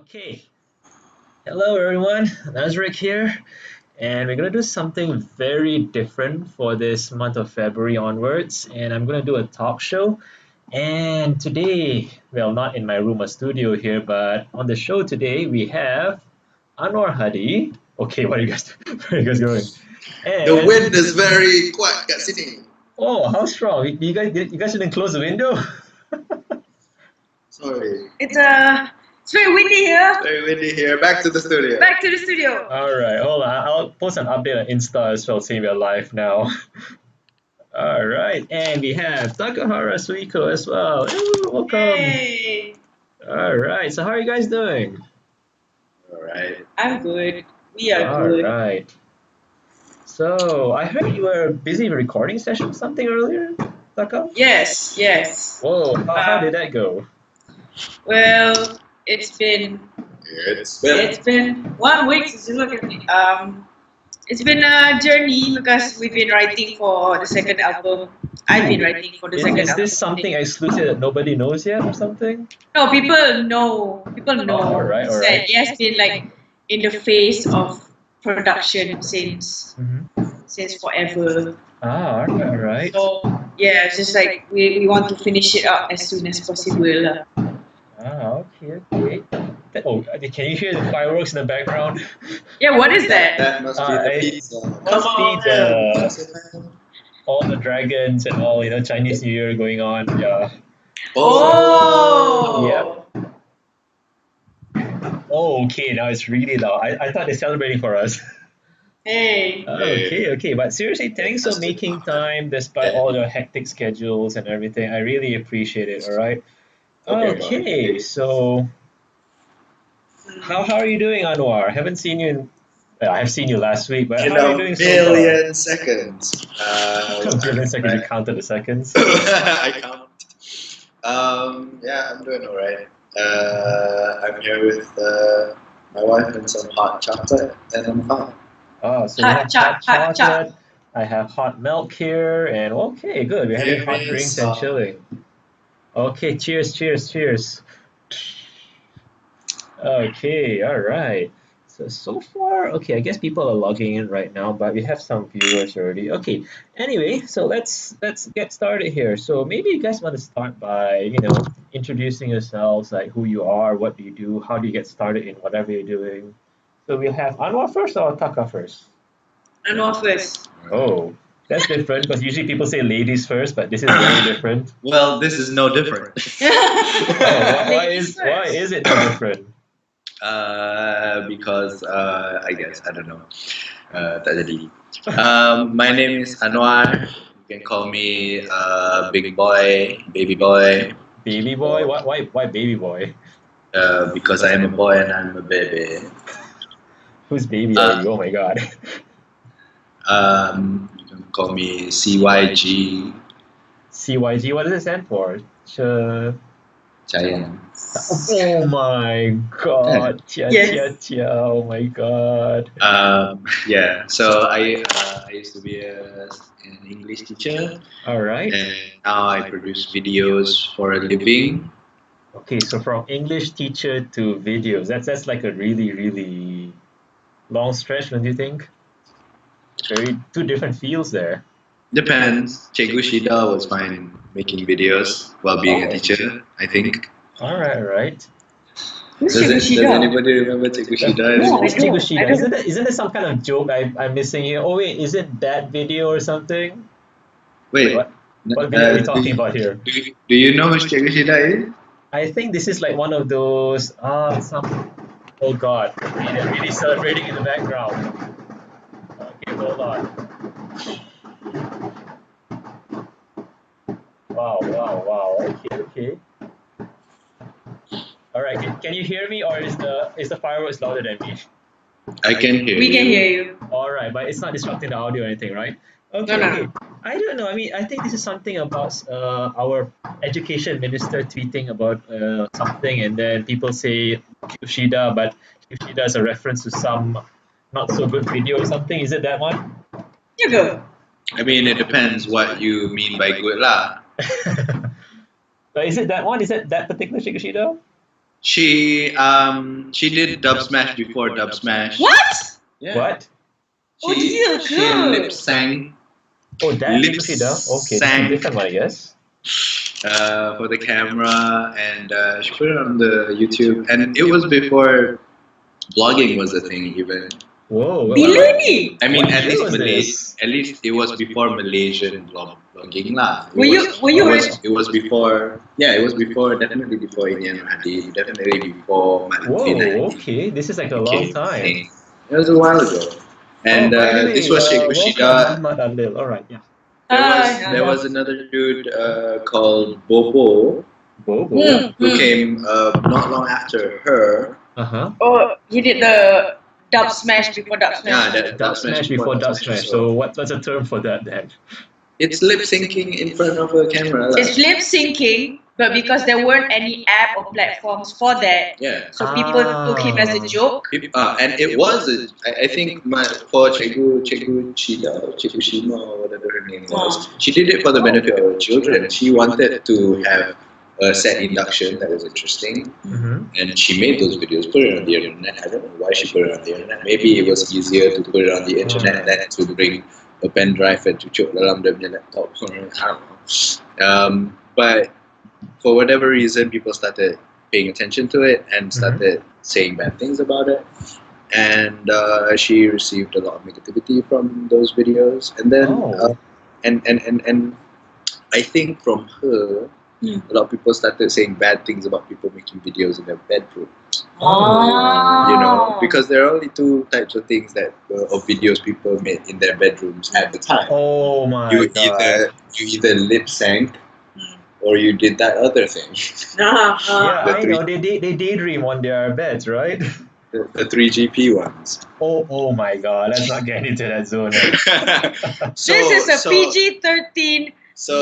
Okay, hello everyone, Nazriq here, and we're gonna do something very different for this month of February onwards, and I'm gonna do a talk show. And today, well, not in my room or studio here, but on the show today we have Anwar Hadi. Okay, what are you guys, where are you guys going? The And wind is very kuat kat sini. oh, how strong! You guys didn't close the window? Sorry. It's very windy here. Very windy here. Back to the studio. Back to the studio. All right, hold on. I'll post an update on Insta as well, saying we're live now. All right, and we have Takahara Suiko as well. Ooh, welcome. Yay! All right, so how are you guys doing? Alright. I'm good. We are All good. right. So I heard you were busy with a recording session or something earlier, Taka? Yes, yes. Whoa, how did that go? Well, it's been It's it's been 1 week since you look at me. It's been a journey because we've been writing for the second album. I've been writing for the second Is album. this something exclusive that nobody knows yet or something? No, people know. People know. Alright, It's alright. like it has been like in the phase of production since forever. Ah, all right. So yeah, it's just like we want to finish it up as soon as possible. Ah, okay. Oh, can you hear the fireworks in the background? Yeah, what is that? That must be the It's- pizza. Must be the the... all the dragons and all, Chinese New Year going on. Yeah. Oh! Yeah. Oh, okay. Now it's really loud. I thought they're celebrating for us. Hey. Okay. But seriously, thanks for making time despite all your hectic schedules and everything. I really appreciate it. All right. Okay. So, how are you doing, Anwar? I haven't seen you in. I've seen you last week, but In how are you a doing million seconds. so far? A billion seconds. You counted the seconds. I count. Yeah, I'm doing alright. I'm here with my wife and some hot chocolate, and I'm fine. Oh, so we have Hot hot chocolate. chocolate. I have hot milk here, and okay, good. We're having hot Cheers. drinks and chilling. Okay, cheers. Okay, all right. So far, okay, I guess people are logging in right now, but we have some viewers already. Okay, anyway, so let's get started here. So maybe you guys want to start by, introducing yourselves, like who you are, what do you do, how do you get started in whatever you're doing. So we'll have Anwar first or Taka first? Anwar first. Oh, that's different because usually people say ladies first, but this is very different. Well, this is no different. Oh, why Ladies is it no different? Because I guess I don't know. Tak jadi. My name is Anwar. You can call me big boy, baby boy. Baby boy? Why baby boy? Because I am a boy and I'm a baby. Whose baby are you? Oh my god. You can call me CYG. CYG, what does it stand for? Giant. Oh my god. Yes. Chia. Oh my god. Yeah. So I used to be an English teacher, Alright. and now I produce videos for a living. Okay, so from English teacher to videos, that's like a really long stretch, don't you think? Two different fields there. Depends. Cikgu Shida was fine in making videos while being a teacher, I think. Alright. Who's Does Shida? anybody remember Cikgu Shida? No, Who's I don't. Chigushida? Isn't there some kind of joke I'm missing here? Oh wait, is it that video or something? Wait, What video are we talking about here? do you know who Cikgu Shida is? I think this is like one of those oh god, they're really celebrating in the background. Okay, hold on. Wow. Okay. Alright, can you hear me or is the fireworks louder than me? I can hear We you. can hear you. Alright, but it's not disrupting the audio or anything, right? Okay, No. okay. I don't know. I mean, I think this is something about our education minister tweeting about something, and then people say Kyoshida, but Kyoshida is a reference to some not so good video or something. Is it that one? You go. I mean, it depends what you mean by good lah. But is it that one? Is it that particular Kyoshida? She did Dub Smash before Dub Smash. What? Yeah. What? She lip sang. Oh, that Lip MC Duh. Okay, this is a sang different one, I guess. for the camera, and she put it on the YouTube. And it was before blogging was a thing, even. Whoa. Bila ni? I mean, What at year least was this? At least it was before Malaysian blogging lah. Were you It was before. Yeah, it was before. Definitely before Anwar Hadi. Definitely before Mat Lutfi Whoa, okay. This is like a long became a time. thing. It was a while ago. And by the this way, was Sheikh welcome, Bushida. Muhammad Adil. All right, yeah. There was another dude called Bobo Bobo. who came not long after her. Oh, he did the Dub Smash before Dub Smash. Yeah, that Dub Smash before Dub Smash. So what's a term for that then? it's lip syncing in front of a camera. Lah. It's lip syncing, but because there weren't any app or platforms for that, Yeah. so people took him as a joke. And it was, I think, for Cikgu Shima, or whatever her name was, she did it for the benefit of her children. She wanted to have a set induction that was interesting, and she made those videos, put it on the internet. I don't know why she put it on the internet. Maybe it was easier to put it on the internet than to bring a pen drive and cucuk dalam dia punya laptop. I don't know. But for whatever reason, people started paying attention to it and started saying bad things about it. And she received a lot of negativity from those videos. And then, and I think from her, a lot of people started saying bad things about people making videos in their bedroom. You know, because there are only two types of things that of videos people made in their bedrooms at the time. Oh my God! You either lip sync or you did that other thing. Yeah, I know. They daydream on their beds, right? The 3GP ones. Oh my God! Let's not get into that zone. This is a PG-13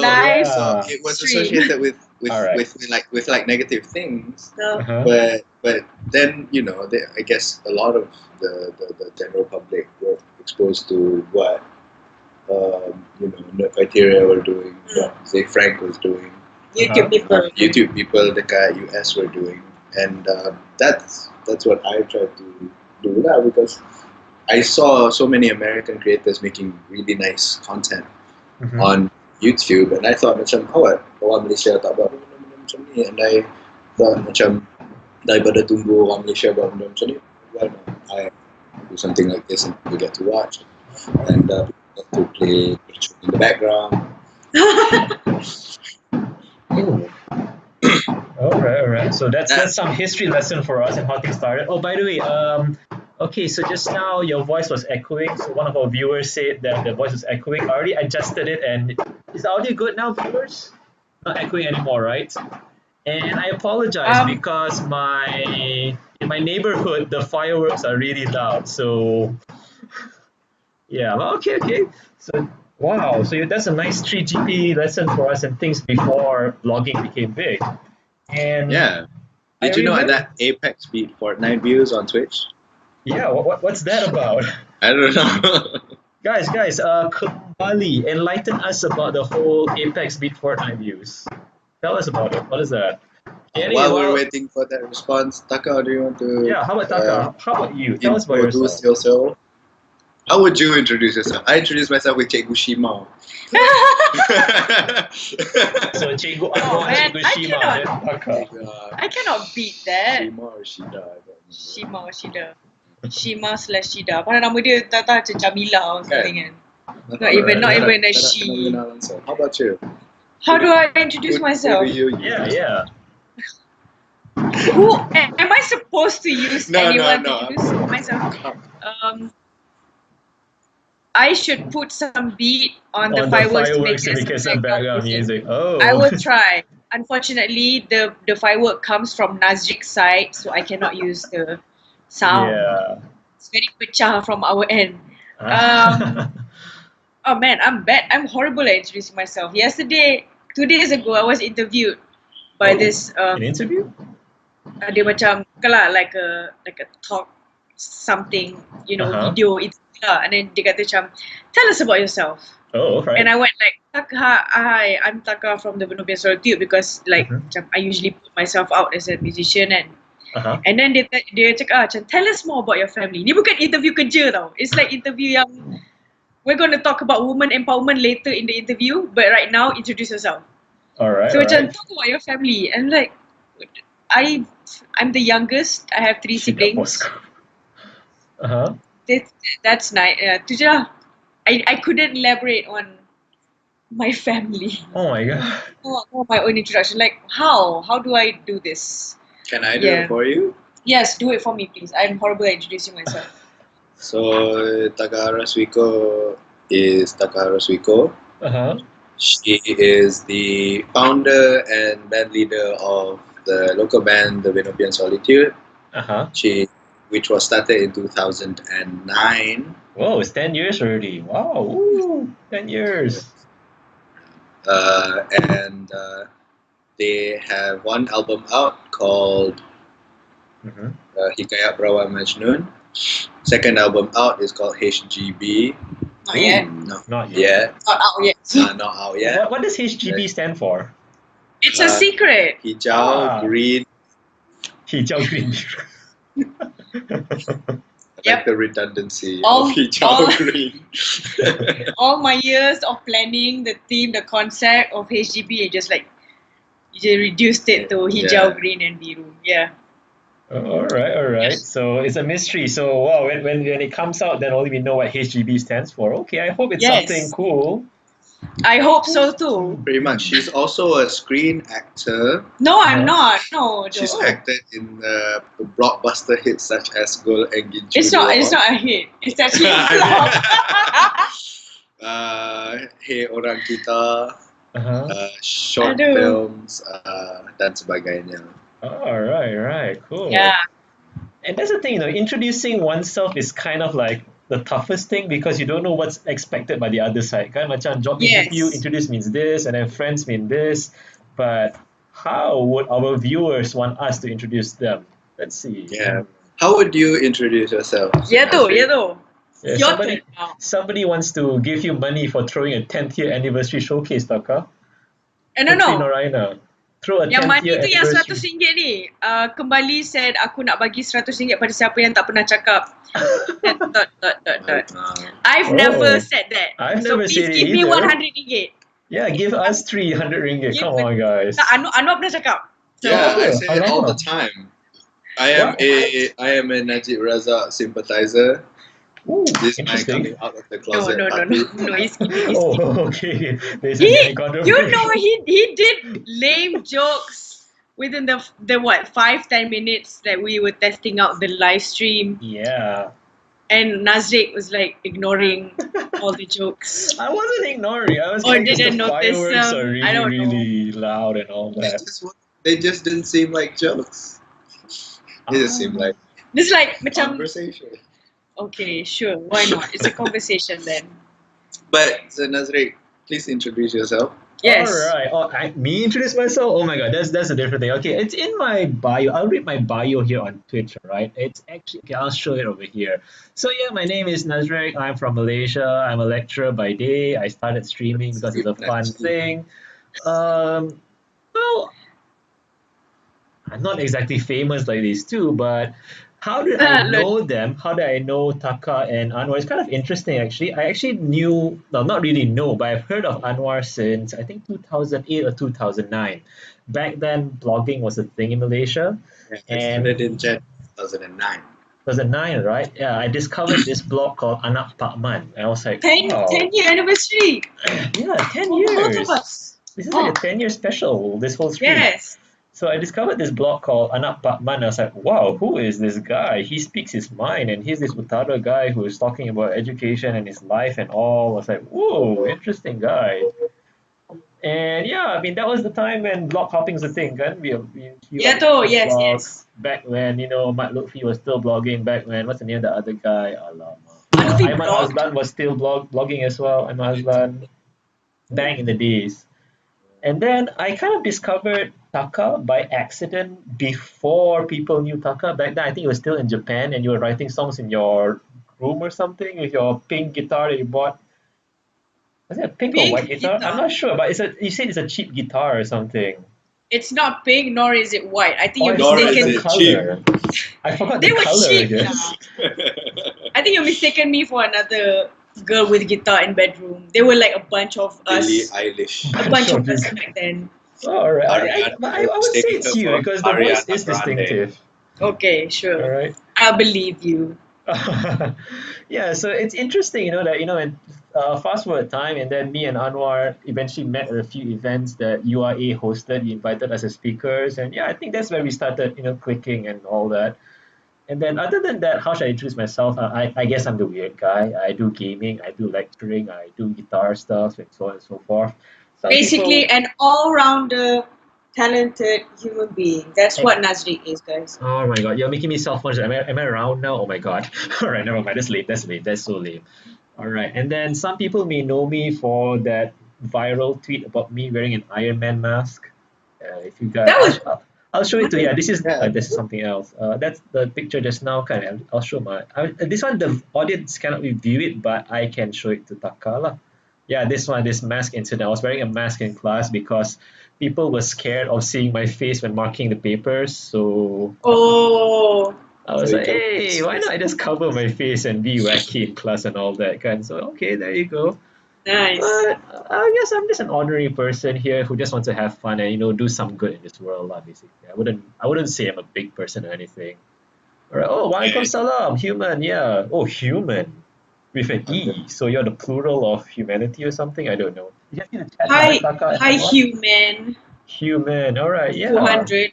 live. So it was associated with negative things. But then, you know, I guess a lot of the general public were exposed to what Criteria were doing, what say Frank was doing, YouTube people dekat US were doing, and that's what I tried to do now, because I saw so many American creators making really nice content on YouTube, and I thought macam, orang Malaysia tak buat benda macam ni, and I thought macam, daripada tunggu orang Malaysia buat benda macam ni, why not I do something like this and people get to watch, and people get to play in the background. All right. So that's some history lesson for us and how things started. Oh, by the way, okay, so just now your voice was echoing. So one of our viewers said that the voice was echoing. I already adjusted it, and is the audio good now, viewers? Not echoing anymore, right? And I apologize because in my neighborhood the fireworks are really loud. So yeah, okay. So wow, so that's a nice 3GP lesson for us and things before vlogging became big. And yeah, did you know that Apex beat Fortnite views on Twitch? Yeah, what's that about? I don't know. guys, Kembali, enlighten us about the whole Apex beat Fortnite views. Tell us about it. What is that? While we're waiting for that response, Taka, do you want to? Yeah, how about Taka? How about you? Tell us about yourself. How would you introduce yourself? I introduce myself with Cikgu Shima. So Cikgu Anwar, Cikgu Shima, then Taka. I cannot beat that. Shima or Shida? Shima/Shida. Mana nama dia tak macam Jamila or something kan? Not even a she. How about you? How do I introduce myself? Yeah. Who am I supposed to use anyone to introduce myself? I should put some beat on the fireworks to make some background music. Oh, I will try. Unfortunately, the firework comes from Nazriq's side, so I cannot use the sound. Yeah. It's very pecah from our end. Oh man, I'm bad. I'm horrible at introducing myself. 2 days ago, I was interviewed by this. An interview? Dia macam like a talk something, video it's and then dia kata macam, tell us about yourself. Oh, right. And I went like, hi, I'm Taka from the Venopian Solitude, because macam I usually put myself out as a musician, and Uh-huh. And then dia cakap macam, tell us more about your family. Ni bukan interview kerja tau. It's like interview yang we're going to talk about women empowerment later in the interview, but right now introduce yourself. Alright, So macam alright. talk about your family. And like, I'm the youngest. I have 3 siblings. Uh-huh. That's nice. Tu je lah. I couldn't elaborate on my family. Oh my god. Not my own introduction. Like how do I do this? Can I do it for you? Yes, do it for me, please. I'm horrible at introducing myself. So Takahara Suiko is Takahara Suiko. Uh-huh. She is the founder and band leader of the local band, the Venopian Solitude. Uh-huh. Which was started in 2009. Whoa, it's 10 years already. Wow. Woo, 10 years. And they have one album out called Hikayat Perawan Majnun. Second album out is called HGB. Not yet. No, Not yet. Not out yet. Not out yet. What does HGB stand for? It's a secret. Hijau, green. Hijau green. Like the redundancy All- of hijau green. All my years of planning the theme, the concept of HGB, just like you just reduced it to hijau, Yeah. green, and biru. Yeah. Alright. So it's a mystery. So wow, when it comes out, then only we know what HGB stands for. Okay, I hope it's Yes. something cool. I hope so too. Pretty much. She's also a screen actor. No, I'm not. No, She's Joe. acted in blockbuster hits such as Gol and Ginju. It's not a hit. It's actually a flop. Hey Orang Kita, Uh-huh. short Aduh. films, dan sebagainya. Alright, cool. Yeah. And that's the thing, introducing oneself is kind of like the toughest thing because you don't know what's expected by the other side. Kan macam job Yes. interview, introduce means this, and then friends mean this. But how would our viewers want us to introduce them? Let's see. Yeah. How would you introduce yourself? Ya tu. Yeah, Your somebody, turn now. somebody wants to give you money for throwing a 10th year anniversary showcase, Taka. No. Putri Noraina. Throw a Yang 10th money year tu yang anniversary. RM100 ni. Kembali said aku nak bagi RM100 pada siapa yang tak pernah cakap. Dot. I've Oh. never said that. I've So never please said it give me either. RM100. Yeah, give us 300 ringgit. Come on, guys. Tak, Anwar pernah cakap. So, Yeah, I say it all Alamak. the time. I am a Najib Razak sympathizer. Ooh, This is my interesting. coming out of the no, closet. no, party. he's kidding. Oh, okay. There's a He, gay controversy. you know, he did lame jokes within the 5-10 minutes that we were testing out the live stream, Yeah. and Nazriq was like ignoring all the jokes. I wasn't ignoring. I was Or like, didn't the notice fireworks them. are really, I don't know. really loud and all that. They just didn't seem like jokes. They just seemed like It's like macam, conversation. okay, sure, why not? It's a conversation then. But so Nazriq, please introduce yourself. Yes. All right. Me introduce myself? Oh my god, that's a different thing. Okay, it's in my bio. I'll read my bio here on Twitter, right? It's actually, okay, I'll show it over here. So yeah, my name is Nazriq. I'm from Malaysia. I'm a lecturer by day. I started streaming because it's a fun thing. Well, I'm not exactly famous like these two, but how did I know them? How did I know Taka and Anwar? It's kind of interesting, actually. I actually knew, well, not really know, but I've heard of Anwar since I think 2008 or 2009. Back then, blogging was a thing in Malaysia. I And started in Jan 2009. 2009, right? Yeah, I discovered this blog called Anak Pak Man. And I was like, 10 wow. 10-year anniversary. Yeah, 10 Both years. of us. This is like a 10-year special, this whole stream. Yes. So I discovered this blog called Anak Pak Man. I was like, wow, who is this guy? He speaks his mind, and he's this Utara guy who is talking about education and his life and all. I was like, whoa, interesting guy. And yeah, I mean, that was the time when blog hopping was a thing, kan? Yeah, too. Yes, blogs. yes. Back when, Mat Lutfi was still blogging. Back when, what's the name of the other guy? Alamak. Lutfi Aiman blogged. Azlan was still blogging as well. Aiman Azlan. Bang in the days. And then I kind of discovered Taka by accident before people knew Taka. Back then, I think you were still in Japan and you were writing songs in your room or something with your pink guitar that you bought. Was it a pink or Pink white guitar? guitar. I'm not sure, but you said it's a cheap guitar or something. It's not pink, nor is it white. I think you're Nor is mistaken. it the color. I forgot They the were color, I cheap. guess. I think you're mistaken me for another girl with guitar in bedroom. They were like a bunch of Billie us. Eilish. A bunch Sure, of us big- back then. All right. But I would say Mistaking it's her you for because the voice Ariana is Grande. distinctive. Okay, All sure. right. I believe you. Yeah, so it's interesting, that and fast forward time, and then me and Anwar eventually met at a few events that URA hosted. He invited us as speakers, and yeah, I think that's where we started, clicking and all that. And then other than that, how should I introduce myself? I guess I'm the weird guy. I do gaming, I do lecturing, I do guitar stuff, and so on and so forth. Some Basically, people, an all-rounder, talented human being. That's what Nazriq is, guys. oh my god, you're making me self-conscious. Am I around now? Oh my god. All right, never mind. That's lame. That's lame. That's so lame. All right, and then some people may know me for that viral tweet about me wearing an Iron Man mask. If you guys, That was I'll show it to you. Yeah, Yeah. this is something else. That's the picture just now. Kind of, I'll show this one. The audience cannot review it, but I can show it to Taka lah. Yeah, this mask incident. I was wearing a mask in class because people were scared of seeing my face when marking the papers. So oh. I was So like, you can- hey, why not I just cover my face and be wacky in class and all that kind. So okay, there you go. Nice. But I guess I'm just an ordinary person here who just wants to have fun and do some good in this world, lah, basically. I wouldn't say I'm a big person or anything. Alright. Oh, walaikum salam, human. Yeah. Oh, human with an E. So you're the plural of humanity or something. I don't know. You have to chat Hi, Taka and hi, Anwar? human. Human. All right. Yeah. 200.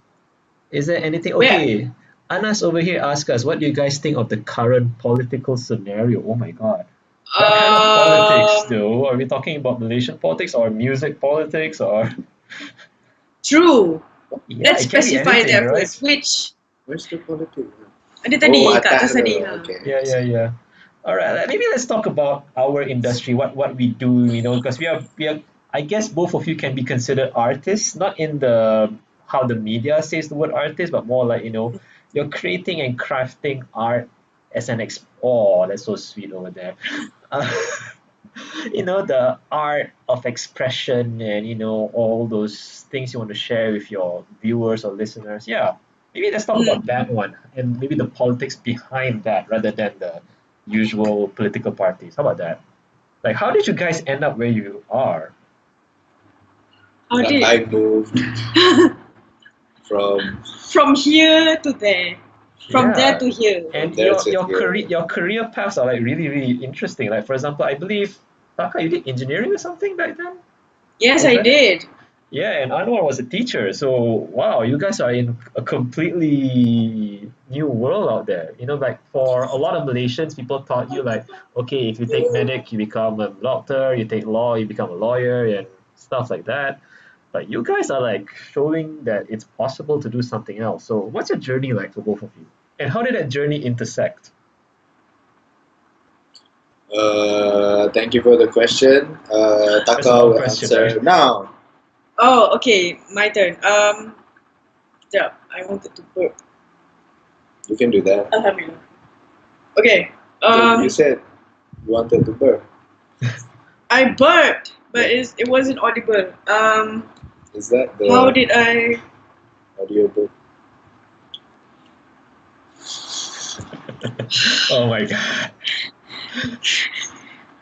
Is there anything? Where? Okay. Anas over here asked us, what do you guys think of the current political scenario? Oh my God. What kind of politics, though? Are we talking about Malaysian politics or music politics or? True. Yeah, Let's it can be specify anything, that right? first. Which? Where's the politics? Ada tadi, Oh, kat atas atas tadi. tu. Ha. Okay. Yeah. All right, maybe let's talk about our industry, what we do, because we are. I guess both of you can be considered artists, not in the how the media says the word artist, but more like you're creating and crafting art as an oh, that's so sweet over there. Uh, the art of expression and all those things you want to share with your viewers or listeners. Yeah, maybe let's talk about that one and maybe the politics behind that rather than the usual political parties. How about that? Like, how did you guys end up where you are? How did? I moved from From here to there. From there Yeah. to here. And there your to your here. career paths are like really really interesting. Like for example, I believe Taka, you did engineering or something back then. Yes, Was I that- did. Yeah, and Anwar was a teacher. So wow, you guys are in a completely new world out there. Like for a lot of Malaysians, people taught you like, okay, if you take medic, you become a doctor. You take law, you become a lawyer, and stuff like that. But you guys are like showing that it's possible to do something else. So what's your journey like for both of you? And how did that journey intersect? Thank you for the question. That's a Taka long will question, answer right? now. Oh, okay. My turn. Yeah, I wanted to burp. You can do that. Alhamdulillah. Okay. You said you wanted to burp. I burped, but it wasn't audible. Is that the How did I? audio book? Oh my god.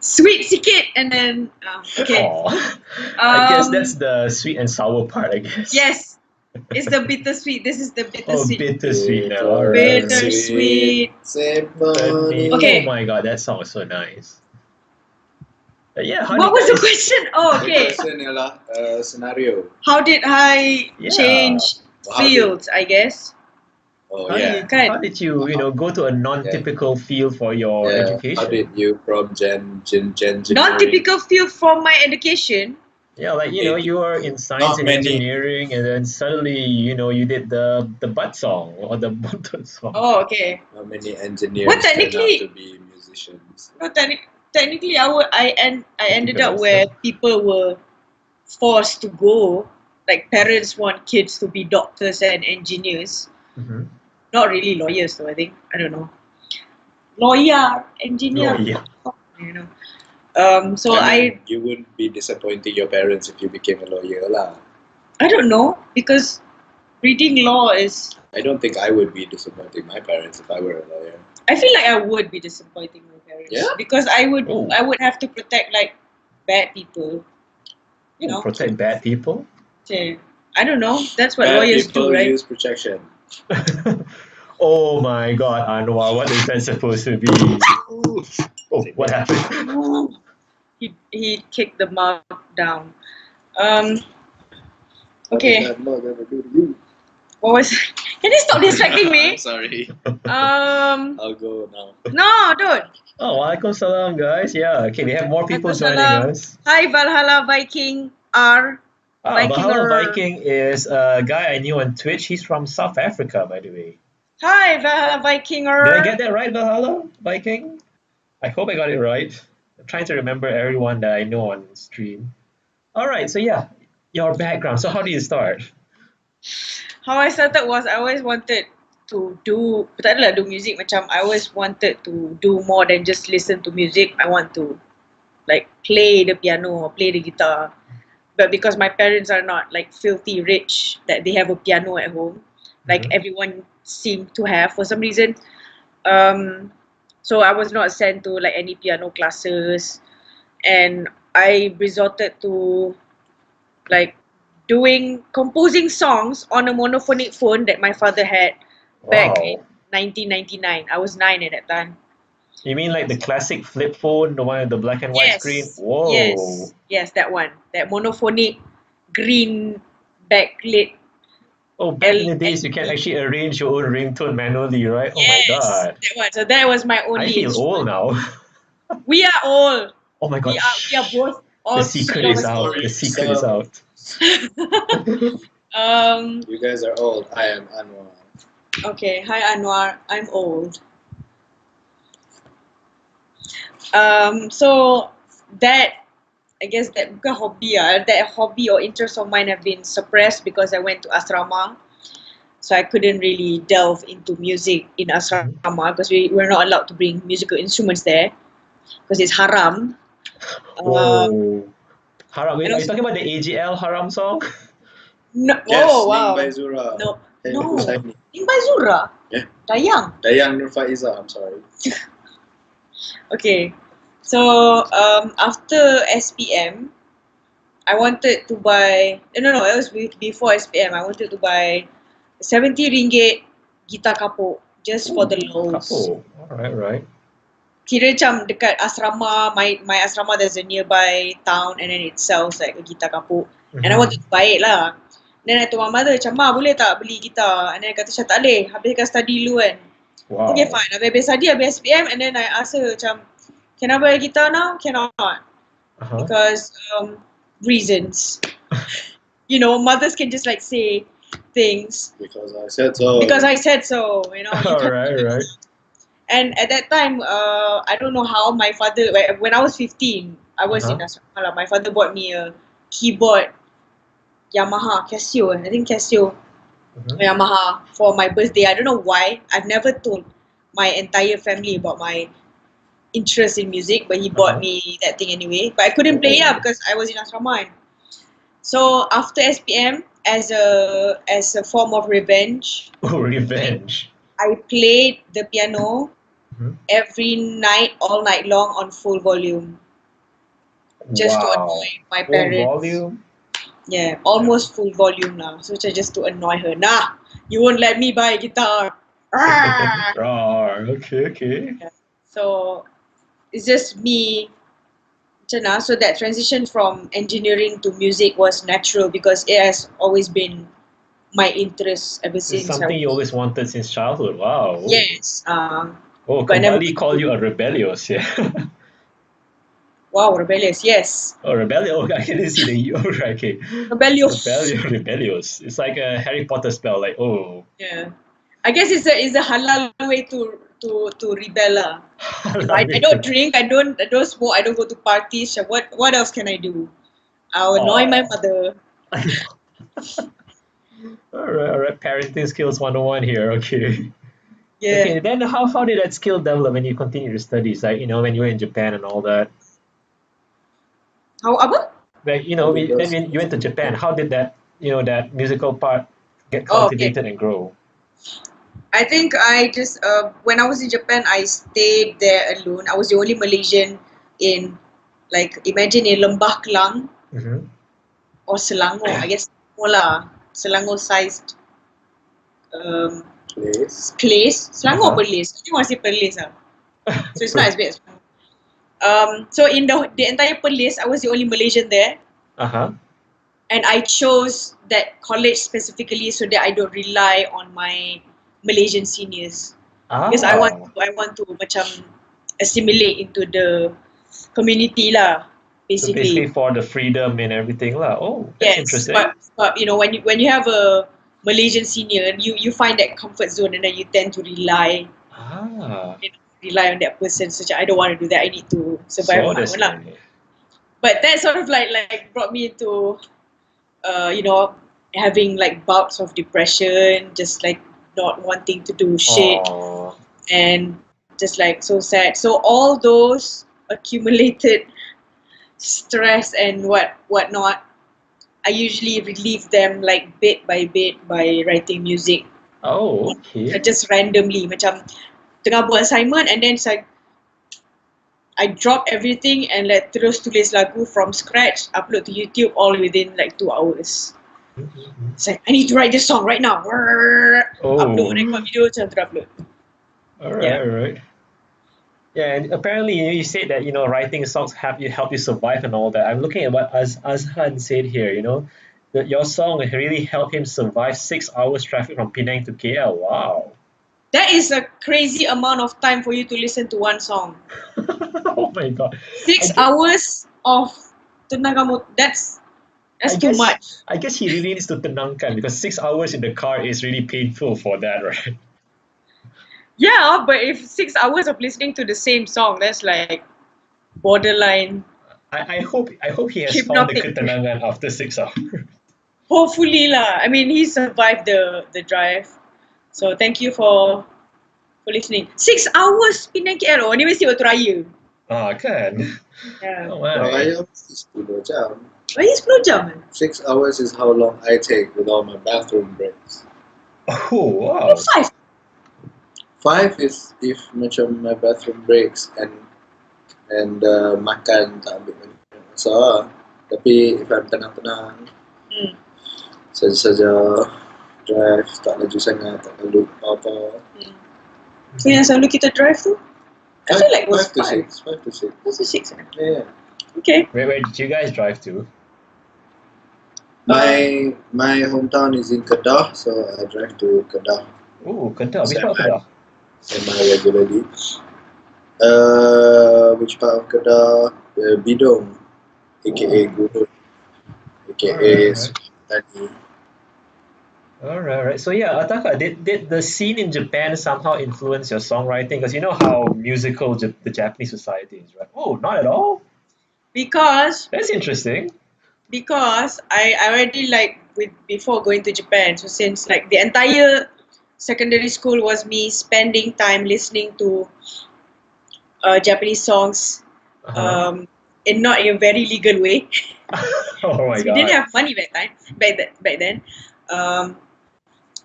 Sweet sikit and then okay. Aw. I guess Um, that's the sweet and sour part, I guess. Yes, it's the bittersweet. This is the Oh, bittersweet. bittersweet now. All right. Bittersweet. Symphony. Okay. Oh my god, that song was so nice. Yeah, how What do was you the guys, question? Oh, The okay. question ialah scenario. How did I Yeah. change How did- fields? I guess. Oh how yeah. did you, how did you, go to a non-typical field for your Yeah. education? How did you from Gen Non-typical field from my education. Yeah, like you were in science Not and many. engineering, and then suddenly you did the butt song or the button song. Oh, okay. How many engineers Well, turn out technically- to be musicians? No, technically, I ended up Typical where stuff. people were forced to go. Like parents want kids to be doctors and engineers. Mm-hmm. Not really lawyers, though. I think I don't know. Lawyer, engineer. Lawyer. You know. So I mean, you wouldn't be disappointing your parents if you became a lawyer lah. I don't know, because reading law is. I don't think I would be disappointing my parents if I were a lawyer. I feel like I would be disappointing my parents. Yeah? Because I Oh. would have to protect like bad people. You know? Protect bad people. Okay. I don't know. That's what Bad lawyers people do, right? use protection. Oh my God, Anwar, what is that supposed to be? Oh, what happened? He kicked the mug down. Okay. What did that mug ever do to you? What was? Can you stop distracting me? I'm sorry. I'll go now. No, don't. Oh, walaikum salam, guys. Yeah, okay, we have more people joining Waalaikumsalam. us. Hi, Valhalla Viking R. Valhalla Vikinger. Viking is a guy I knew on Twitch. He's from South Africa, by the way. Hi, Valhalla Vikinger. Did I get that right, Valhalla Viking? I hope I got it right. I'm trying to remember everyone that I know on stream. All right, so yeah, your background. So how do you start? How I started was I always wanted to do, tak adalah do music, macam I always wanted to do more than just listen to music. I want to like play the piano or play the guitar. But because my parents are not like filthy rich that they have a piano at home, like everyone seemed to have for some reason. So I was not sent to like any piano classes, and I resorted to like composing songs on a monophonic phone that my father had back in 1999. I was 9 at that time. You mean like the classic flip phone, the one with the black and white screen? Whoa. Yes, that one. That monophonic green backlit. Oh, back in the days, you can actually arrange your own ringtone manually, right? Oh my God. That one. So that was my only I feel old now. We are old. Oh my God. We are both all The secret is out. The secret is out. You guys are old. I am Anwar. Okay, hi Anwar. I'm old. So that, I guess that bukan hobby that hobby or interest of mine have been suppressed because I went to asrama. So I couldn't really delve into music in asrama because we're not allowed to bring musical instruments there because it's haram. Whoa. Haram. Wait, and are you talking about the AGL Haram song? No. Yes, Oh wow. Ning by Zura. No. Hey, No. Husaini. Ning by Zura? Yeah. Dayang. Dayang Nur Faiza, I'm sorry. Okay. So after SPM, I wanted to buy. No. It was before SPM. I wanted to buy 70 ringgit guitar kapuk just for the lows. Couple. Right. Kira macam dekat asrama, my asrama there's a nearby town and then it sells like a guitar kapuk. And I wanted to buy it lah. Then I told my mother macam, Ma boleh tak beli gitar? And then I kata macam tak boleh, habiskan study dulu kan. Wow. Okay fine, habis study, habis SPM and then I ask her macam, can I buy a guitar now? Cannot. Because reasons. You know, mothers can just like say things. Because I said so. You know. Right. And at that time, I don't know how my father, when I was 15, I was in asrama. My father bought me a keyboard, Yamaha, Casio, I think Casio, Yamaha for my birthday. I don't know why. I've never told my entire family about my interest in music, but he bought me that thing anyway. But I couldn't play it because I was in asrama. So after SPM, as a form of revenge. Oh, revenge. I played the piano every night, all night long on full volume. Just to annoy my parents. Full volume? Yeah, almost full volume now. So just to annoy her. Nah, you won't let me buy a guitar. Okay. Yeah. So it's just me. So that transition from engineering to music was natural because it has always been my interest ever since. It's something you always wanted since childhood. Wow. Yes. Kembali call you a rebellious, yeah. Wow, rebellious, yes. Oh, rebellious. Oh, I didn't see the U. Oh, right, okay. Rebellious. It's like a Harry Potter spell. Like, oh. Yeah. I guess it's a halal way to rebel. I don't drink. I don't smoke. I don't go to parties. So what else can I do? I'll annoy my mother. All right. Parenting skills 101 here. Okay. Yeah. Okay. Then how did that skill develop when you continued your studies? Like, when you were in Japan and all that. How apa? Like, when you went to Japan, how did that that musical part get Oh, okay. cultivated and grow? I think I just when I was in Japan, I stayed there alone. I was the only Malaysian in, like, imagine in Lembah Kelang Mm-hmm. or Selangor. I guess Selangor lah, Selangor-sized um, place. Selangor Uh-huh. Perlis. I think masih Perlis lah. So it's not as big as Selangor. So in the entire Perlis, I was the only Malaysian there, Uh-huh. and I chose that college specifically so that I don't rely on my Malaysian seniors, because Ah. I want to macam assimilate into the community lah, So basically basically. for the freedom and everything lah. Oh, that's Yes, interesting. but when you have a Malaysian senior, you find that comfort zone, and then you tend to Ah, rely on that person. So I don't want to do that. I need to survive on so my that's own lah. it. But that sort of like brought me into you know, having like bouts of depression, just like not wanting to do shit, Oh, and just like so sad. So all those accumulated stress and whatnot, I usually relieve them like bit by bit by writing music. oh, okay. Just randomly, macam tengah buat assignment, and then I drop everything and like terus tulis lagu from scratch, upload to YouTube all within like 2 hours. Mhm. It's like, I need to write this song right now. Oh, Upload, record video, macam tu upload. all right, Yeah. all right. Yeah, and apparently you said that writing songs help you survive and all that. I'm looking at what Azhan said here. That your song really helped him survive 6 hours traffic from Penang to KL. Wow. That is a crazy amount of time for you to listen to one song. Oh my god. I Six guess hours of tenaga that's I too guess much. I guess he really needs to tenangkan because 6 hours in the car is really painful for that, right? Yeah, but if 6 hours of listening to the same song, that's like borderline I hope he has found the hypnotic. ketenangan after 6 hours. Hopefully lah. I mean, he survived the drive. So thank you for listening. 6 hours Penang KL. Oh, ni mesti waktu raya. Ah, kan? Yeah. Oh Kalau my. ayam is 10 jam. Raya 10 jam. 6 hours is how long I take with all my bathroom breaks. Oh wow. 5. 5 is if macam my bathroom breaks and makan tak ambil banyak masa. Tapi if I'm tenang-tenang, saja-saja drive, tak laju sangat, tak lalu apa-apa. So yang selalu kita drive tu? I feel like it was 5 to 5. 6. 5 to 6. 5 to 6. Yeah. Okay. Where did you guys drive to? My hometown is in Kedah, so I drive to Kedah Oh, Kedah. Which part of Kedah? semi-regularly. Which part of Kedah? Bidong, aka Gurun, aka Alright. Tani. Alright. So yeah, Ataka, did the scene in Japan somehow influence your songwriting? Because you know how musical the Japanese society is, right? Oh, not at all. Because That's interesting. I already like before going to Japan. So since like the entire secondary school was me spending time listening to Japanese songs, Uh-huh. and not in a very legal way. Oh my We didn't god. have money back then. Um,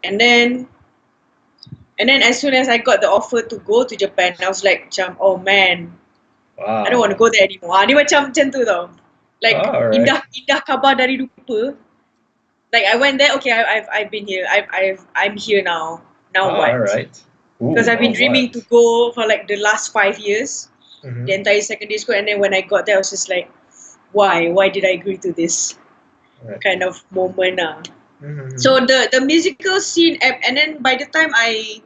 and then as soon as I got the offer to go to Japan, I was like, oh man, I don't want to Wow. go there anymore. Dia macam tu tau. Like Alright. indah kabar dari dupa. Like I went there, okay, I've been here. I'm here now. Now what? Alright. Because I've been Now dreaming what? to go for like the last 5 years, Mm-hmm. the entire secondary school, and then when I got there, I was just like, why? Why did I agree to this Right. kind of moment? Mm-hmm. So the musical scene, and then by the time I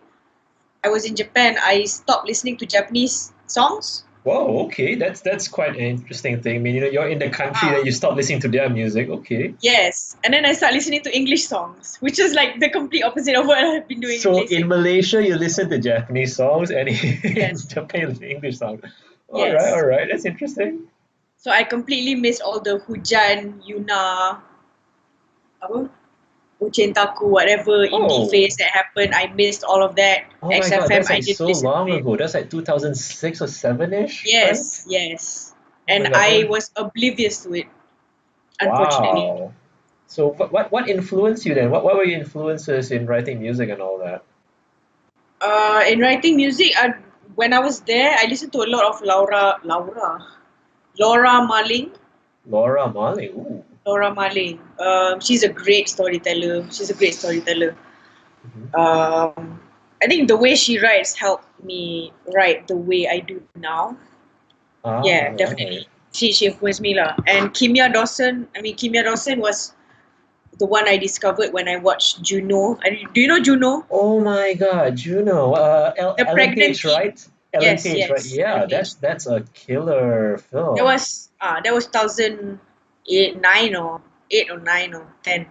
was in Japan, I stopped listening to Japanese songs. Whoa, okay, that's quite an interesting thing. I mean, you're in the country that you stop listening to their music. Okay. Yes, and then I start listening to English songs, which is like the complete opposite of what I've been doing. So in in Malaysia, you listen to Japanese songs, and in Yes. Japan, you listen to English songs. Yes. All right, that's interesting. So I completely missed all the Hujan, Yuna, apa? Ucentaku, whatever indie phase that happened. I missed all of that. Oh my god, XFM, that's I like didn't so listen long to it. ago. That's like 2006 or 7-ish, Yes, right? yes. Oh my And God. I was oblivious to it, unfortunately. Wow. So what influenced you then? What were your influences in writing music and all that? In writing music, when I was there, I listened to a lot of Laura Marling. Laura Marling. Ooh. Laura Marling. She's a great storyteller. She's a great storyteller. Mhm. I think the way she writes helped me write the way I do now. Yeah, Right. definitely. She influenced me lah. And Kimia Dawson. I mean, Kimia Dawson was the one I discovered when I watched Juno. Do you know Juno? Oh my God, Juno. The Ellen pregnant Page, kid. right? Ellen Yes, Page, right? yes. Yeah, Ellen Page. that's a killer That film. was 2008, 9 or 8 or 9 or 10,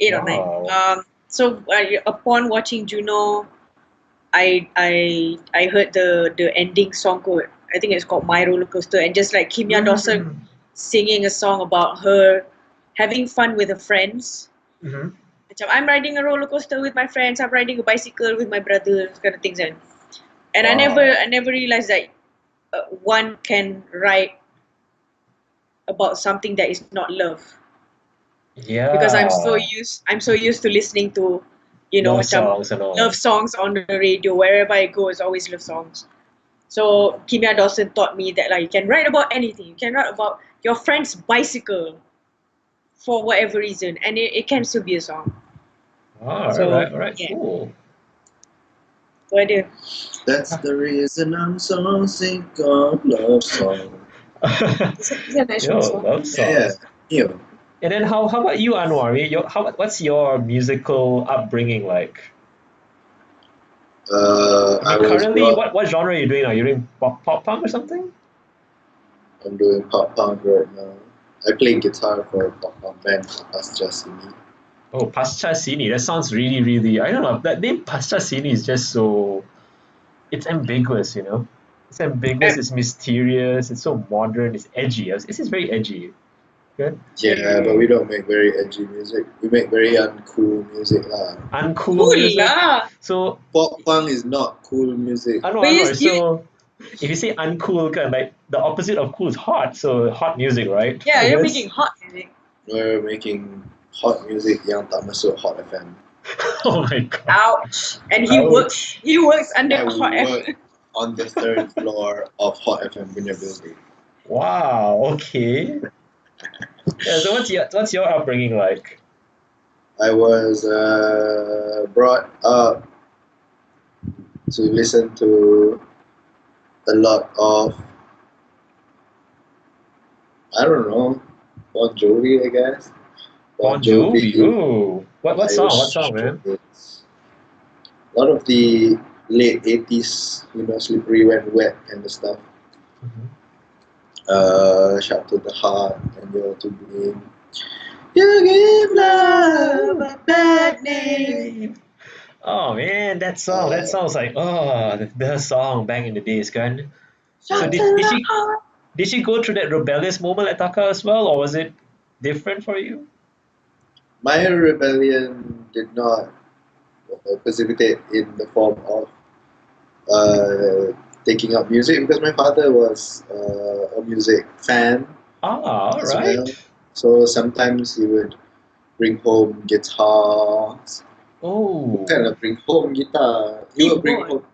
8 or 9. Wow. So upon watching Juno, I heard the ending song called, I think it's called My Roller Coaster, and just like Kimia Dawson Mm. singing a song about her having fun with her friends. Hmm. Macam, I'm riding a roller coaster with my friends, I'm riding a bicycle with my brother, those kind of things. And Wow. I never realized that one can write about something that is not love, because Yeah. I'm so used to listening to, Love macam songs and love all. songs on the radio. Wherever I go, it's always love songs. So Kimia Dawson taught me that like you can write about anything. You can write about your friend's bicycle for whatever reason, and it can still be a song. So All right, yeah, cool. so I do. That's the reason I'm so sick of love song. It's a nice Yo, song. love Yeah, songs. yeah. And then how about you, Anwar? What's your musical upbringing like? I I mean, was currently, brought. what genre are you doing now? You're doing pop punk or something? I'm doing pop punk right now. I play guitar for a pop punk band called Pasca Sini. Oh, Pasca Sini. That sounds really, really. I don't know. That name Pasca Sini is just so. It's ambiguous, you know. It's ambiguous. Uh, It's mysterious. It's so modern. It's edgy. This is very edgy. Good. Yeah, but we don't make very edgy music. We make very uncool music lah. Uncool Cool music. lah. So Pop punk is not cool music. Anwar, But Anwar. you So if you say uncool, kan, like the opposite of cool is hot. So hot music, right? yeah, I you're guess. making hot music. We're making hot music yang tak masuk Hot FM. Oh my god. Ouch. And Ouch. he works under I hot work FM. on the third floor of Hot FM punya building. Wow. Okay. Yeah. So what's your upbringing like? I was brought up to listen to a lot of, I don't know, Bon Jovi, I guess. Bon Jovi. Ooh. What song? What Irish song, man? Straights. A lot of the late 80s, Slippery When Wet kind of stuff. Mhm. Shout to the Heart and You're to Blame. You give love a bad name. Oh man, that song. That Uh, sounds like the song back in the days, kan? So Shout to did the she heart. did she go through that rebellious moment at Taka as well, or was it different for you? my rebellion did not precipitate in the form of taking up music because my father was a music fan Ah, all as right. well. So sometimes he would bring home guitars. Oh. Kind of bring home guitar. He He would bring bought. home.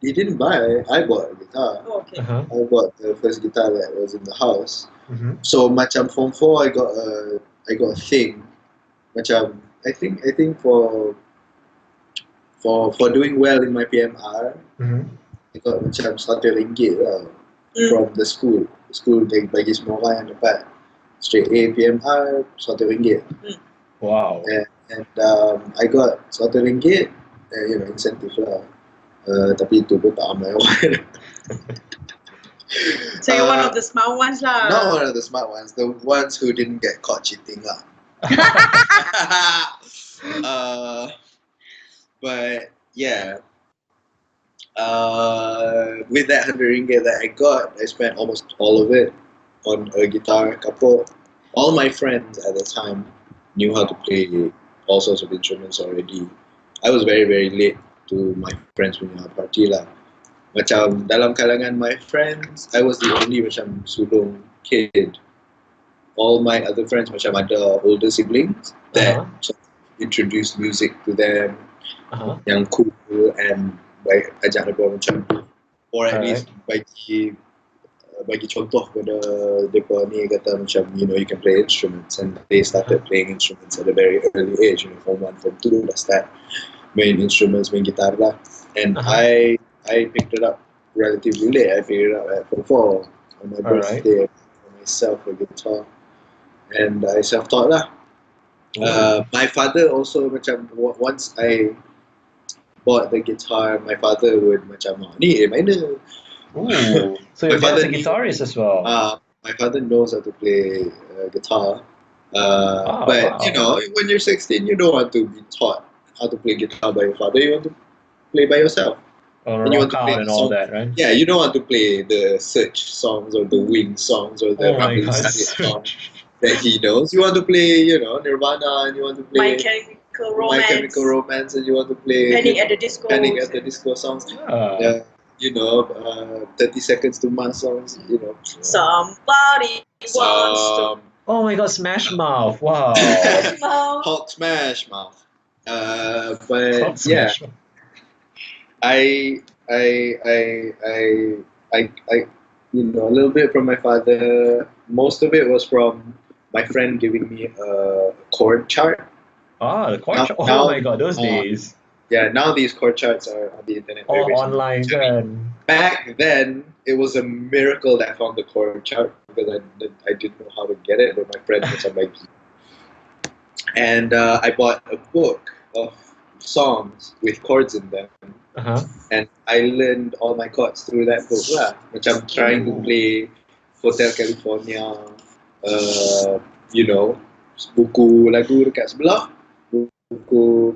He didn't buy. I bought a guitar. Oh, okay. Uh-huh. I bought the first guitar that was in the house. Mm-hmm. So macam form 4 I got a thing. Macam I think for doing well in my PMR, Mm-hmm. I got macam RM100 lah Mm. from the school. The school bagi semua orang yang dapat straight A PMR RM100. Wow. And I got RM100, incentive lah. Tapi itu pun tak ramai orang. So you're one of the smart ones lah. Not one of the smart ones, the ones who didn't get caught cheating lah. But yeah, with that RM100 that I got, I spent almost all of it on a guitar. All my friends at the time knew how to play all sorts of instruments already. I was very very late to my friends punya party lah. Macam dalam kalangan my friends, I was the only macam sulung kid. all my other friends macam ada older siblings that introduced music to them yang cool and ajak mereka macam, or at least bagi contoh kepada mereka ni kata macam, you know, you can play instruments, and they started playing instruments at a very early age, you know, form 1, form 2 dah start main instruments, main guitar lah, and I picked it up relatively late. I picked it up at form 4 on my birthday. I bought myself a guitar and I self-taught lah. My father also macam, once I bought the guitar, my father would macam, ni minor. So your dad's a guitarist as well? My father knows how to play guitar. But you know, when you're 16, you don't want to be taught how to play guitar by your father. You want to play by yourself. And you want to play and all that, right? Yeah, you don't want to play the Search songs or the Wing songs or the songs that he knows. You want to play, you know, Nirvana, and you want to play My Chemical Romance, and you want to play Panic at the Disco songs. You know, 30 Seconds to Mars songs. You know, somebody wants to. Oh my God, Smash Mouth! Wow. Hulk Smash Mouth. But yeah. I you know, a little bit from my father. Most of it was from my friend giving me a chord chart. The chord chart. Oh my God, those days. Yeah, now these chord charts are on the internet. All online. Back then, it was a miracle that I found the chord chart, because I didn't know how to get it, but my friend was on my key. And I bought a book of songs with chords in them. And I learned all my chords through that book lah. Macam trying to play Hotel California, you know, buku lagu dekat sebelah, buku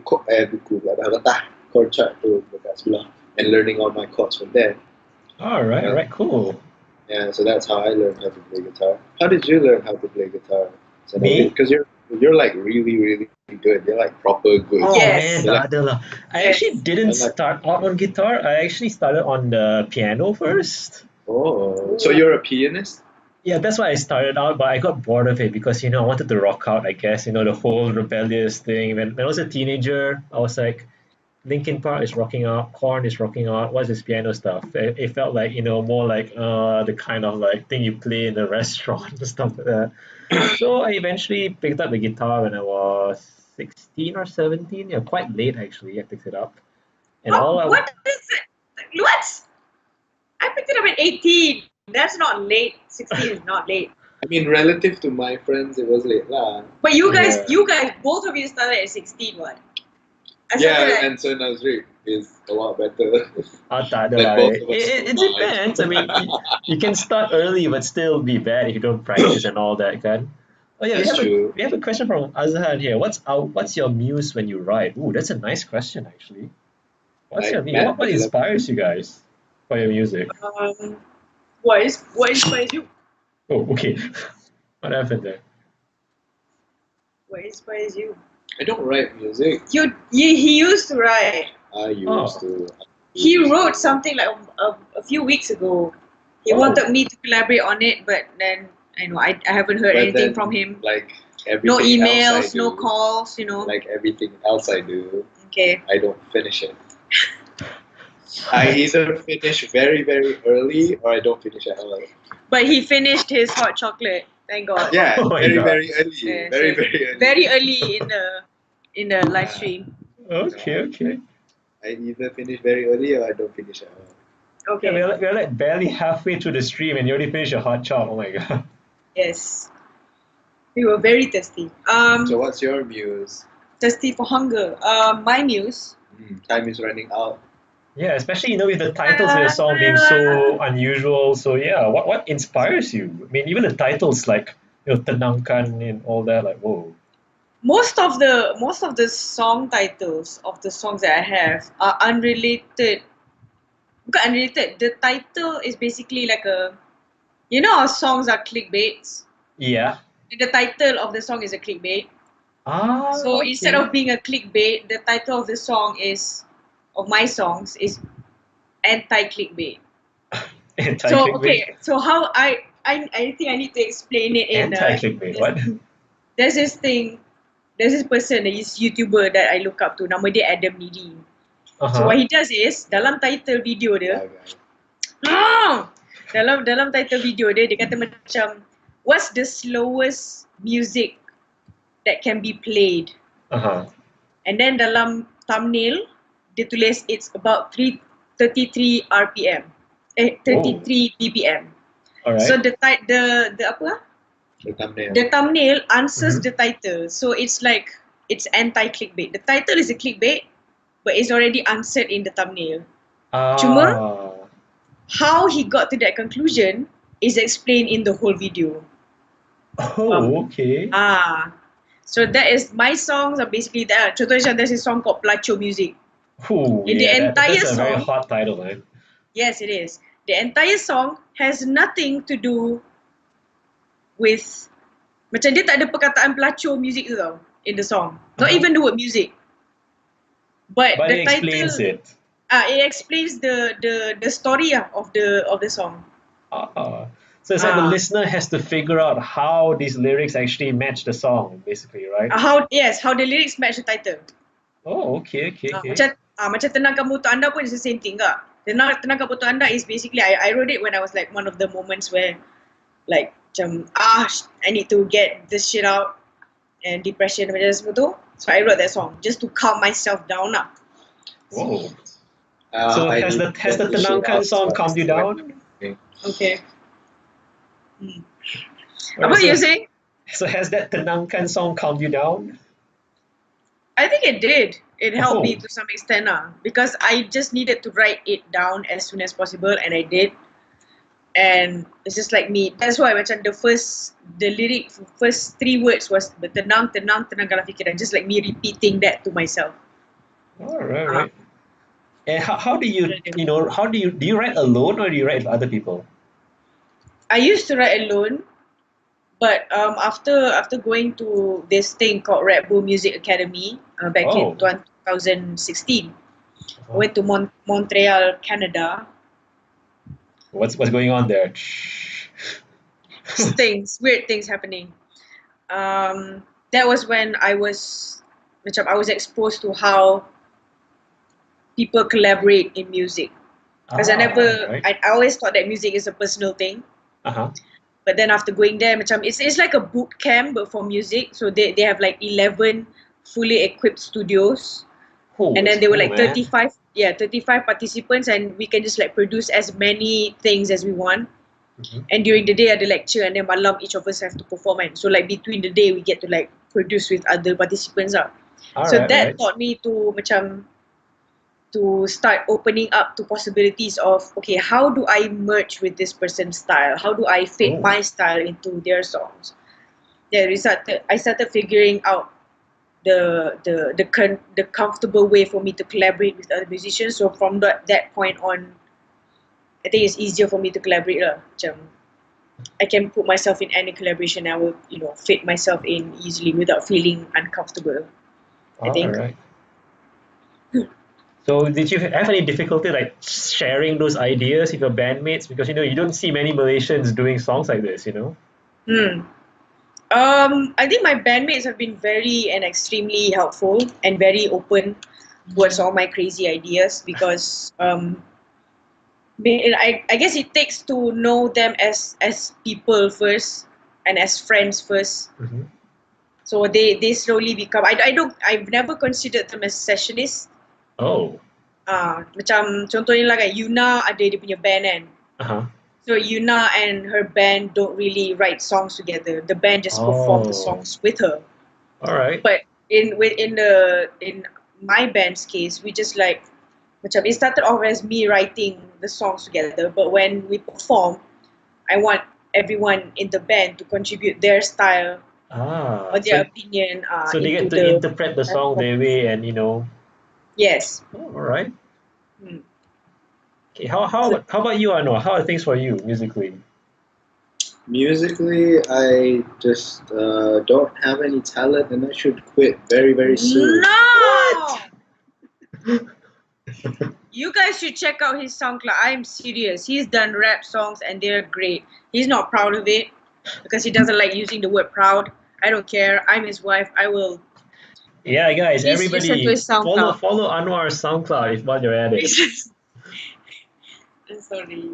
lah dah letak chord chart tu dekat sebelah, and learning all my chords from there. Alright, cool. Yeah, so that's how I learned how to play guitar. How did you learn how to play guitar? Me? Because you're like really, really good. You're like proper good. Oh man, I actually didn't start out on guitar. I actually started on the piano first. Oh, so you're a pianist? Yeah, that's why I started out, but I got bored of it because, you know, I wanted to rock out, I guess, you know, the whole rebellious thing. When I was a teenager, I was like, Linkin Park is rocking out, Korn is rocking out, what's this piano stuff? It felt like, you know, more like the kind of like thing you play in a restaurant and stuff like that. So I eventually picked up the guitar when I was 16 or 17. Yeah, quite late actually, I picked it up. And what is it? What? I picked it up at 18. That's not late. 16 is not late. I mean, relative to my friends, it was late lah. But you guys, both of you started at 16, what? And so Nazriq is a lot better. It depends. I mean, you can start early but still be bad if you don't practice and all that, kan? Oh yeah, we have a question from Azhar here. What's your muse when you write? Ooh, that's a nice question actually. What's your muse? What inspires you guys for your music? What inspires you? Oh, okay. What happened there? What inspires you? I don't write music. He used to write. I used to. He wrote something like a few weeks ago. He wanted me to collaborate on it, but then I haven't heard anything from him. Like no emails, no calls, you know. Like everything else I do. Okay. I don't finish it. I either finish very, very early or I don't finish at all. But he finished his hot chocolate. Thank God. Yeah, very early. Yeah, very early. Very early in the live stream. Okay. I either finish very early or I don't finish at all. Okay. Yeah, we're like barely halfway through the stream and you already finished your hot chop. Oh my God. Yes. We were very thirsty. So what's your muse? Thirsty for hunger. My muse. Time is running out. Yeah, especially, you know, with the titles of your song being so unusual. So yeah, what inspires you? I mean, even the titles like, you know, Tenangkan and all that, like, whoa. Most of the song titles of the songs that I have are unrelated. Not unrelated. The title is basically like you know how songs are clickbaits? Yeah. The title of the song is a clickbait. So instead of being a clickbait, the title of the song of my songs is anti-clickbait. Anti-clickbait. So how I think I need to explain it in Anti-clickbait, what? there's this person, this YouTuber that I look up to, nama dia Adam Neely. So what he does is, dalam title video dia, dalam title video dia kata macam, what's the slowest music that can be played? And then dalam thumbnail, dia tulis it's about 33 RPM. 33 BPM. Alright. So the apa? The thumbnail answers the title. So it's like, it's anti-clickbait. The title is a clickbait, but it's already answered in the thumbnail. Cuma, how he got to that conclusion is explained in the whole video. Okay. So that is, my songs are basically that. Contohnya there's a song called Placho Music. The entire that's a very hot title, man. Yes, it is. The entire song has nothing to do with, macam dia tak ada perkataan Placho Music tu tau, in the song. Not even the word music. But the it title explains it. It explains the story of the song. So it's like the listener has to figure out how these lyrics actually match the song, basically, right? How the lyrics match the title. Okay. Macam Tenangkan Motor Anda pun is the same thing kak. Tenangkan Motor Anda is basically, I wrote it when I was like one of the moments where like macam I need to get this shit out, and depression macam semua tu. So I wrote that song just to calm myself down lah. Whoa. So has the Tenangkan song calmed you down? Okay. What you saying? So has that Tenangkan song calmed you down? I think it did. It helped me to some extent because I just needed to write it down as soon as possible, and I did. And it's just like me. That's why macam the first 3 words was tenangkanlah fikiran. Just like me repeating that to myself. Right. And how do you do you write alone or do you write with other people? I used to write alone, but after going to this thing called Red Bull Music Academy back in 2016, I went to Montreal, Canada. What's going on there? Weird things happening. That was when I was exposed to how people collaborate in music. Because I always thought that music is a personal thing. But then after going there, it's like a boot camp but for music. So they have like 11 fully equipped studios. And then there were like 35 participants, and we can just like produce as many things as we want. And during the day ada lecture, and then malam each of us have to perform. And so like between the day we get to like produce with other participants lah. So that taught me to to start opening up to possibilities of, okay, how do I merge with this person's style? How do I fit my style into their songs? I started figuring out the comfortable way for me to collaborate with other musicians. So from that point on, I think it's easier for me to collaborate lah. I can put myself in any collaboration. I will, fit myself in easily without feeling uncomfortable. I think. Right. So did you have any difficulty like sharing those ideas with your bandmates? Because you don't see many Malaysians doing songs like this, I think my bandmates have been very and extremely helpful and very open towards all my crazy ideas because I guess it takes to know them as people first and as friends first. So they slowly become. I've never considered them as sessionists. Macam contohnya lah kan, Yuna ada dia punya band kan. So Yuna and her band don't really write songs together. The band just perform the songs with her. Alright. But in my band's case, we just like, macam it started off as me writing the songs together, but when we perform, I want everyone in the band to contribute their style or their opinion. So they get to interpret the song their way, and Yes. Alright. Okay, how about you, Anwar? How are things for you musically? Musically, I just don't have any talent, and I should quit very, very soon. No! You guys should check out his SoundCloud. I'm serious. He's done rap songs and they're great. He's not proud of it because he doesn't like using the word proud. I don't care. I'm his wife. I will. Yeah, guys, Please listen to everybody his SoundCloud. follow Anwar's SoundCloud if while you're at it. I'm sorry.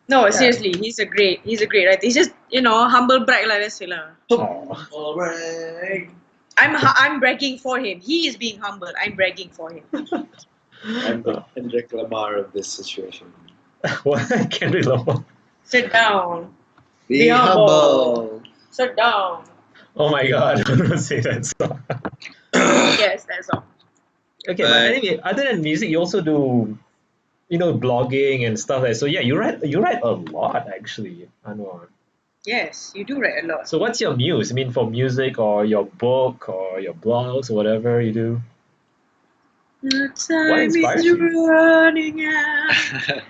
No, Yeah. seriously, he's a great writer. He's just, humble brag like this lah. Aw. Alright. I'm bragging for him. He is being humble. I'm bragging for him. I'm the Kendrick Lamar of this situation. What? Kendrick Lamar. Sit down. Be humble. Sit down. Oh my god, I'm gonna say that song. Yes, that's all. Okay, but anyway, other than music, you also do, blogging and stuff like that. So yeah, you write a lot actually, Anwar. Yes, you do write a lot. So what's your muse? I mean, for music or your book or your blogs or whatever you do? The time inspires is you? running out.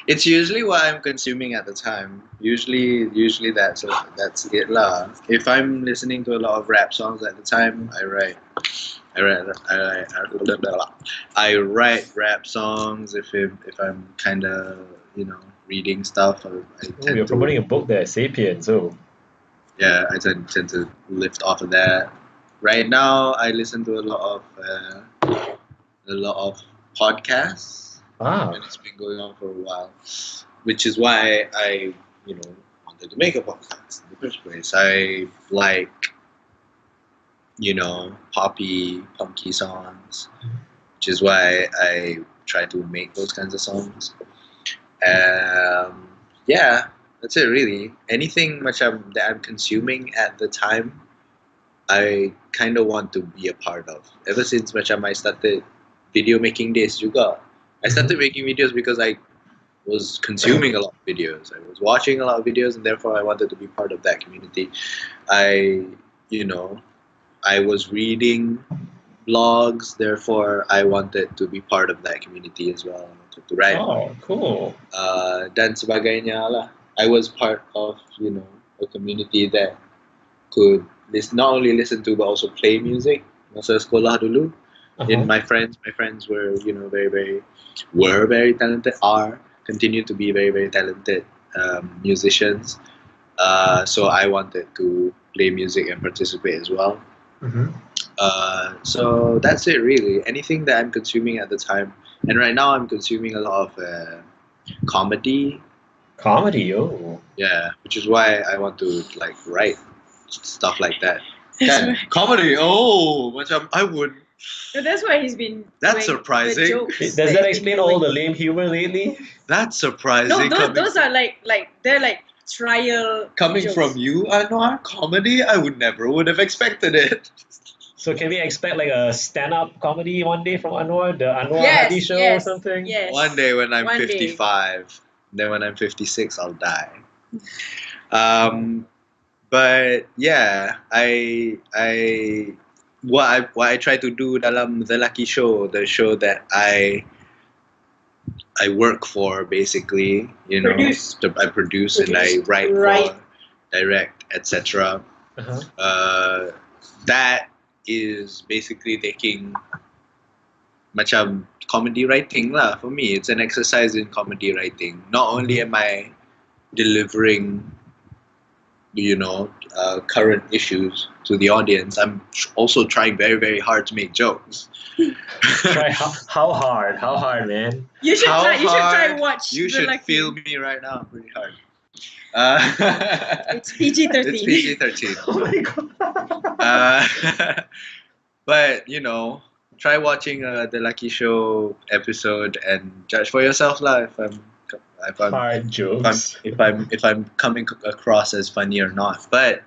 It's usually what I'm consuming at the time. Usually that's it lah. If I'm listening to a lot of rap songs at the time, I write rap songs. If I'm kind of reading stuff, I Oh, tend you're to promoting a book there, Sapiens. Oh, yeah, I tend to lift off of that. Right now, I listen to a lot of podcasts. ah, And it's been going on for a while, which is why I, wanted to make a podcast in the first place. I like, poppy, punky songs, which is why I try to make those kinds of songs. Yeah, that's it really. Anything that I'm consuming at the time, I kind of want to be a part of. Ever since I started video making days juga. I started making videos because I was consuming a lot of videos. I was watching a lot of videos, and therefore I wanted to be part of that community. I was reading blogs, therefore I wanted to be part of that community as well. I wanted to write. oh, cool. Dan sebagainya lah. I was part of a community that could not only listen to but also play music. Masa sekolah dulu. In my friends were very talented, continue to be very very talented musicians. So I wanted to play music and participate as well. Mm-hmm. So that's it really. Anything that I'm consuming at the time, and right now I'm consuming a lot of comedy. Comedy, oh. Yeah, which is why I want to write stuff like that. Comedy, I would. So that's why he's been. That's doing surprising. the jokes Does he's that been explain doing. all the lame humor lately? That's surprising. No, those are they're like trial. Coming jokes. from you, Anwar, comedy, I would have expected it. So can we expect like a stand-up comedy one day from Anwar, the Anwar Yes, Hadi show yes, or something? Yes. One day when I'm One day. 55, then when I'm 56, I'll die. But yeah, what I try to do dalam The Lucky Show, the show that I work for, basically, Produce. I produce and I write for, direct, etc. Uh-huh. That is basically taking macam comedy writing lah for me. It's an exercise in comedy writing. Not only am I delivering current issues to the audience, I'm also trying very very hard to make jokes. Try how hard, man? You should How try. You should try hard? watch. You The should Lucky. feel me right now pretty hard. It's PG-13. It's PG-13. Oh my god. But try watching the Lucky Show episode and judge for yourself lah if I'm Hard jokes. if I'm coming across as funny or not. But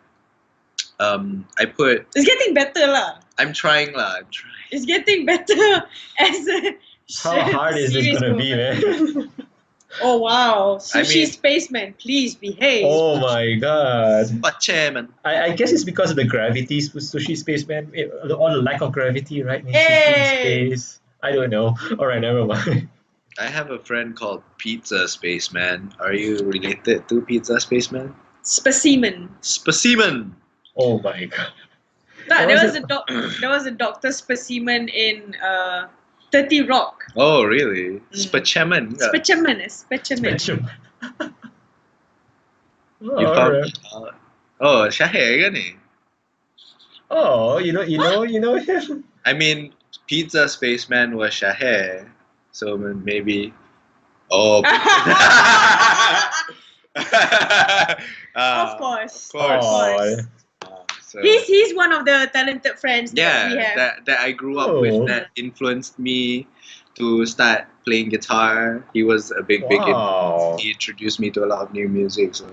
I put. It's getting better lah. I'm trying lah. I'm trying. It's getting better as a. How hard is this series gonna goes be, on. man? Oh wow, I Sushi mean- Spaceman, please behave. Oh my god. But chairman. I guess it's because of the gravity, Sushi Spaceman, or the lack of gravity, right? In Hey! space. I don't know. Alright, never mind. I have a friend called Pizza Spaceman. Are you related to Pizza Spaceman? Specimen. Specimen. Oh my god. No, What there was was a there was a Dr. Specimen in 30 Rock. Oh, really? Specimen. Specimen. Spectrum. Oh, You found alright. Oh, Shahir kan ni? Oh, you know him. I mean, Pizza Spaceman was Shahir, so maybe. Oh. Of course. Of course. Oh, So, He's one of the talented friends that we yeah, have. that I grew up with, Oh. that influenced me to start playing guitar. He was a big wow. influence. He introduced me to a lot of new music. So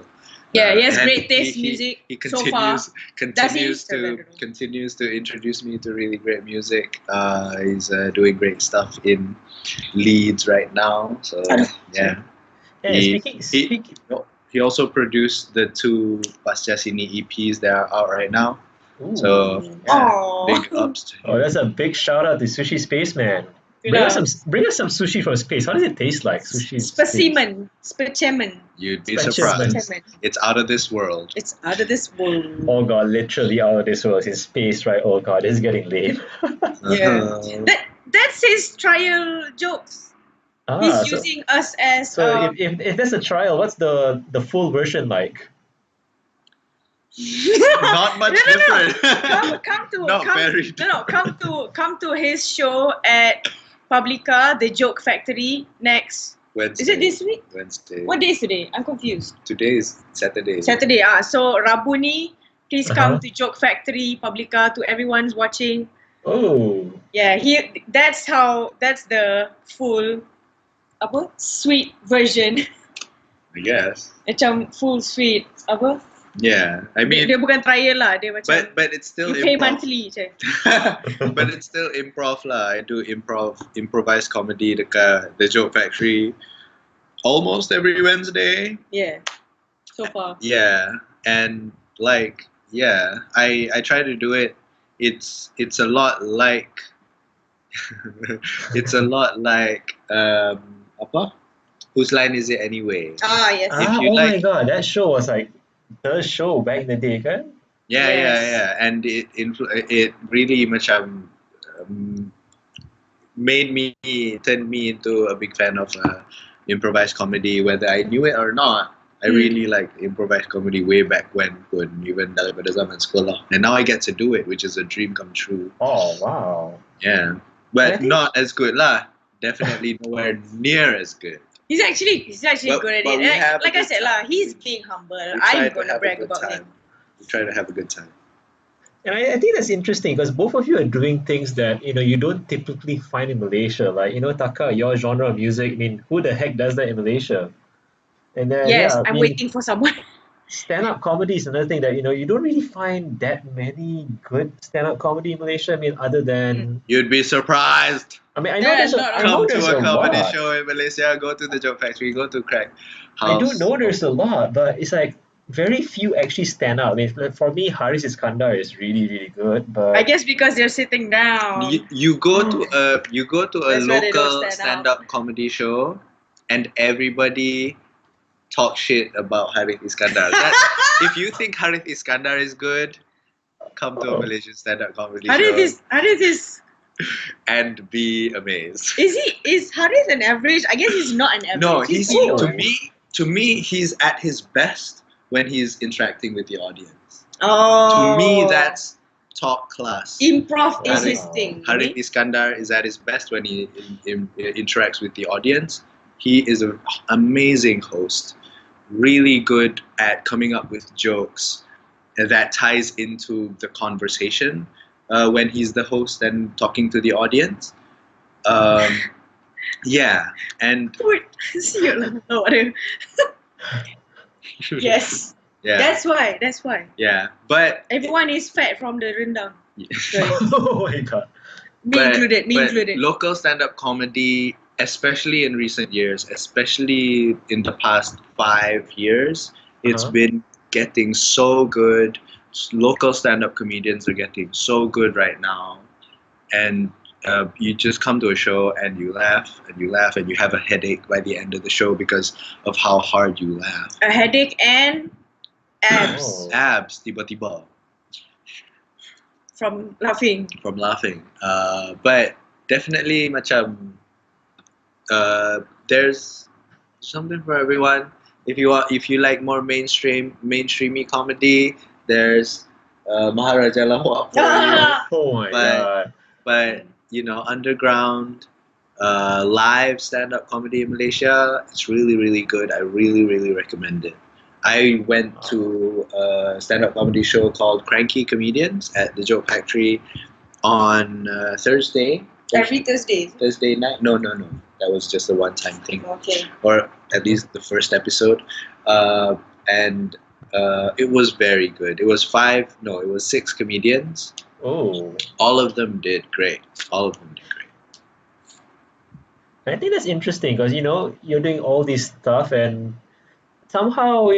Yeah, he has and great taste music He so far. continues Does he? I don't know. continues to introduce me to really great music. He's doing great stuff in Leeds right now. So yeah, Hey, he also produced the 2 Pasca Sini EPs that are out right now. Ooh. So yeah, Aw. big ups to him. Oh, that's a big shout out to Sushi Spaceman. Good Bring up. us some sushi from space. How does it taste like? Sushi in space? Specimen. You'd be Specimen. surprised. It's out of this world. It's out of this world. Oh god, literally out of this world. It's in space, right? Oh god, this is getting late. Yeah. Uh-huh. That's his trial jokes. He's using us as so if there's a trial, what's the full version like? Not much different. Come to his show at Publica, the Joke Factory next. Wednesday. Is it this week? Wednesday. What day is today? I'm confused. Today is Saturday. Saturday. So Rabu ni, please come Uh-huh. to Joke Factory, Publica, to everyone's watching. Oh. Yeah, that's the full sweet version. I guess. Macam full sweet Yeah. I mean, dia bukan trial lah, dia macam but it's still you pay improv. monthly je. But it's still improv lah. I do improvised comedy dekat the Joke Factory almost every Wednesday. Yeah. So far. Yeah, and like I try to do it. It's a lot like apa? Whose line is it anyway? Yes. If you oh my like- god, that show was like the show back in the day, kan? Yes. And it really macam turned me into a big fan of improvised comedy, whether I knew it or not. I really liked improvised comedy way back when even daripada zaman sekolah. And now I get to do it, which is a dream come true. Oh wow. Yeah. I But think- not as good lah. Definitely nowhere near as good. He's actually But- good at but it. we have a Like I good said lah, time. he's being humble. We try I'm to gonna have a brag good about time. him. We try to have a good time. And I think that's interesting because both of you are doing things that you don't typically find in Malaysia. Like Taka, your genre of music. I mean, who the heck does that in Malaysia? And then Yes, yeah, I I'm mean, waiting for someone. stand-up comedy is another thing that you don't really find that many good stand-up comedy in Malaysia. I mean, other than You'd be surprised. I mean, I know there's not I know Come there's to a comedy lot. show in Malaysia. Go to the Joke Factory. Go to Crack House. I do know there's a lot, but it's like very few actually stand out. I mean, like, for me, Haris Iskandar is really, really good, but I guess because they're sitting down. You go to a That's why they don't local stand stand-up comedy show, and everybody talk shit about Harith Iskandar. If you think Harith Iskandar is good, come to a Malaysian stand-up comedy Harith show is and be amazed. is Harith an average? I guess he's not an average. No, he's below. to me he's at his best when he's interacting with the audience. Oh. To me, that's top class. Improv is Harith- his thing. Harith Iskandar is at his best when he interacts with the audience. He is an amazing host, really good at coming up with jokes that ties into the conversation when he's the host and talking to the audience. Yeah, and Wait, siot lah. Oh, whatever. Yes. yeah, That's why. yeah, but Everyone is fat from the rendang. oh my god. Me included. Local stand-up comedy, especially in recent years, especially in the past 5 years, it's Uh-huh. been getting so good. Local stand-up comedians are getting so good right now, and you just come to a show and you laugh and you laugh and you have a headache by the end of the show because of how hard you laugh. A headache and abs Oh. Abs, tiba-tiba. from laughing. From laughing. But definitely macam there's something for everyone. If you like more mainstreamy comedy, there's Maharaja Lawak for you. Oh my But god. but underground live stand-up comedy in Malaysia, it's really really good. I really recommend it. I went to a stand-up comedy show called Cranky Comedians at the Joke Factory on Thursday. Every Thursday. Thursday night? No. That was just a one-time thing, Okay. or at least the first episode. And it was very good. It was six comedians. Oh. All of them did great. I think that's interesting because you're doing all this stuff and somehow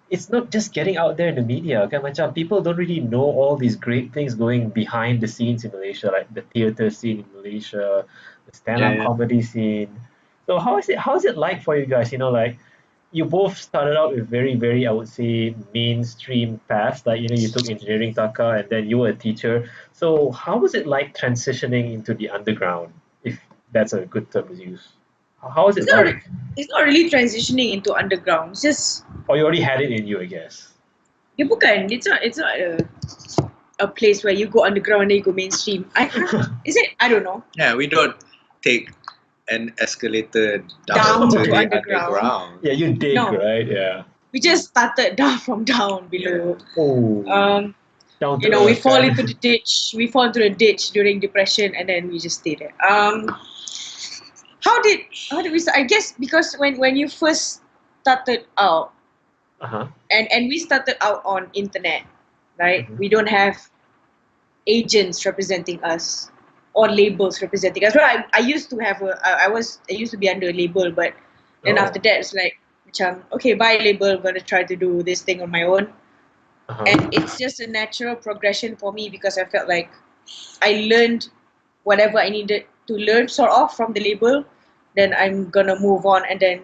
it's not just getting out there in the media. Kan macam people don't really know all these great things going behind the scenes in Malaysia, like the theater scene in Malaysia, the stand-up Yeah. comedy scene. So how is it like for you guys? Like you both started out with very very, I would say, mainstream paths. Like you took engineering Taka and then you were a teacher. So how was it like transitioning into the underground, if that's a good term to use? How is it It's not, like? it's not really transitioning into underground. It's just Or you already had it in you, I guess. bukan. It's not a place where you go underground and then you go mainstream. Is it? I don't know. Yeah, we don't take an escalator Down to to the underground. underground. Yeah, you dig, No. right? Yeah. We just started down from down below. Oh. Down to We earth, fall kan? into the ditch. We fall into the ditch during depression, and then we just stay there. How did we start? I guess because when you first started out, Uh-huh. and we started out on internet, right? Mhm. We don't have agents representing us or labels representing us. Well, I used to have I used to be under a label, but then Oh. after that it's like, macam, okay, bye label, I'm gonna try to do this thing on my own. Uh-huh. And it's just a natural progression for me because I felt like I learned whatever I needed to learn sort of from the label. Then I'm gonna move on and then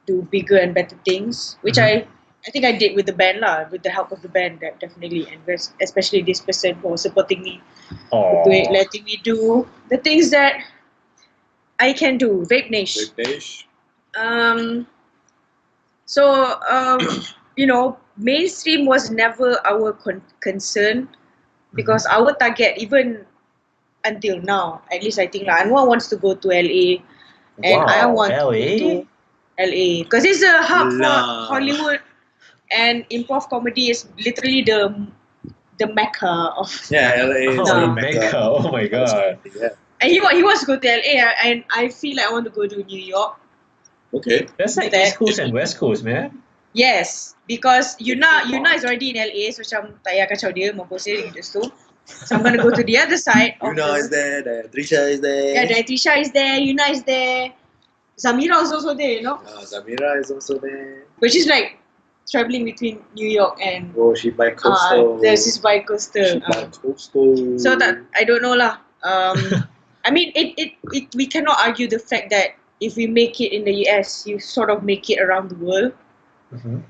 do bigger and better things, which Mhm. I think I did with the band lah, with the help of the band, that definitely, and especially this person for supporting me, Aw. letting me do the things that I can do. Vape Niche. So mainstream was never our concern because our target, even until now, at least I think Anwar wants to go to LA, and I Wow, want to go LA? to LA because it's a hub for Nah. Hollywood, and improv comedy is literally the mecca of. Yeah, LA is Oh, the Mecca. mecca. Oh my god. Yeah. And he wants to go to LA, and I feel like I want to go to New York. Okay. That's like That- East Coast and West Coast, man. Yes, because Yuna is already in LA, so macam tak payah kacau dia, mampus dia gitu tu. So I'm gonna go to the other side. Of Yuna is there, Trisha is there. Yeah, Trisha is there, Yuna is there, Zamira is also there, Zamira is also there. But she's like traveling between New York and Oh, she by coastal. there's this bi-coastal. She by coastal. So that I don't know lah. I mean, we cannot argue the fact that if we make it in the US, you sort of make it around the world. Mhm.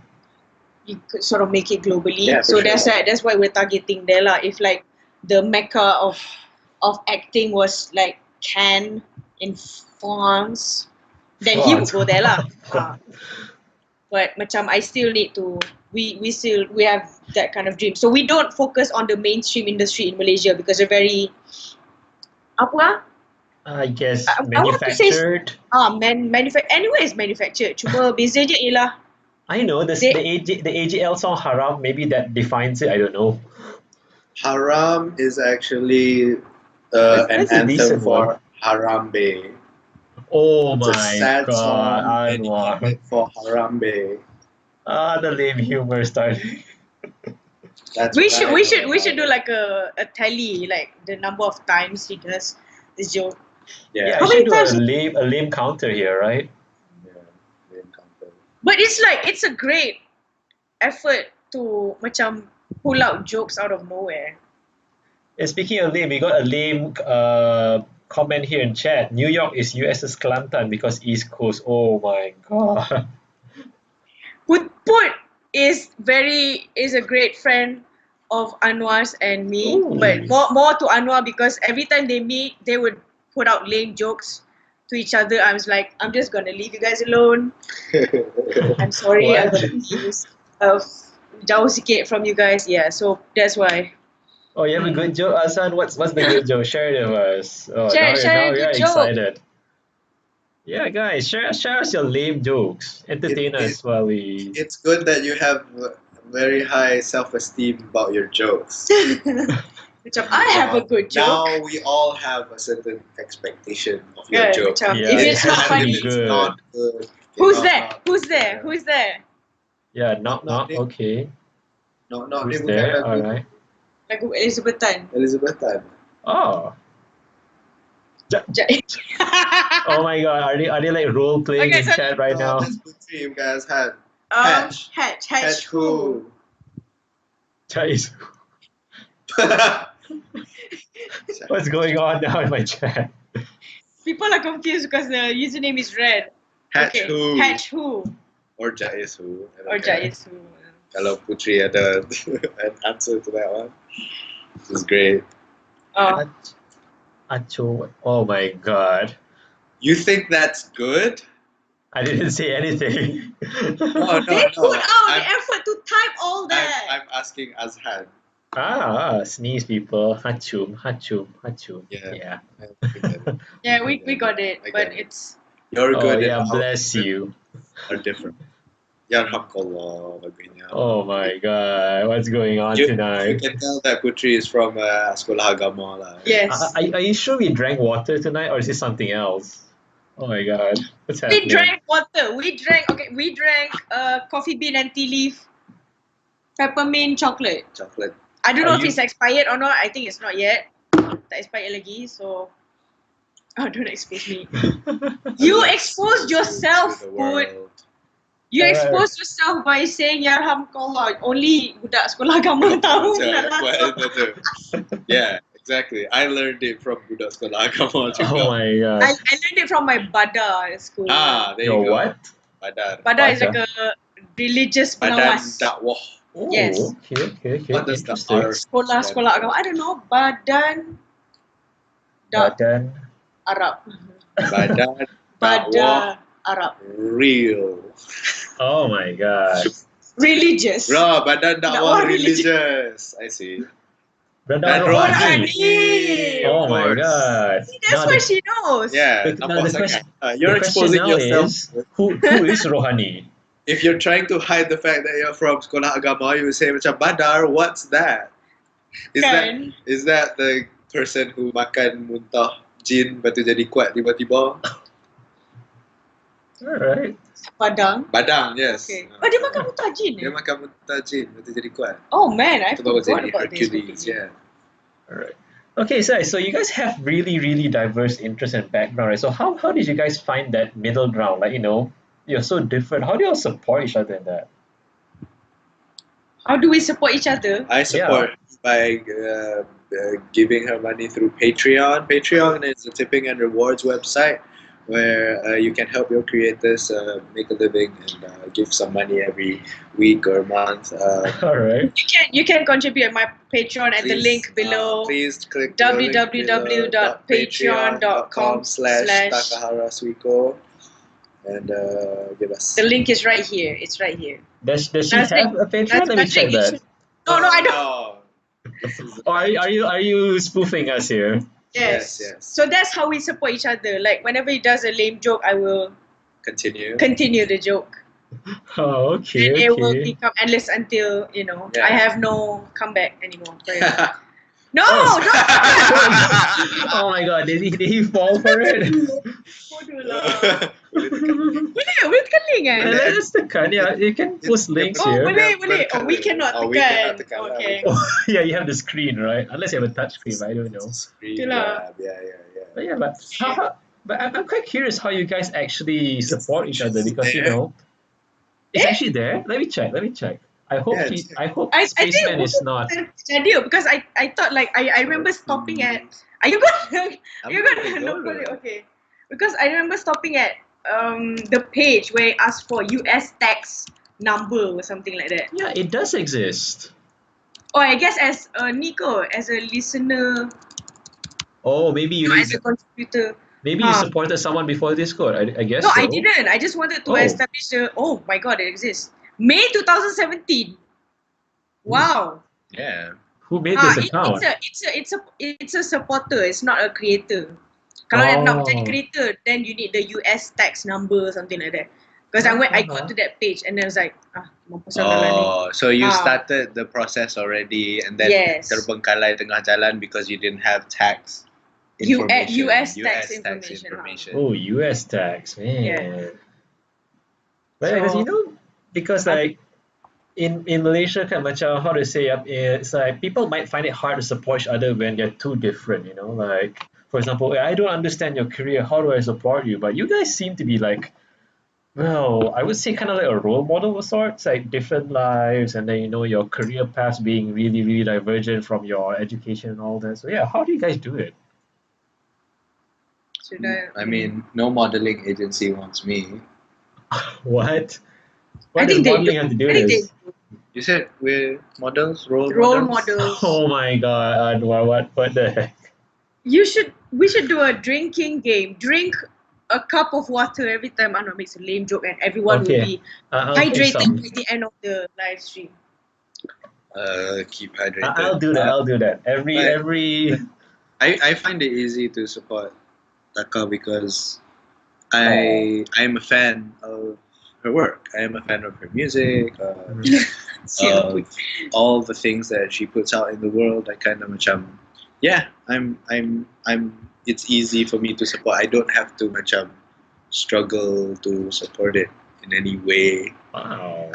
You could sort of make it globally. Yeah, So for sure. that's why we're targeting there lah. If like the mecca of acting was like Cannes in France, then he would go there lah. But macam I still need to. We have that kind of dream. So we don't focus on the mainstream industry in Malaysia because they're very apa? I guess I want to say- manufactured. Anyway it's manufactured. Cuma beza je ialah I know the AGL song Haram, maybe that defines it. I don't know. Haram is actually an That's a anthem decent for one. Harambe. Oh It's a my sad god, song and Anwar. he meant for Harambe. The lame humor starting. That's we what I should know. do like a tally, like the number of times he does this joke. Yeah, Yeah. I How many should do times- a lame counter here, right? Yeah. But it's a great effort to macam pull out jokes out of nowhere. And speaking of lame, we got a lame comment here in chat. New York is US's Kelantan because East Coast. Oh my god. Put is a great friend of Anwar's and me, Ooh. but more to Anwar because every time they meet, they would put out lame jokes to each other, I was like, I'm just gonna leave you guys alone. I'm sorry, I'm What? gonna be jauh sikit from you guys. Yeah, so that's why. Oh, you have a good joke, Asan. What's the good joke? Share it with us. Oh, Share now a we are good joke. excited. Yeah, guys, share us your lame jokes. Entertain us while we. It's good that you have very high self-esteem about your jokes. Macam, I have a good joke. Now we all have a certain expectation of your Kan, joke. macam, Yeah, if it it's not has to be funny, good. Not good. who's Not- there? not- Who's there? yeah. Who's there? Yeah, knock knock. Knock. Okay, Not who's dia bukan there? lagu All right. Lagu Elizabethan. Elizabethan. Oh. Ja- Oh my God, are they like role playing Okay, in so- chat right now? That's Putri, you guys had. Hatch who? Guys, what's going on now in my chat? People are confused because the username is red. Hatch who? Hatch who? Or Jais who. I don't Or care. Jais who. Kalau Putri ada an answer to that one. This is great. Oh, Acho. Oh my God. You think that's good? I didn't say anything. No, they put out I'm- the effort to type all that. I'm asking Azhan. Sneeze people. Hachum, hachum, hachum. Yeah. Yeah. Yeah, we got it, I but get it. it's You're Oh good. yeah, and bless you. Are different. Yarhamkallah. Bagainya. Oh my God, what's going on You tonight? can tell that Putri is from Sekolah Agama lah. yes. Are you sure we drank water tonight, or is this something else? Oh my God, what's We happening? drank water. We drank coffee bean and tea leaf, peppermint chocolate. Chocolate. I don't Are know if you- it's expired or not. I think it's not yet. Tak expired lagi, so don't expose me. You exposed yourself, To the Put. world. You Alright. exposed yourself by saying Yarhamkallah. Only budak sekolah agama tahu. Yeah, exactly. I learned it from budak sekolah agama juga. Oh my God. I learned it from my bada at school. There Yo, you go. what? Badar. Bada is Baca. like a religious Badan pengawas. dakwah. Oh, Yes. okay. What does the Interesting. R Sekolah agama. I don't know. Badan Badan. Arab. Badan dakwah Bada Arab. real. Oh my God. Religious. Bro, badan dakwah Dakwah religious. I see. Badan Dan rohani. Rohani. Oh Of my course. God. That's Now why the- she knows. Yeah, The- nampak the sangat. question- You're the question exposing now yourself. is who is rohani? If you're trying to hide the fact that you're from sekolah agama, you would say macam badar, what's that? Kan? Is that the person who makan muntah jin lepas tu jadi kuat tiba-tiba? Alright. Padang. Badang, yes. Okay. Oh, dia makan muntah jin Dia makan muntah jin lepas tu jadi kuat. Oh man, I Itu baru forgot jadi about this. Hercules, yeah. Alright. Okay, so you guys have really diverse interests and background, right? So how did you guys find that middle ground? Like, you're so different. How do you all support each other in that? How do we support each other? I support by giving her money through Patreon. Patreon is a tipping and rewards website where you can help your creators make a living and give some money every week or month. Alright. You can contribute at my Patreon at the link below. Please click the link below, www.patreon.com/Takahara Suiko and give us. The link is right here. It's right here. Does she Nazriq- have a Patreon? Let me check you that. should- No, I don't. No. This is Or are you spoofing us here? Yes. Yes. So that's how we support each other. Like whenever he does a lame joke, I will Continue. continue the joke. Oh, okay. And it will Okay. become endless until, Yeah. I have no comeback anymore. No, Oh. no. Oh my God, did he fall for it? Bodoh lah. Boleh tekan link kan? Let's tekan. Yeah, you can post links Oh, here. boleh. Oh, we cannot Oh, we tekan. cannot tekan lah. Okay. Oh, yeah, you have the screen, right? Unless you have a touch screen, but I don't know. Screen Itulah. grab, yeah. But yeah, but I'm quite curious how you guys actually support each other because there. it's actually there. Let me check. I hope Yeah, it's there. I hope I Spaceman think is not. Jadi because I thought like I remember stopping at. Are you gonna? No, boleh. Okay. Because I remember stopping at the page where it asked for US tax number or something like that. Yeah, it does exist. Oh, I guess as Nico, as a listener. Oh, maybe you as a contributor. maybe you supported someone before Discord. I guess No, so. I didn't. I just wanted to Oh. establish the. Oh my God, it exists. May 2017. Wow. Yeah. Who made this It, account? it's a supporter. It's not a creator. Kalau nak jadi creator, then you need the US tax number or something like that. Because I got to that page and then I was like, mampus lah ni. Oh, so you started the process already and then Yes. terbengkalai tengah jalan because you didn't have tax information. US tax information. Oh, US tax, man. Yeah. But because So- you know, because like in Malaysia, kan, macam how to say, it's like people might find it hard to support each other when they're too different. You know, like for example, I don't understand your career. How do I support you? But you guys seem to be like, well, I would say kind of like a role model of sorts, like different lives, and then you know your career paths being really, really divergent from your education and all that. So yeah, how do you guys do it? I mean, no modeling agency wants me. What? I What does think they modeling do. have to do I with think this? You said we're models, role models. Oh my god, Anwar, what the heck? We should do a drinking game. Drink a cup of water every time Anwar makes a lame joke, and everyone will be I'll take hydrated some. at the end of the live stream. Keep hydrated. I'll do that. Every I find it easy to support Taka because I'm a fan of her work. I am a fan of her music, of all the things that she puts out in the world. I kind of macam, yeah, I'm. It's easy for me to support. I don't have to macam struggle to support it in any way. Wow.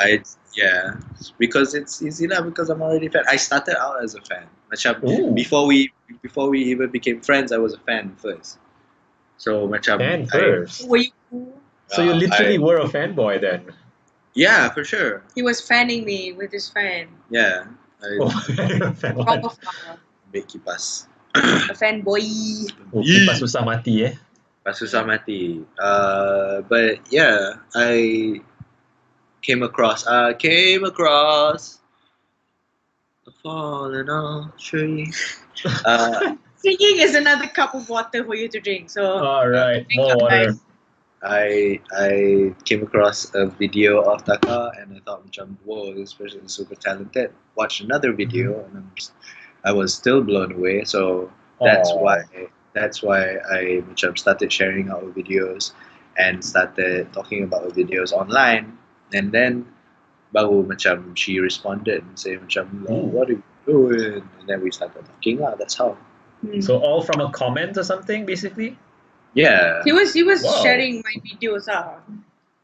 Because it's easy now because I'm already a fan. I started out as a fan. Macam Ooh. before we even became friends, I was a fan first. So macam Fan first. Were you? So you literally were a fanboy then. Yeah, for sure. He was fanning me with his fan. Yeah. Proper fan. Make kipas. A fanboy. Kipas susah mati Pas susah mati. But yeah, I came across a fallen off tree. Singing is another cup of water for you to drink. So alright, drink more up, water. guys. I came across a video of Taka and I thought, whoa, this person is super talented. Watched another video and I was still blown away. So that's why I started sharing our videos and started talking about our videos online. And then baru she responded and said, what are you doing? And then we started talking. That's how. So all from a comment or something, basically? Yeah. He was sharing my videos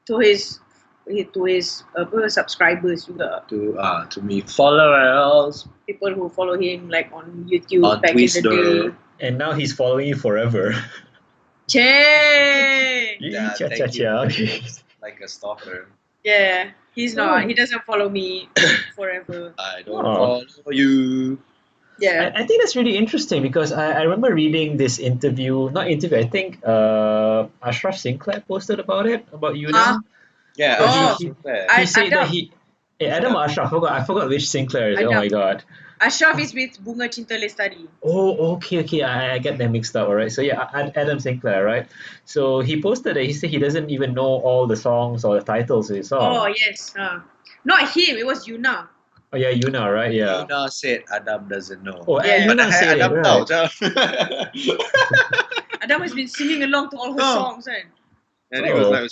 to his subscribers juga. To me followers. People who follow him like on YouTube On back Twister. in the day. And now he's following you forever. Che! Yeah, Cha, thank cha, cha. Okay. Like a stalker. Yeah, he's not. He doesn't follow me forever. I don't follow you. Yeah. I think that's really interesting because I remember reading this interview, not interview, I think Ashraf Sinclair posted about it, about Yuna. Yeah, Oh, he I- said that Adam. Adam or Ashraf, I forgot which Sinclair is. Oh my god. Ashraf is with Bunga Cinta Lestari. Oh, okay. I get them mixed up, alright. So yeah, Adam Sinclair, right? So he posted that he said he doesn't even know all the songs or the titles of his songs. Oh, yes. Not him, it was Yuna. Oh yeah, Yuna, right? Yeah. Yuna said Adam doesn't know. Oh, Yeah. Yuna said it, Adam right? tahu je. Adam has been singing along to all her songs, right? And he was Oh. like,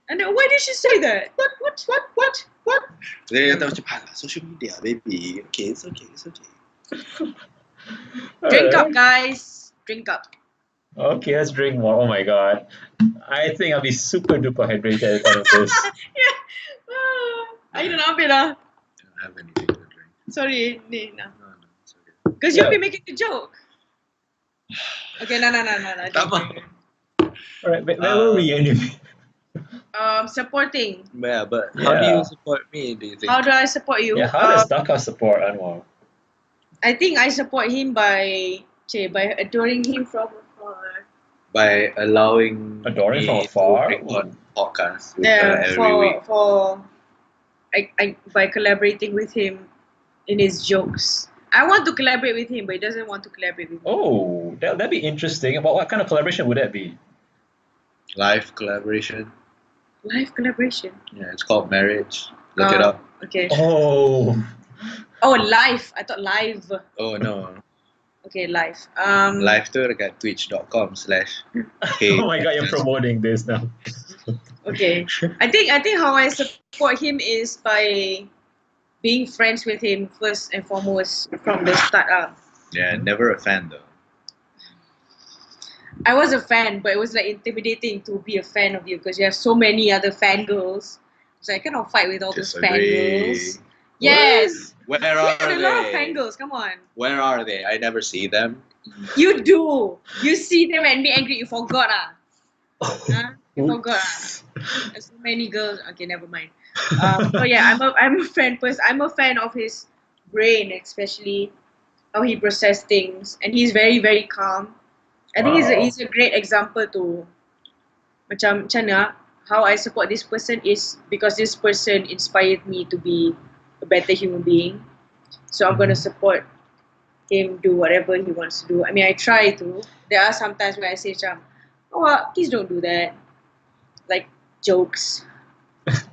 And then, why did she say that? What? dia kata macam, "Alah, social media, baby. Okay, it's okay. Drink up, Alright. guys. Drink up. Okay, let's drink more. Oh my god. I think I'll be super duper hydrated at the end of this. Ayo nak ambil lah. I don't have anything to drink. Sorry, ni nah. No, it's okay. Because Yeah. you've been making a joke. Okay, no. Tak mau. Alright, where were we anyway? Supporting. Yeah, but how do Yeah. you support me, do you think? How do I support you? Yeah, how does Taka support Anwar? I think I support him by adoring him from afar. By allowing Adoring me from afar? to bring on podcasts with her every week. By collaborating with him in his jokes. I want to collaborate with him, but he doesn't want to collaborate with me. Oh, that'd be interesting. What kind of collaboration would that be? Live collaboration. Live collaboration. Yeah, it's called Marriage. Look it up. Okay. Oh, Live. I thought live. Oh no. Okay, live. Live tu dekat twitch.com/ oh my God, you're promoting this now. Okay. I think how I support him is by being friends with him first and foremost from the start up. Yeah, never a fan though. I was a fan, but it was like intimidating to be a fan of you because you have so many other fangirls. So I cannot fight with all those fangirls. Yes. Where We are had a lot of they? fangirls. Come on. Where are they? I never see them. You do. You see them and be angry. You forgot Huh? You forgot There's so many girls. Okay, never mind. So yeah, I'm a fan person. I'm a fan of his brain, especially how he processes things, and he's very very calm. I think he's a great example to macam mana how I support this person is because this person inspired me to be a better human being. So I'm gonna support him do whatever he wants to do. I mean, I try to. There are sometimes where I say, please don't do that. Like jokes,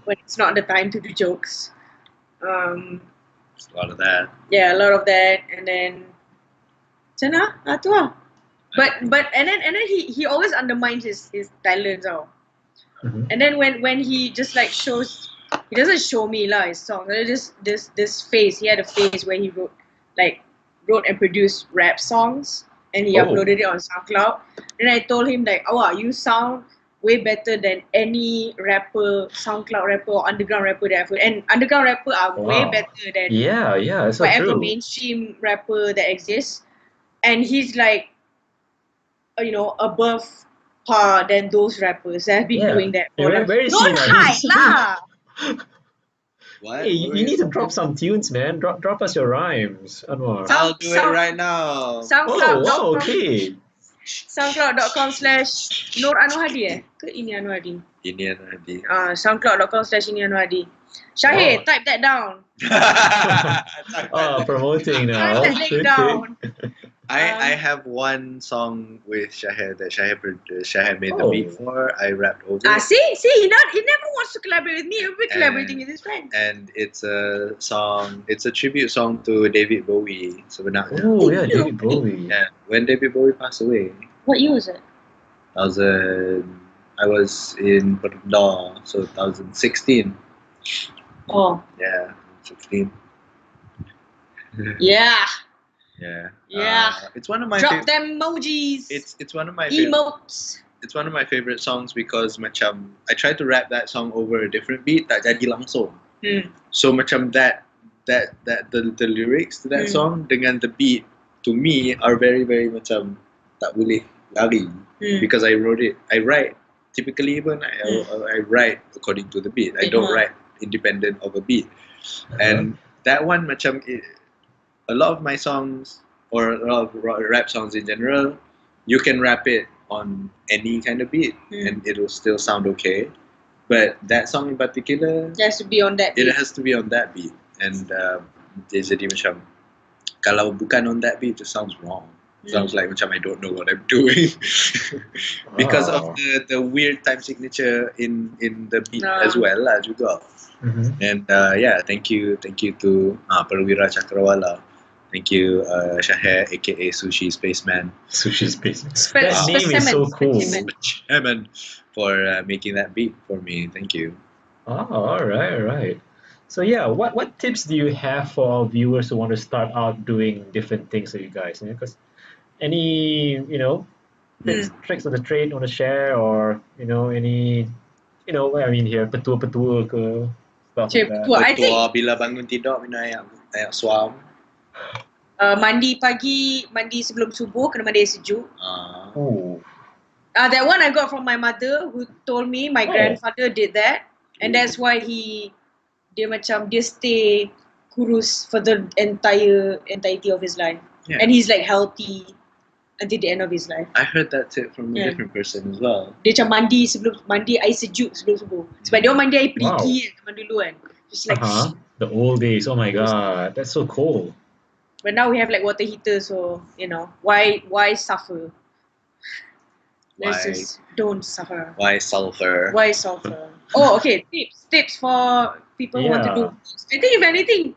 when it's not the time to do jokes. It's a lot of that. Yeah, a lot of that, and then, tu lah. But and then he always undermines his talents out. And then when he just like shows, he doesn't show me lah his songs. Just this phase. He had a phase where he wrote and produced rap songs, and he uploaded it on SoundCloud. Then I told him like, you sound way better than any rapper, SoundCloud rapper or underground rapper that I've heard. And underground rapper are way better than that's so whatever true. mainstream rapper that exists. And he's like, above par than those rappers that have been doing that for Where is he Don't now? hide lah! What? Hey, you need to drop some tunes, man. Drop us your rhymes, Anwar. I'll do it right now. Wow, okay. SoundCloud.com/Nur Anwar Hadi ke ini Anwar Hadi? Ini Anwar Hadi. SoundCloud.com/ini Anwar Hadi. Syahir, type that down. Promoting now. Type that link down. I have one song with Shahir that Shahir made the beat for. I rapped over it. See, he never wants to collaborate with me. He'll be collaborating with his friends. And it's a song. It's a tribute song to David Bowie. Sebenarnya. Oh yeah, David Bowie. Yeah, when David Bowie passed away. What year was it? I was in Perda, so 2016. Oh. Yeah, 16. Yeah. Yeah. It's one of my Drop them emojis. It's one of my emotes. It's one of my favorite songs because macam I tried to rap that song over a different beat, tak jadi langsung. So macam the lyrics to that song dengan the beat to me are very very macam tak boleh lari because I write typically when I write according to the beat. I don't write independent of a beat. And that one macam a lot of my songs or a lot of rap songs in general, you can rap it on any kind of beat and it'll still sound okay. But that song in particular, it has to be on that beat. It has to be on that beat. And jadi macam kalau bukan on that beat, it sounds wrong. It sounds like macam I don't know what I'm doing because of the weird time signature in the beat as well lah juga. And thank you to Perwira Cakrawala. Thank you, Shahir, aka Sushi Spaceman. Sushi Spaceman. That name is so cool. Chairman for making that beat for me. Thank you. Oh, all right. So yeah, what tips do you have for our viewers who want to start out doing different things with you guys? Because any tricks of the trade you want to share, or any what I mean here, petua ke stuff like that. Petua bila bangun tidur minum air suam. Mandi pagi, mandi sebelum subuh, kena mandi air sejuk. That one I got from my mother who told me my grandfather did that, and that's why dia stay kurus for the entirety of his life, and he's like healthy until the end of his life. I heard that tip from a different person as well. Dia macam mandi air sejuk sebelum subuh. Sebab dia mandi air perigi zaman dulu kan. Just like the old days. Oh my god, that's so cool. But now we have like water heaters, so why suffer? Let's just don't suffer. Why sulfur? Why sulfur? Oh, okay. Tips for people who want to do. I think if anything,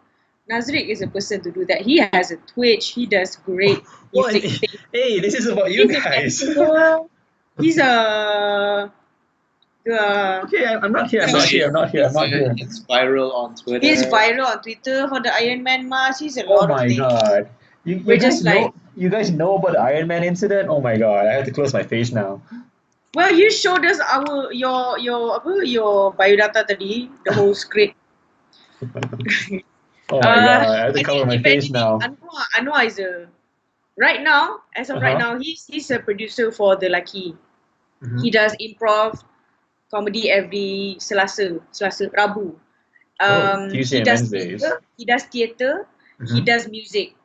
Nazriq is a person to do that. He has a Twitch. He does great music things. Hey, this is about you guys. He's a. Okay, I'm not here. He's viral on Twitter. He's viral on Twitter for the Iron Man mask. He's a lot of things. Oh my god. You guys know about the Iron Man incident? Oh my god, I have to close my face now. Well, you showed us your biodata tadi, the whole script. Oh my god, I have to cover my face now. Anwar is right now, as of right now, he's a producer for The Lucky. He does improv comedy every Selasa, Rabu. Tuesday and Wednesdays. He does theatre. He does music.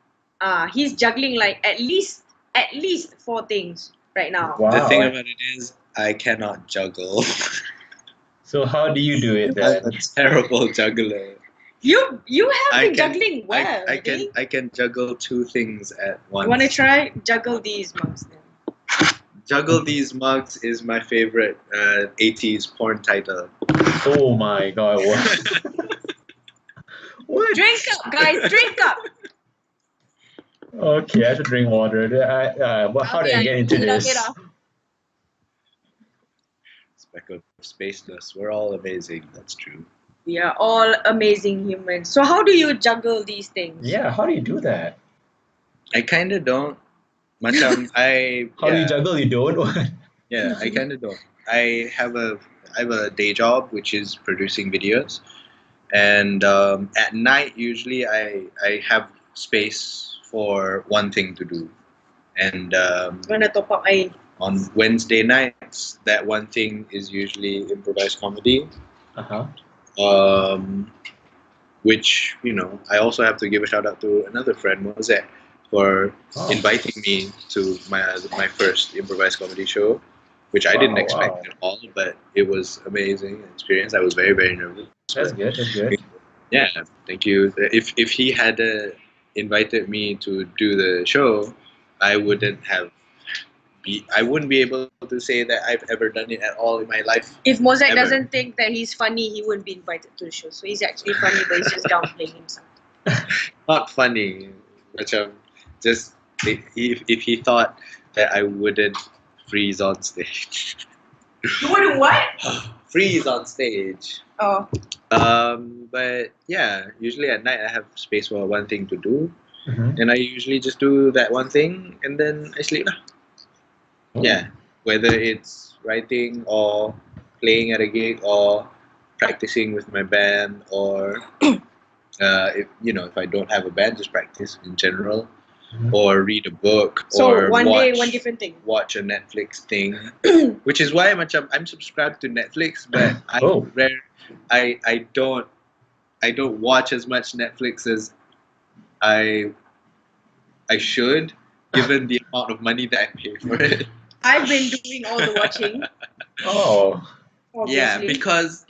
He's juggling like at least 4 things right now. Wow. The thing about it is, I cannot juggle. So how do you do it then? I'm a terrible juggler. You have been juggling well. I can juggle 2 things at once. You want to try juggle these mugs then? Juggle These Mugs is my favorite 80s porn title. Oh my god, what? What? Drink up, guys, drink up. Okay, I have to drink water. How did I get into this? Speck of spaceless. We're all amazing. That's true. We are all amazing humans. So how do you juggle these things? Yeah, how do you do that? I kind of don't. How do you juggle? You don't? Yeah, I kind of don't. I have a day job which is producing videos, and at night usually I have space for one thing to do, and top up on Wednesday nights that one thing is usually improvised comedy. Which I also have to give a shout out to another friend, Mose, for inviting me to my first improvised comedy show, which I didn't expect at all, but it was amazing experience. I was very, very nervous. That's good. Yeah, thank you. If he had invited me to do the show, I wouldn't be able to say that I've ever done it at all in my life. If Mosaic doesn't think that he's funny, he wouldn't be invited to the show. So he's actually funny, but he's just downplaying himself. Not funny. Just if he thought that I wouldn't freeze on stage. You wouldn't what? Freeze on stage. Oh. But yeah, usually at night I have space for one thing to do, and I usually just do that one thing and then I sleep. Yeah, whether it's writing or playing at a gig or practicing with my band, or if I don't have a band, just practice in general, or read a book, or one different thing. Watch a Netflix thing, which is why I'm subscribed to Netflix, but I don't watch as much Netflix as I should, given the amount of money that I pay for it. I've been doing all the watching. Oh. Obviously. Yeah, because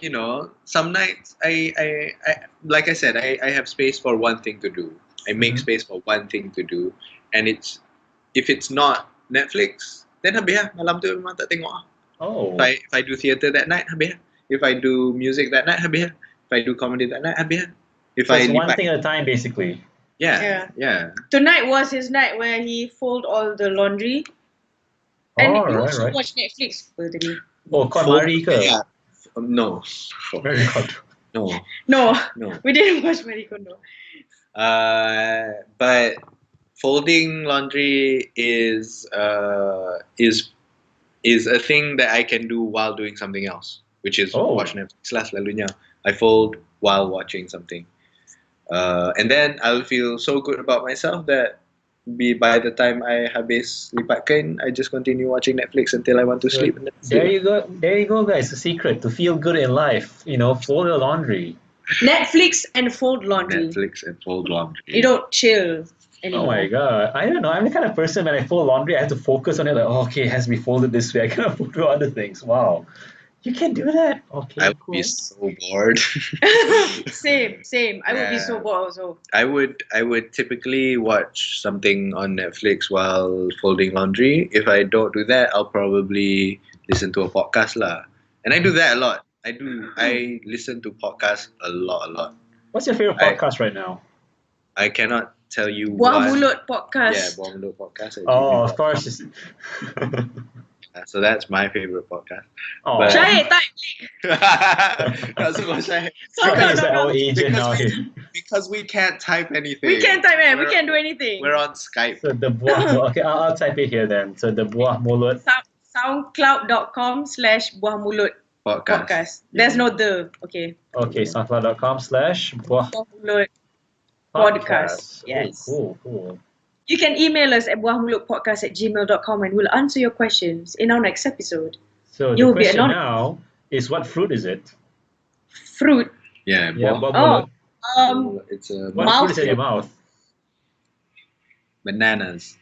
some nights I like I said, I have space for one thing to do. I make space for one thing to do, and if it's not Netflix, then habis malam tu memang tak tengok. Oh. If I do theatre that night, habis. If I do music that night, habis. If I do comedy that night, habis. It's one thing at a time, basically. Yeah. Tonight was his night where he folded all the laundry. And you also watch Netflix tadi. Oh, kau Mari ke? Yeah. No. Very good. No. We didn't watch Marie Kondo. But folding laundry is a thing that I can do while doing something else, which is watch Netflix lah selalunya. I fold while watching something, and then I'll feel so good about myself that by the time I habis lipat kain, I just continue watching Netflix until I want to sleep. And there you go, guys. The secret to feel good in life, fold your laundry. Netflix and fold laundry. You don't chill anymore. Oh my god. I don't know. I'm the kind of person when I fold laundry, I have to focus on it. Like, okay, it has to be folded this way. I cannot do other things. Wow. You can do that? Okay, I would cool. be so bored. Same. I would be so Yeah. bored also. I would typically watch something on Netflix while folding laundry. If I don't do that, I'll probably listen to a podcast lah. And I do that a lot. I listen to podcasts a lot. What's your favorite I podcast right now? I cannot tell you Buah one. Mulut Yeah, podcast. Buah Mulut podcast at Oh, of gmail.com. course. So that's my favorite podcast. Oh, But- Try it, type. Not so much. Because he's our agent now. Because we can't type anything. We can't type it. We We're- can't do anything. We're on Skype. So the buah. Okay, I'll type it here then. So the buah mulut. Soundcloud.com/Buah Mulut podcast. There's no the. Okay. Okay, soundcloud.com/buah Buah Mulut podcast. Yes. Oh, cool. You can email us at buahmulutpodcast@gmail.com and we'll answer your questions in our next episode. So You'll the be question anonymous. now is, what fruit is it? Fruit. Yeah, Yeah, buah buah mulut. it's a What mouth fruit is in your mouth? bananas.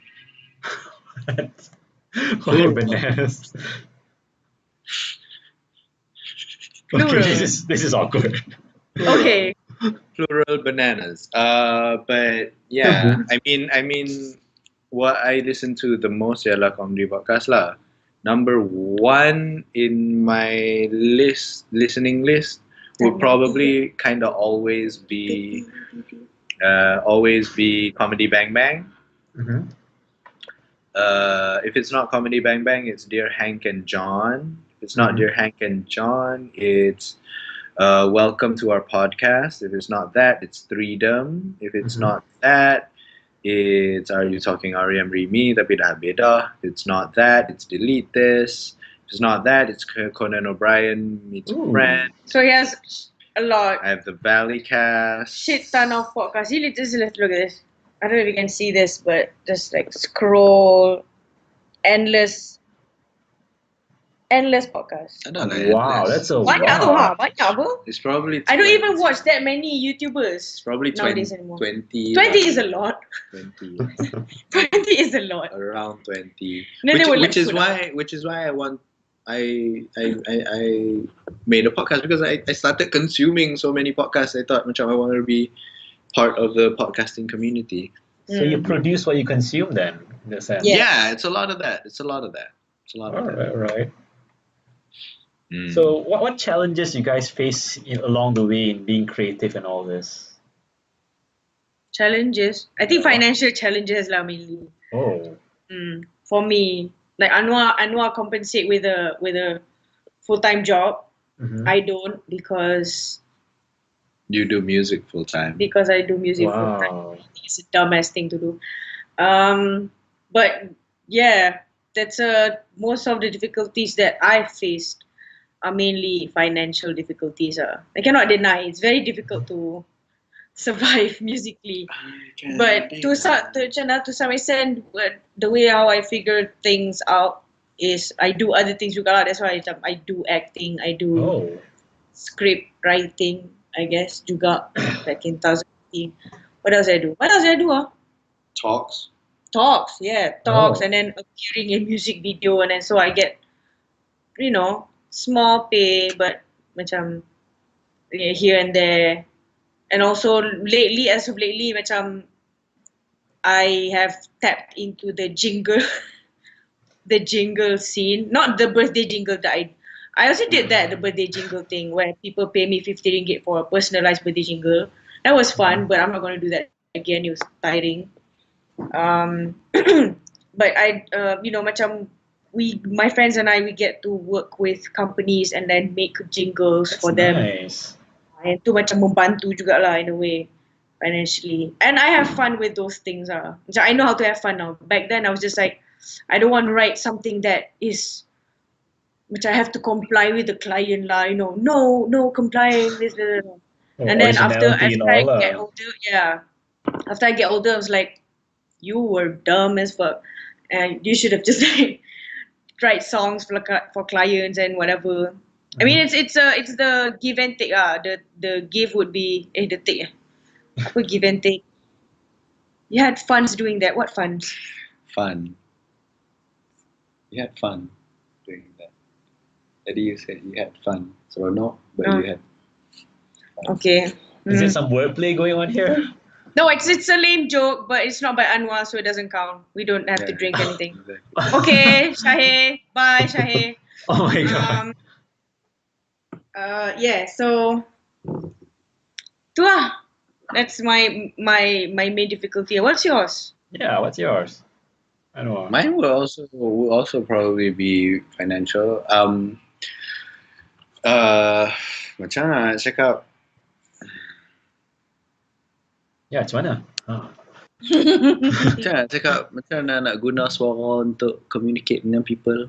Why bananas? Okay, Plural. this is awkward. Okay. Plural bananas. But yeah, I mean, what I listen to the most ialah comedy podcast lah. Number one in my listening list would probably kind of always be Comedy Bang Bang. Mhm. If it's not Comedy Bang Bang, it's Dear Hank and John. If it's not Dear Hank and John, it's Welcome to Our Podcast. If it's not that, it's Freedom. If it's not that, it's Are You Talking R.E.M. Rimi Tapi Dah Beda. If it's not that, it's Delete This. If it's not that, it's Conan O'Brien Meets a Ooh. Friend. So he has a lot. I have the Valley Cast. Shit ton of podcasts. You just let's look at this. I don't know if you can see this, but just like scroll, endless podcasts. I don't know. Wow, that's a Banyak tu wow. ha, banyak apa? It's probably. I don't 20. even watch that many It's YouTubers. probably 20. nowadays anymore. 20. 20 is a lot. 20. 20 is a lot. Around 20. No, they were which is like, why I made a podcast, because I started consuming so many podcasts. I thought macam I want to be part of the podcasting community. So you produce what you consume then, in a sense. Yeah. It's a lot of that. Right. Mm. So what challenges you guys face along the way in being creative and all this? Challenges. I think financial challenges lah mainly. Oh. For me, like Anwar compensate with a full-time job. Mhm. I don't because You do music full time. I do music full-time. Wow. It's a dumbass thing to do. But yeah, that's most of the difficulties that I faced are mainly financial difficulties. I cannot deny it's very difficult to survive musically. But to some extent, the way how I figure things out is I do other things juga lah. That's why I do acting, I do Oh. script writing, I guess juga back in 2018. What else I do? Talks. Talks, Oh. and then appearing in music video, and then so I get, small pay, but macam here and there, and also as of lately, macam I have tapped into the jingle, the jingle scene, not the birthday jingle that I also did that, the birthday jingle thing where people pay me 50 ringgit for a personalized birthday jingle. That was fun, but I'm not going to do that again. It was tiring. But macam my friends and I, we get to work with companies and then make jingles for them. Nice. And tu macam membantu jugalah in a way financially. And I have fun with those things. Macam I know how to have fun now. Back then I was just like, I don't want to write something that is which I have to comply with the client lah, no complying with the. And then after I get older, after I get older, I was like, you were dumb as fuck, and you should have just like write songs for clients and whatever. I mean, it's the give and take. The give would be the take. Apa give and take? You had funds doing that. What funds? Fun. You had fun doing that. Tadi you said you had fun. So no, but Oh. you had fun. Okay. Is there some wordplay going on here? No, it's a lame joke, but it's not by Anwar, so it doesn't count. We don't have to Yeah. drink anything. Exactly. Okay, Shahid. Bye, Shahid. Oh my god. Yeah. So, tu lah. That's my main difficulty. What's yours? Yeah, what's yours? I don't know. Mine will also probably be financial. Macam mana nak cakap? Yeah, macam mana? Ah. Macam mana nak cakap? Macam mana nak guna suara untuk communicate dengan people?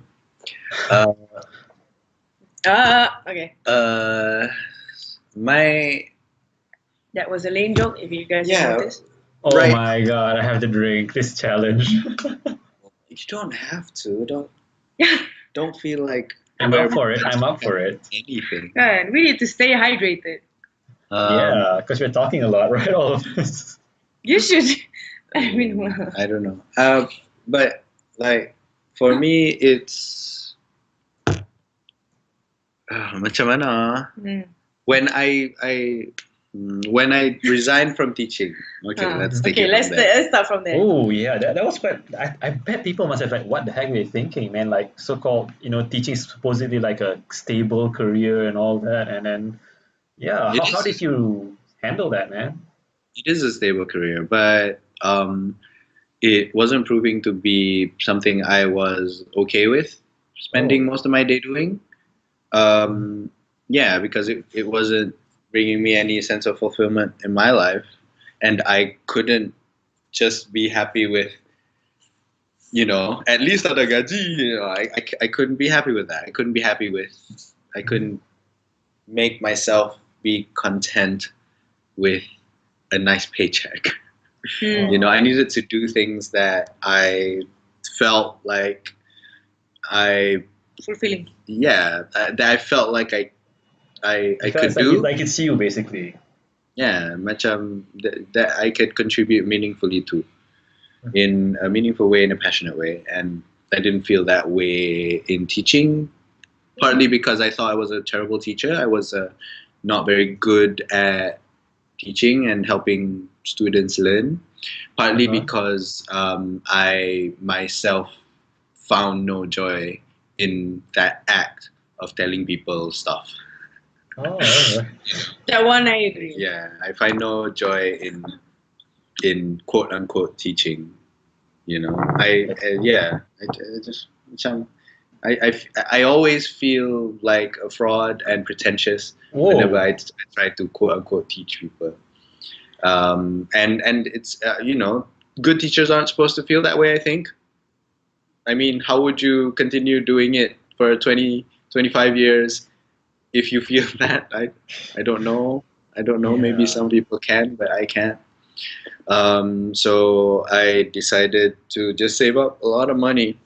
Okay. My That was a lame joke. If you guys Yeah. noticed. Oh Right. my god, I have to drink this challenge. you don't have to. Don't feel like I'm up for it. I'm up for it. anything. God, we need to stay hydrated. Yeah, because we're talking a lot, right? All of this. You should. I mean, I don't know. But like for me, it's macam mana? When I resigned from teaching. Okay, let's take okay, it let's from there. let's start from there. Oh yeah, that was quite. I bet people must have like, what the heck were they thinking, man? Like so-called, teaching is supposedly like a stable career and all that, and then yeah, It how is. did you handle that, man? It is a stable career, but it wasn't proving to be something I was okay with spending most of my day doing. Yeah, because it wasn't bringing me any sense of fulfillment in my life, and I couldn't just be happy with, at least ada gaji. I couldn't be happy with that. I couldn't make myself be content with a nice paycheck. I needed to do things that I felt like Fulfilling. that I felt like I could Because do. like it's you basically. Yeah, macam that I could contribute meaningfully to, in a meaningful way, in a passionate way, and I didn't feel that way in teaching. Partly because I thought I was a terrible teacher. I was not very good at teaching and helping students learn. Partly because I myself found no joy in that act of telling people stuff. Oh, That one I agree. Yeah, I find no joy in quote unquote teaching. I always feel like a fraud and pretentious whenever I try to quote unquote teach people. And it's good teachers aren't supposed to feel that way, I think. I mean, how would you continue doing it for 20, 25 years if you feel that? I don't know. Maybe some people can, but I can't. So I decided to just save up a lot of money,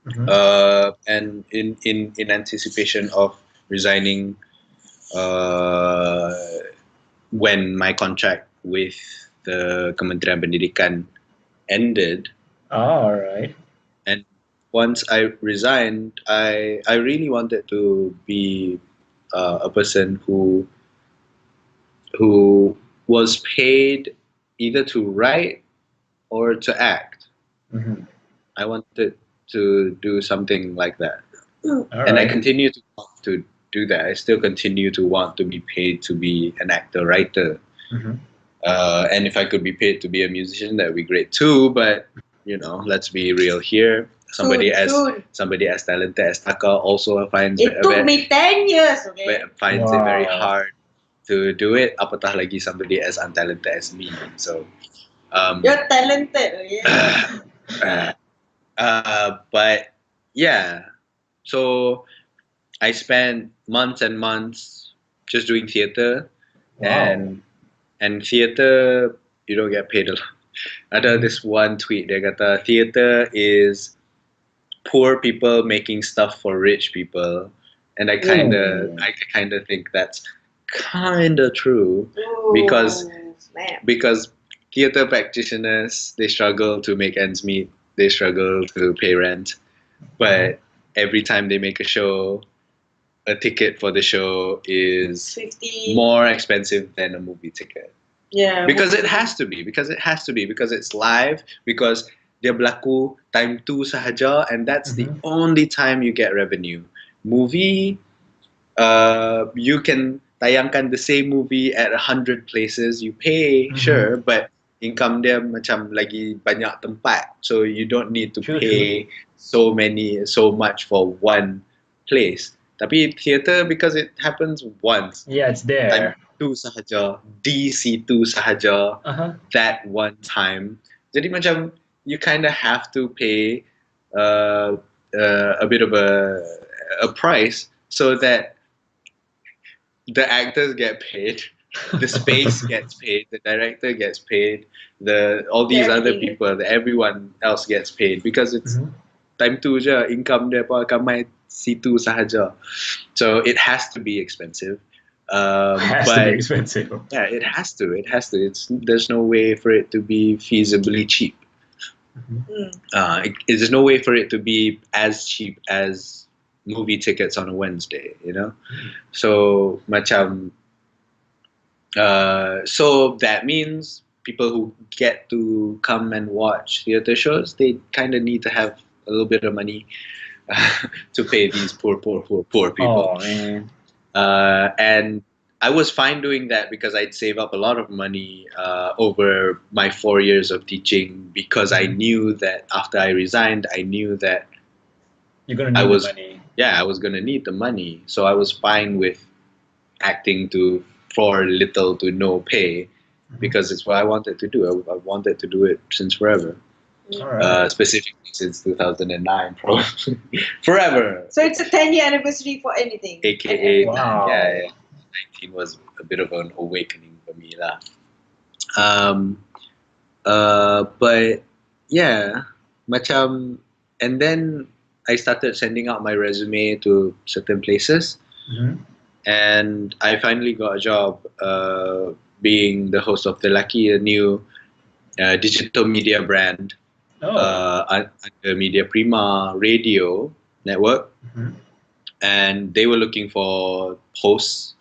and in anticipation of resigning when my contract with the Kementerian Pendidikan ended. all right. And once I resigned, I really wanted to be a person who was paid either to write or to act. I wanted to do something like that. And I continue to want to do that. I still continue to want to be paid to be an actor, writer. And if I could be paid to be a musician, that would be great too. But let's be real here. Somebody as talented as Taka also finds it took me 10 years. Okay. Finds it very hard to do it. Apatah lagi somebody as untalented as me. So you're talented. But yeah, so I spent months and months just doing theater, and theater you don't get paid a lot. Ada this one tweet dia kata theater is poor people making stuff for rich people, and I kind of think that's kind of true. Because theater practitioners, they struggle to make ends meet, they struggle to pay rent, but every time they make a show, a ticket for the show is 50. more expensive than a movie ticket. Yeah. Because it has to be. Because it's live. Because dia berlaku time tu sahaja, and that's the only time you get revenue. Movie, you can tayangkan the same movie at 100 places. You pay, sure, but income dia macam lagi banyak tempat, so you don't need to pay so much for one place. Tapi theater, because it happens once. Yeah, it's there. Time tu sahaja, di situ sahaja, that one time. Jadi macam you kind of have to pay a bit of a price so that the actors get paid, the space gets paid, the director gets paid, all these other people, everyone else gets paid, because it's time tu je, income dia pun akan main situ sahaja. So it has to be expensive. Has to be expensive. Yeah, it has to. There's no way for it to be feasibly cheap. There's no way for it to be as cheap as movie tickets on a Wednesday, you know. So macam, so that means people who get to come and watch theater shows, they kind of need to have a little bit of money to pay these poor people. Oh man. And I was fine doing that because I'd save up a lot of money over my 4 years of teaching, because I knew that after I resigned, I knew that you're gonna need the money. Yeah, I was gonna need the money. So I was fine with acting for little to no pay, because it's what I wanted to do. I wanted to do it since forever. Specifically since 2009, probably forever. So it's a 10-year anniversary for anything. AKA, wow. Yeah. 19 was a bit of an awakening for me lah. But yeah, macam, and then I started sending out my resume to certain places, and I finally got a job being the host of The Lucky, a new digital media brand under Media Prima Radio Network, and they were looking for hosts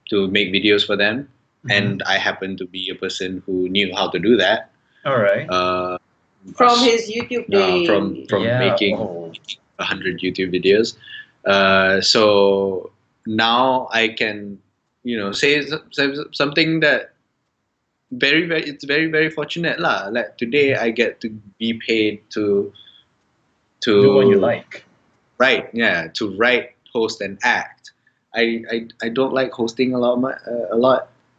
to make videos for them, and I happened to be a person who knew how to do that. All right. From his YouTube days. From making 100 YouTube videos. So now I can, say something that it's very, very fortunate lah. Like today I get to be paid to do what you like. Right, yeah, to write, host, and act. I don't like hosting a lot.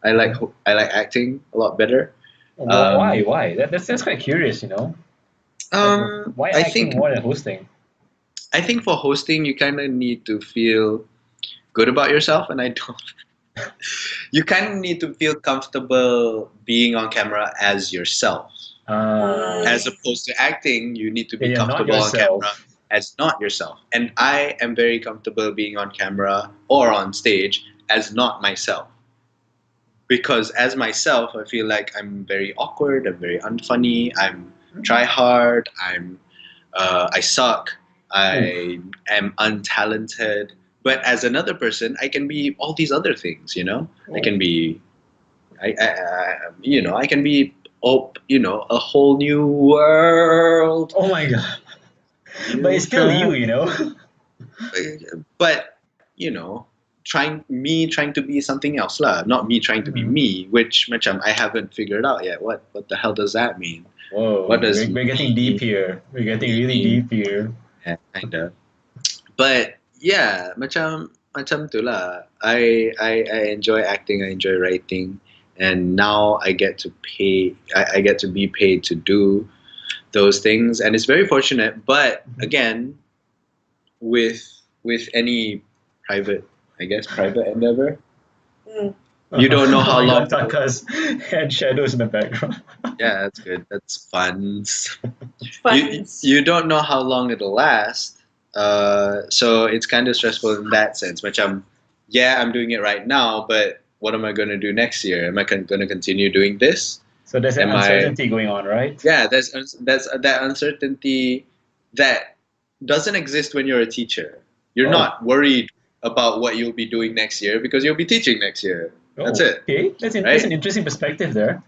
I like acting a lot better. Why? That's quite curious, why acting more than hosting? I think for hosting you kind of need to feel good about yourself, and I don't. You kind of need to feel comfortable being on camera as yourself. As opposed to acting, you need to be comfortable on camera as not yourself. And I am very comfortable being on camera or on stage as not myself. Because as myself, I feel like I'm very awkward, I'm very unfunny, I'm try hard, I suck, I am untalented. But as another person, I can be all these other things, I can be, I can be, a whole new world. Oh my God. But it's still you, But, trying to be something else lah, not me trying to be me, which I haven't figured out yet. What the hell does that mean? Whoa, what does we're getting deep here. We're getting really deep here. Yeah, kinda. But yeah, macam tu lah. I enjoy acting, I enjoy writing, and now I get to be paid to do those things, and it's very fortunate. But again, with any private endeavor, you don't know how long. Taka's head shadows in the background. Yeah, that's good. That's fun. You don't know how long it'll last. So it's kind of stressful in that sense. I'm doing it right now, but what am I going to do next year? Am I going to continue doing this? So there's an uncertainty going on, right? Yeah, there's that uncertainty that doesn't exist when you're a teacher. You're not worried about what you'll be doing next year because you'll be teaching next year. That's it. Okay, that's Right? an interesting perspective there.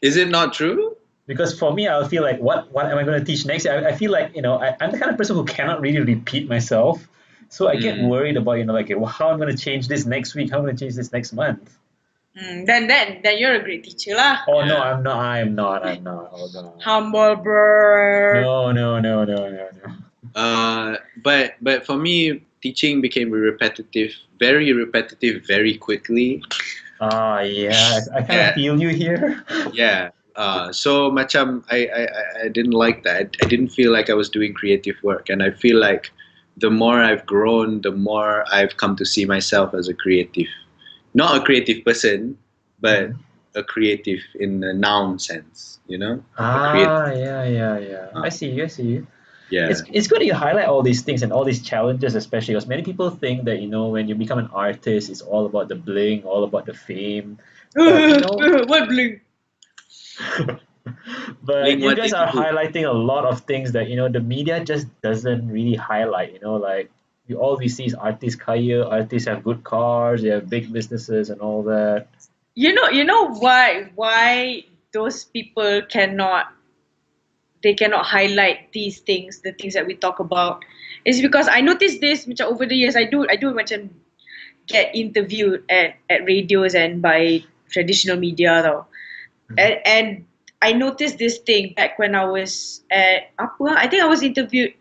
Is it not true? Because for me, I feel like, what am I going to teach next year? I feel like, I'm the kind of person who cannot really repeat myself. So I get worried about, like, well, how I'm going to change this next week, how I'm going to change this next month. Then you're a great teacher lah. Oh, no, I'm not. Oh, God. Humble bro. No. But for me, teaching became very repetitive, very quickly. Yeah, I kind of feel you here. Yeah. So macam I didn't like that. I didn't feel like I was doing creative work, and I feel like the more I've grown, the more I've come to see myself as a creative, not a creative person, but a creative in the noun sense. Yeah. I see you. Yeah. It's good that you highlight all these things and all these challenges, especially because many people think that, when you become an artist, it's all about the bling, all about the fame. But, What bling? but you guys are highlighting a lot of things that, the media just doesn't really highlight. Like all we see is artists kaya, artists have good cars, they have big businesses and all that. You know why those people cannot highlight these things, the things that we talk about, is because I noticed this macam over the years. I do macam get interviewed at radios and by traditional media though. And I noticed this thing back when I was at I think I was interviewed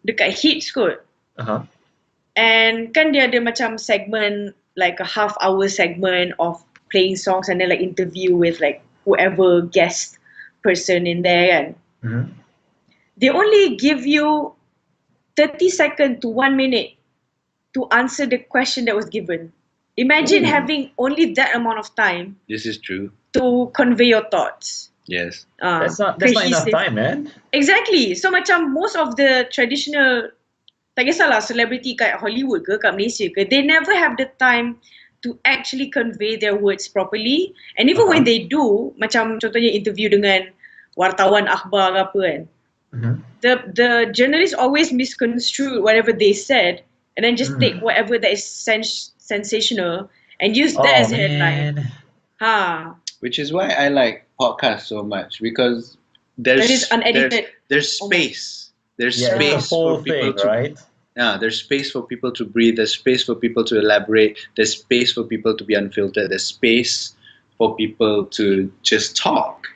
dekat Hits kot. And kan dia ada macam segment, like a half-hour segment of playing songs and then like interview with like whoever guest person in there, and they only give you 30 seconds to 1 minute to answer the question that was given. Imagine having only that amount of time. This is true. To convey your thoughts. Yes. That's not enough time, man. Exactly. So macam most of the traditional, tak kisahlah celebrity kat Hollywood ke, kat Malaysia ke, they never have the time to actually convey their words properly. And even when they do, macam contohnya interview dengan wartawan akhbar ke apa kan, the journalists always misconstrue whatever they said and then just take whatever that is sensational and use that as a headline. Which is why I like podcasts so much, because there's unedited. There's space. There's space for people to, right? Yeah, there's space for people to breathe. There's space for people to elaborate. There's space for people to be unfiltered. There's space for people to just talk.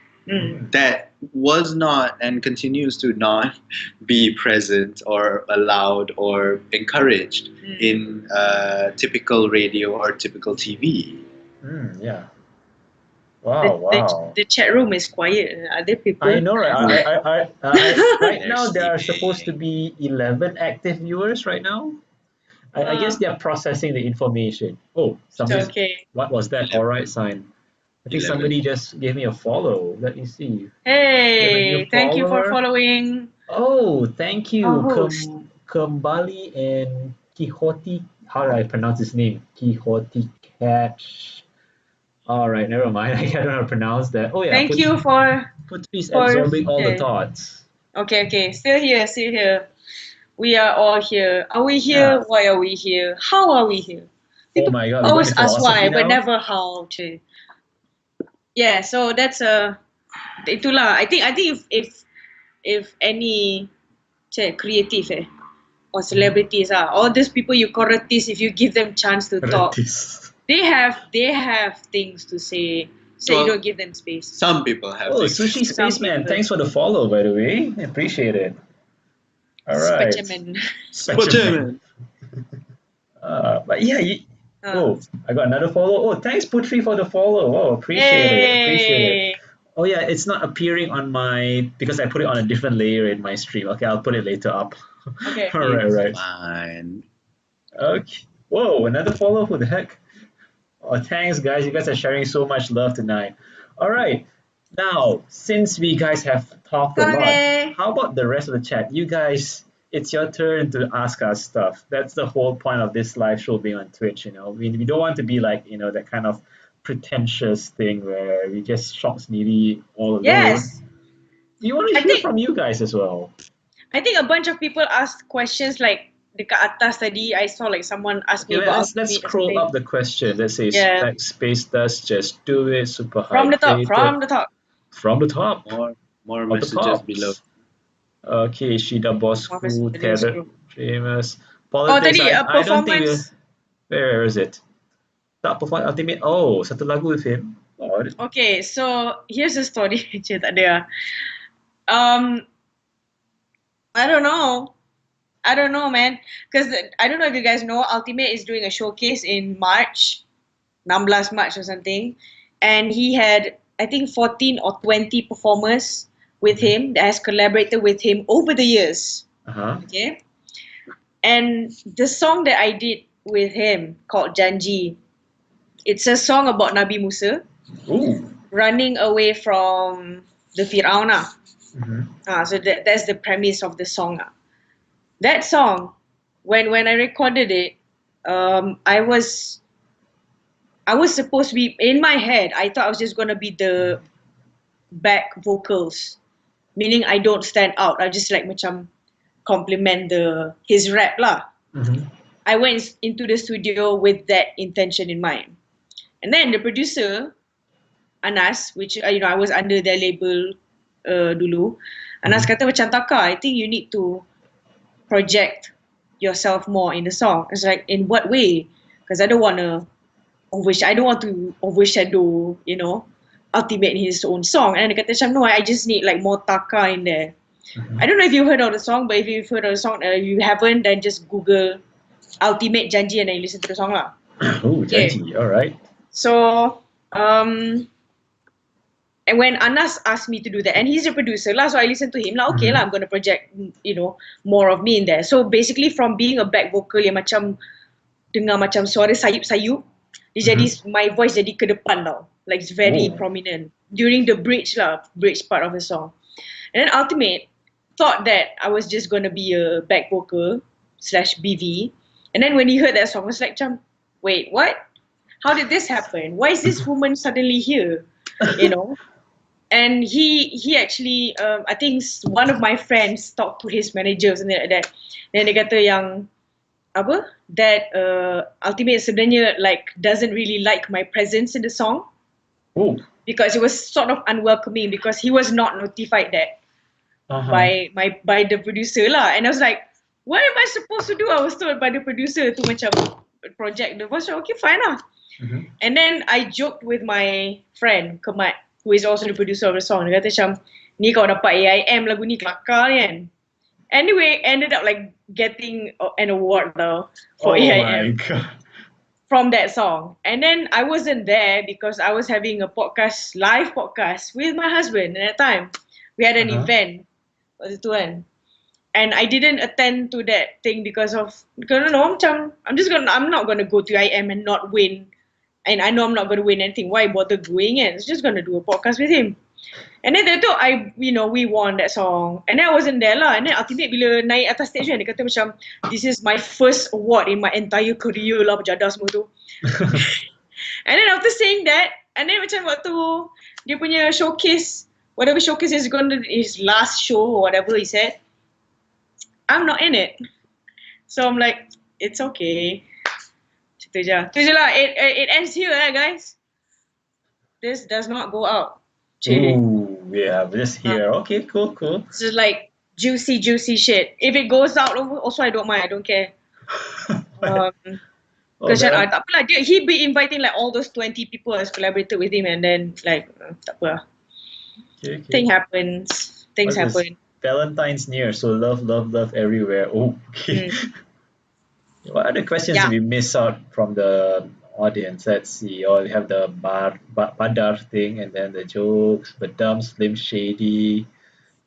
That was not and continues to not be present or allowed or encouraged in typical radio or typical TV. Yeah. Wow. The chat room is quiet. Are there people? I know, right? Right now, there are supposed to be 11 active viewers right now. I guess they are processing the information. Oh, somebody. What was that? All right sign. I think 11. Somebody just gave me a follow. Let me see. Hey, thank you for following. Oh, thank you. Kembali and Quixote. How do I pronounce his name? Quixote Catch. All right, never mind. I don't know how to pronounce that. Oh yeah. Thank you for absorbing all the thoughts. Okay. Still here. We are all here. Are we here? Yeah. Why are we here? How are we here? People oh my God! Always ask why, but never how to. Yeah, so that's itulah. I think if any creative or celebrities all these people you call artists, if you give them chance to talk, they have things to say. So you don't give them space. Some people have. Sushi Spaceman, thanks for the follow, by the way. I appreciate it. All right. Spaceman. But yeah, I got another follow. Oh, thanks Putri for the follow. Oh, appreciate it. Oh yeah, it's not appearing on my because I put it on a different layer in my stream. Okay, I'll put it later up. Okay. All right. Fine. Okay. Whoa, another follow. Who the heck? Oh, thanks guys. You guys are sharing so much love tonight. All right. Now, since we guys have talked a lot, how about the rest of the chat? You guys, it's your turn to ask us stuff. That's the whole point of this live show being on Twitch, We don't want to be like, that kind of pretentious thing where we just shock sneedy all alone. Yes. We want to hear from you guys as well. I think a bunch of people asked questions like, dekat atas tadi, I saw like someone asked me Okay, about let's ultimate or scroll something. up the question. Let's say Yeah. like Space Dust, Just Do It, Super From the top, Hydrated. from the top. From the top. More Of the messages tops. below. Okay, Shida Bosku, Terror, Famous. Oh, Politics, tadi I don't think performance. where is it? Tak perform ultimate. Oh, satu lagu with him. Oh, Okay, so here's the story. Cik, tak ada. I don't know. I don't know, man. Because I don't know if you guys know, Ultimate is doing a showcase in March, 16 March or something. And he had, I think, 14 or 20 performers with him that has collaborated with him over the years. uh-huh. Okay. And the song that I did with him called Janji, it's a song about Nabi Musa Ooh. running away from the Fir'auna. Mhm. So that's the premise of the song. That song, when I recorded it, I was supposed to be in my head. I thought I was just gonna be the back vocals, meaning I don't stand out. I just like macam compliment his rap lah. Mhm. I went into the studio with that intention in mind, and then the producer Anas, which I was under their label dulu. Anas kata macam Taka, I think you need to project yourself more in the song. It's like, in what way? Because I don't want to overshadow, Ultimate in his own song. And dia kata macam, no, I just need like more Taka in there. I don't know if you heard of the song, but if you've heard of the song, you haven't, then just Google Ultimate Janji and then you listen to the song lah. Oh, Janji. All right. So, and when Anas asked me to do that, and he's a producer lah, so I listened to him lah, okay lah, I'm going to project, more of me in there. So basically from being a back vocal yang macam dengar macam suara sayup-sayup, dia jadi, my voice jadi ke depan tau. Like it's very prominent during the bridge part of the song. And then Ultimate thought that I was just going to be a back vocal / BV. And then when he heard that song, I was like, wait, what? How did this happen? Why is this woman suddenly here? And he actually, I think one of my friends talked to his manager or something like that. Then dia kata yang, that Ultimate sebenarnya like doesn't really like my presence in the song. Oh. Because it was sort of unwelcoming because he was not notified that by the producer lah. And I was like, what am I supposed to do? I was told by the producer to macam project the voice. Okay, fine lah. And then I joked with my friend Kemat, who is also the producer of the song. Dia kata macam, ni kau dapat AIM lagu ni kelakar kan. Anyway, ended up like getting an award though for AIM. My God. From that song. And then I wasn't there because I was having a live podcast with my husband at that time. We had an event waktu tu kan. And I didn't attend to that thing because I'm not gonna go to IM and not win. And I know I'm not gonna win anything. Why bother going in? It's just gonna do a podcast with him. And then we won that song. And then I wasn't there lah. And then Ultimate bila naik atas stage kan, dia kata macam, this is my first award in my entire career lah, berjadah semua tu. And then after saying that, and then macam waktu dia punya showcase, whatever showcase is going to his last show or whatever he said, I'm not in it. So I'm like, it's okay. Itu je lah. It ends here guys. This does not go out. Ooh, yeah, just here. Okay, cool. This is like juicy shit. If it goes out, also I don't mind. I don't care. Because tak apalah, he be inviting like all those 20 people has collaborated with him, and then like tak apa. Okay. Things happen. Valentine's near, so love everywhere. Oh, okay. What other questions did we miss out from the audience? Let's see. Oh, we have the Badar thing, and then the jokes, Badam, Slim Shady,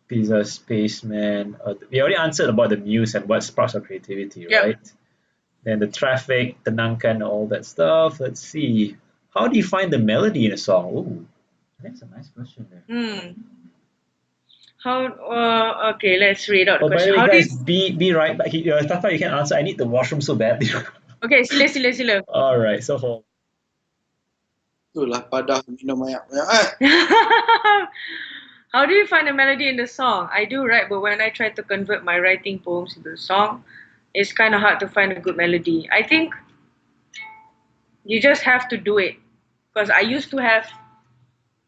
Pizza Spaceman. We already answered about the muse and what sparks our creativity, right? Then the traffic, Tenangkan, all that stuff. Let's see. How do you find the melody in a song? Ooh, that's a nice question there. Okay, let's read out the question. By the way, guys, be right back. Tata, you can answer. I need the washroom so badly. Okay, sila. All right, so hold. Itulah padah minum banyak-banyak. How do you find the melody in the song? I do write, but when I try to convert my writing poems into a song, it's kind of hard to find a good melody. I think you just have to do it. Because I used to have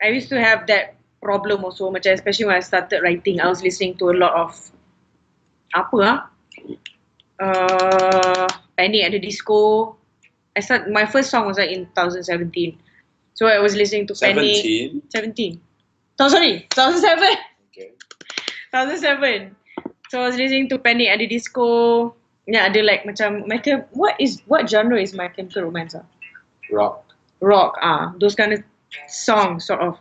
that problem also, macam especially when I started writing, I was listening to a lot of Panic at the Disco. My first song was like in 2017. So I was listening to Panic. 17. Oh, sorry, 2007. Okay. 2007. So I was listening to Panic at the Disco. Yeah, ada like macam what genre is My Chemical Romance? Rock, those kind of songs sort of.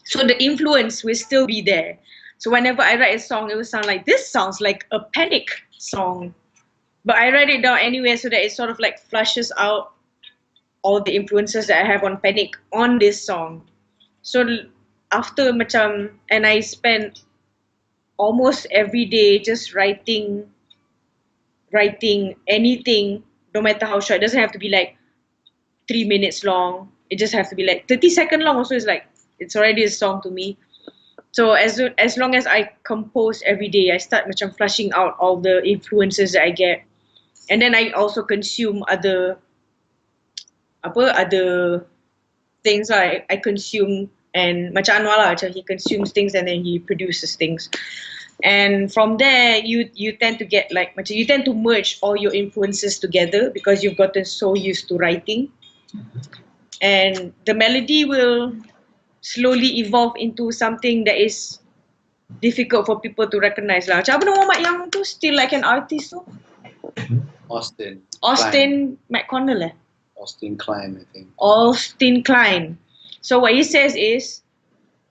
So the influence will still be there. So whenever I write a song, it will sound like, this sounds like a Panic song. But I write it down anyway so that it sort of like flushes out all the influences that I have on Panic on this song. So after macam, and I spend almost every day just writing anything, no matter how short. It doesn't have to be like 3 minutes long. It just has to be like 30-second long also. Is like, it's already a song to me. So as long as I compose every day, I start macam flushing out all the influences that I get. And then I also consume other things. I consume, and macam Anwar lah, macam he consumes things and then he produces things. And from there, you tend to get like, you tend to merge all your influences together because you've gotten so used to writing. And the melody will slowly evolve into something that is difficult for people to recognize lah. Macam apa nama Mak yang tu, still like an artist tu? Austin McConnell Austin Klein, I think. Austin Klein. So what he says is,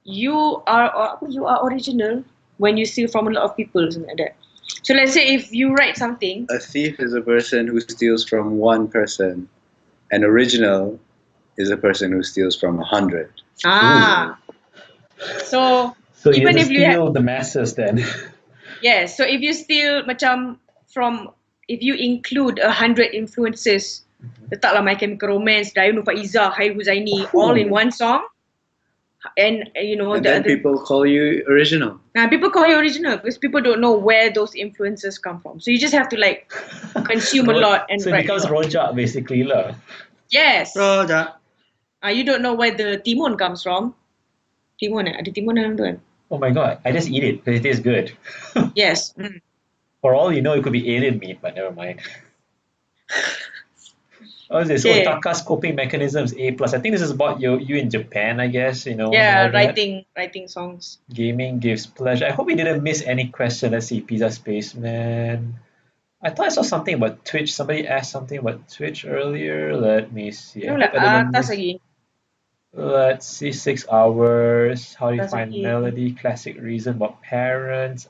you are original when you steal from a lot of people, something like that. So let's say if you write something. A thief is a person who steals from one person. An original is a person who steals from 100. So even if you steal the masses then. Yes, so if you steal macam if you include 100 influences, letaklah My Chemical Romance, Dayun Faiza, Hai Huzaini, all in one song. And then people call you original. People call you original because people don't know where those influences come from. So you just have to like consume a lot and so it becomes rojak basically lah. Yes. Rojak. You don't know where the timun comes from. Timun ada timun dalam tu kan? Oh my god, I just eat it because it tastes good. Yes. For all you know, it could be alien meat, but never mind. What is this? Okay. Taka's coping mechanisms A+. I think this is about you in Japan, I guess. Yeah, writing songs. Gaming gives pleasure. I hope we didn't miss any question. Let's see, Pizza Spaceman. I thought I saw something about Twitch. Somebody asked something about Twitch earlier. Let me see. Atas lagi. Let's see, 6 hours. How do you find melody? Classic reason about parents.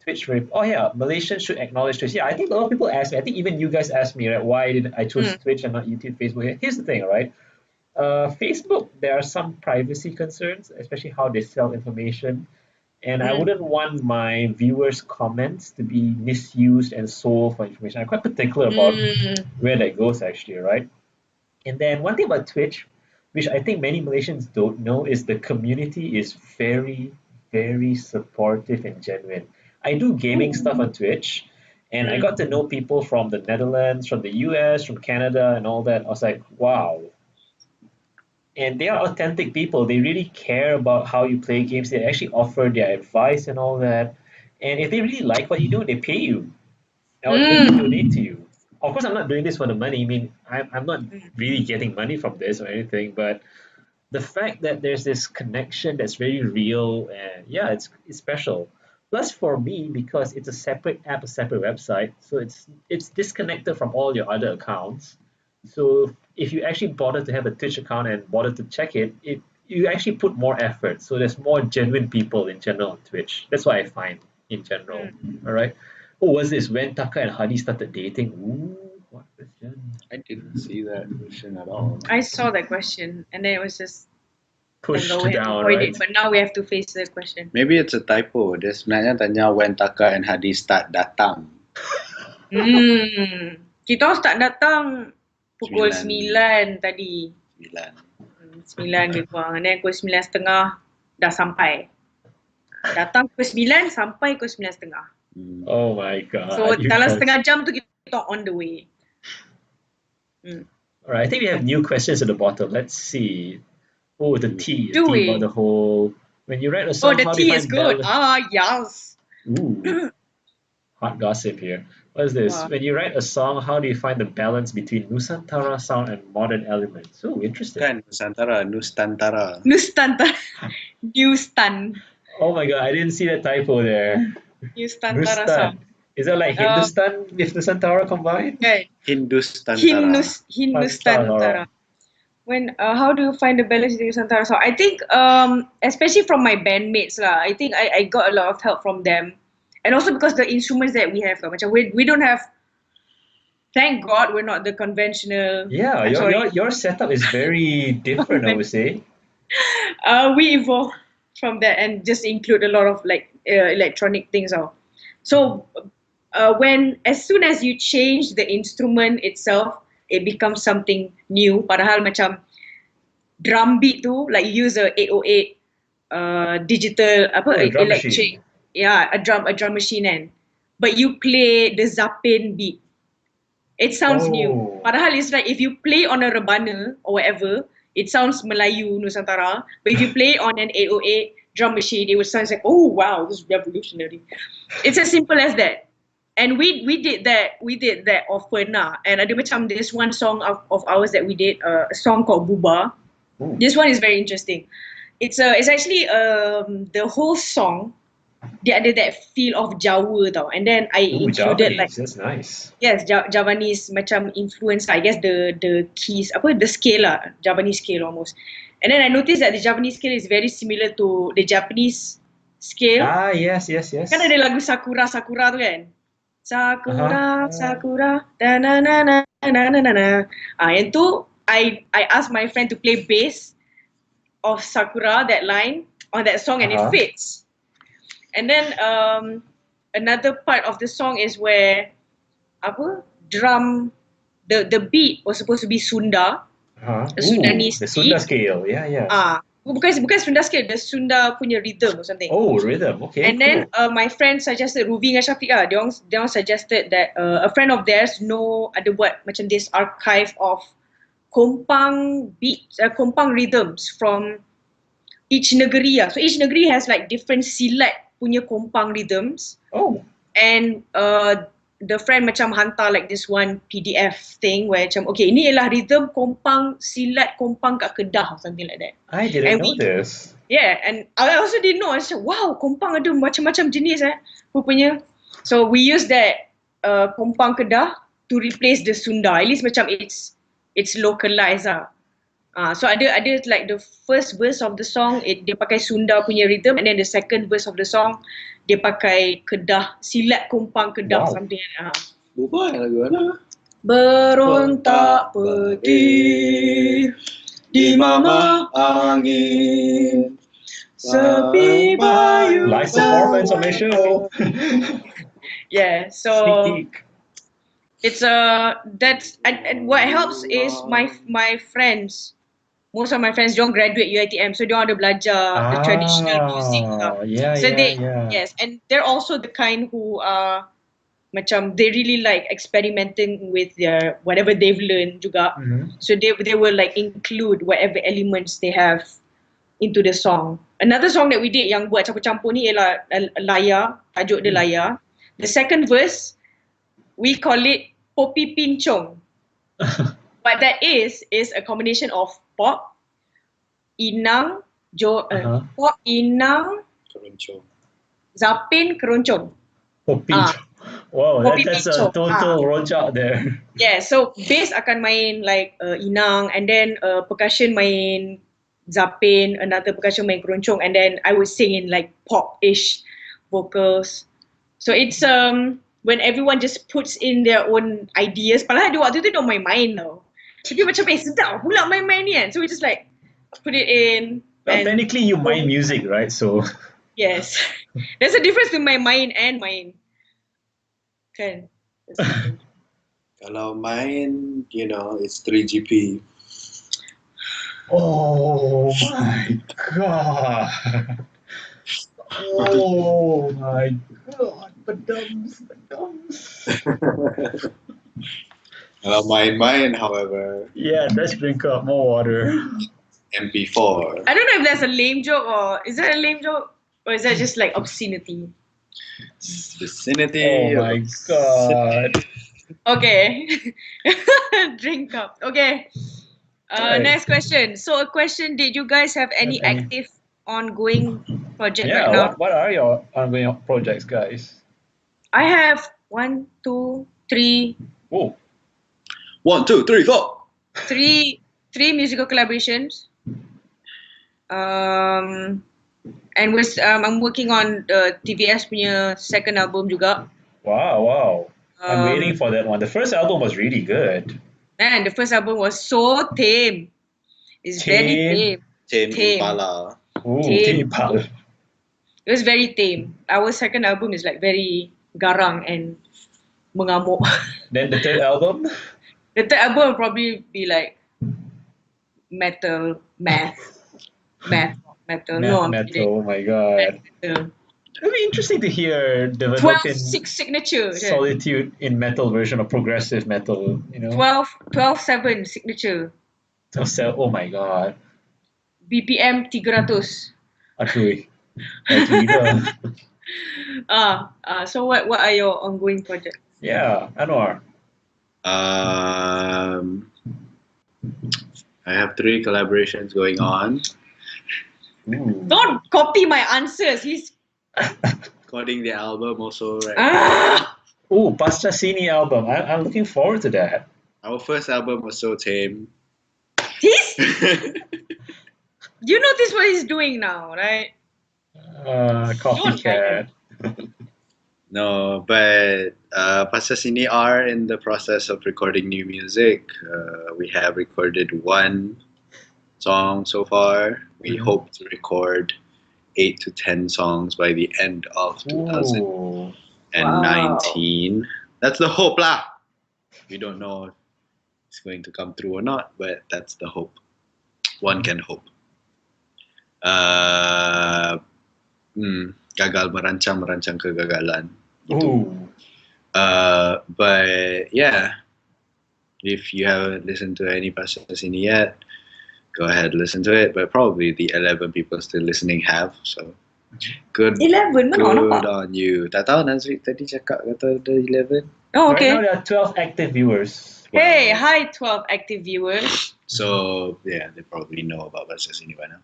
Twitch rape. Oh yeah, Malaysians should acknowledge Twitch. Yeah, I think a lot of people ask me. I think even you guys asked me, right? Why did I choose Twitch and not YouTube, Facebook? Here's the thing, right? Facebook, there are some privacy concerns, especially how they sell information. And I wouldn't want my viewers' comments to be misused and sold for information. I'm quite particular about where that goes, actually, right? And then one thing about Twitch, which I think many Malaysians don't know, is the community is very, very supportive and genuine. I do gaming stuff on Twitch, and I got to know people from the Netherlands, from the US, from Canada, and all that. I was like, wow. And they are authentic people. They really care about how you play games. They actually offer their advice and all that. And if they really like what you do, they pay you. Or they donate to you. Of course, I'm not doing this for the money. I mean, I'm not really getting money from this or anything, but the fact that there's this connection that's very real, and yeah, it's special. Plus for me, because it's a separate app, a separate website, so it's disconnected from all your other accounts. So if you actually bother to have a Twitch account and bother to check it, you actually put more effort. So there's more genuine people in general on Twitch. That's what I find in general. All right. Oh, was this when Taka and Hadi started dating? Ooh, what question? I didn't see that question at all. I saw that question and then it was just pushed down, right? But now we have to face the question. Maybe it's a typo. Dia sebenarnya tanya when Taka and Hadi start datang. Kita start datang pukul 9 tadi. 9 dia kurang. And then pukul 9.30 dah sampai. Datang pukul 9 sampai pukul 9.30. Oh my God. So you dalam guys. setengah jam tu kita on the way. All right, I think we have new questions at the bottom. Let's see. Oh, the T. The Do T about we? the whole. When you write a Oh, song, the how do you tea is find good. balance? Yes. Ooh, hot gossip here. What is this? Wow. When you write a song, how do you find the balance between Nusantara sound and modern elements? Oh, interesting. Kan Nusantara, Nustantara. Nustantara. Newstan. Oh my God, I didn't see that typo there. Nustantara Nustan. sound. Is that like Hindustan with Nusantara combined? Kan? Hindustantara. Hindustantara. When how do you find the balance in Nusantara sound? I think especially from my bandmates lah. I think I got a lot of help from them. And also because the instruments that we have, macam we don't have. Thank God we're not the conventional. Yeah, I'm sorry. your setup is very different, I would say. We evolved from that and just include a lot of like electronic things. So as soon as you change the instrument itself, it becomes something new. Padahal macam drum beat tu, like you use a 808 digital Drum electric, machine. yeah, a drum machine and but you play the Zapin beat. It sounds new. Oh. Padahal it's like if you play on a rebana or whatever, it sounds Melayu Nusantara. But if you play on an 808 drum machine, it would sound like, oh wow, this is revolutionary. It's as simple as that. And we did that often lah. And ada macam this one song of ours that we did, a song called Buba. Ooh. This one is very interesting. It's actually the whole song dia ada that feel of Jawa tau. And then I Ooh, included Javanese, like that's nice. yes, Javanese macam influence, I guess the keys, the scale lah, Javanese scale almost. And then I noticed that the Javanese scale is very similar to the Japanese scale. Ah, yes. Kan ada lagu Sakura tu kan? Sakura, Uh-huh. Sakura, da na na na na na na na. Yang tu I asked my friend to play bass of Sakura, that line on that song, and it Uh-huh. fits. And then another part of the song is where drum, the beat was supposed to be Sunda, Uh-huh. the Ooh, Sundanese the Sunda beat. scale. Yeah. Bukan Sunda scale, the Sunda punya rhythm or something. Oh, rhythm. Okay, And then my friend suggested, Ruby dengan Syafiq lah, dia orang suggested that a friend of theirs ada buat macam this archive of kompang beats, kompang rhythms from each negeri lah. So each negeri has like different silat punya kompang rhythms. Oh. And the friend macam hantar like this one PDF thing where macam, okay, ini ialah rhythm kompang, silat kompang kat Kedah or something like that. I didn't know this. Yeah, and I also didn't know. I said, wow, kompang ada macam-macam jenis rupanya. So we use that kompang Kedah to replace the Sunda. At least macam it's localized lah. So ada like the first verse of the song dia pakai Sunda punya rhythm, and then the second verse of the song dia pakai Kedah, silat kompang Kedah, Wow. something like that. Bubar lagu mana? Berontak pedih di mana angin sepi bayu. Live performance on my show. Yeah, so Sneak peek. it's that's and what helps is my friends. Most of my friends don't graduate UiTM, so they ada belajar the traditional music. Yeah, So yeah. yes, and they're also the kind who macam they really like experimenting with their whatever they've learned juga. Mhm. So they will like include whatever elements they have into the song. Another song that we did yang buat campur-campur ni ialah Layar, tajuk dia Layar. The second verse we call it Popi Pincong. But that is a combination of pop, inang, pop, inang, Keroncong. zapin, keroncong. Popi. Ah. Wow, Popi that's a pincong. total rojak there. Yeah, so bass akan main like inang, and then percussion main zapin, another percussion main keroncong, and then I would sing in like pop-ish vocals. So it's when everyone just puts in their own ideas. Padahal dia waktu tu dia main-main tau. Tapi macam sedap pula main-main ni kan. So we just like put it in. Well, and technically you mind music, right? So yes. There's a difference between main and main. Kan? Kalau main, it's 3GP. oh my god. Oh my god, badums. Mine, however, Yeah, let's drink up more water. MP4. I don't know if that's a lame joke or is that a lame joke or is that just like obscenity? Vicinity. Oh my god. Okay. Drink up. Okay. Right. Next question. So a question, did you guys have any Any? active ongoing project right Yeah, now? what are your ongoing projects, guys? I have 1, 2, 3, Oh, 1, 2, 3, 4. three musical collaborations. And I'm working on the TVS punya second album juga. wow. I'm waiting Um, for that one. The first album was really good. Man, the first album was so tame. It's very Tame. tame. Tame Tame. Impala. Ooh, Tame. Tame Pal. It was very tame. Our second album is like very garang and mengamuk. Then the third album? The third album will probably be like metal, metal. No, I'm kidding. Metal, oh my god. Metal. It'd be interesting to hear the 12, Venopian 6 signature. Solitude in metal version of progressive metal, you know? 12, 7 signature. Oh my god. BPM 300. Aduh. Dah gila. So what are your ongoing projects? Yeah, Anwar. I have 3 collaborations going on. Ooh. Don't copy my answers. He's Recording the album also, right? Ooh, Pasca Sini album. I'm looking forward to that. Our first album was so tame. He's you notice what he's doing now, right? Copycat. No, but Pasca Sini are in the process of recording new music. We have recorded 1 song so far. We hope to record 8 to 10 songs by the end of 2019. That's the hope lah. We don't know if it's going to come through or not, but that's the hope. One can hope. Gagal merancang kegagalan. But yeah, if you haven't listened to any Pasca Sini yet, go ahead, listen to it. But probably the 11 people still listening have. So good 11 good on you. Tak tahu Nazriq tadi cakap kata ada 11. Oh, Right now okay. there are 12 active viewers. Hey, hi 12 active viewers. So yeah, they probably know about Pasca Sini by now.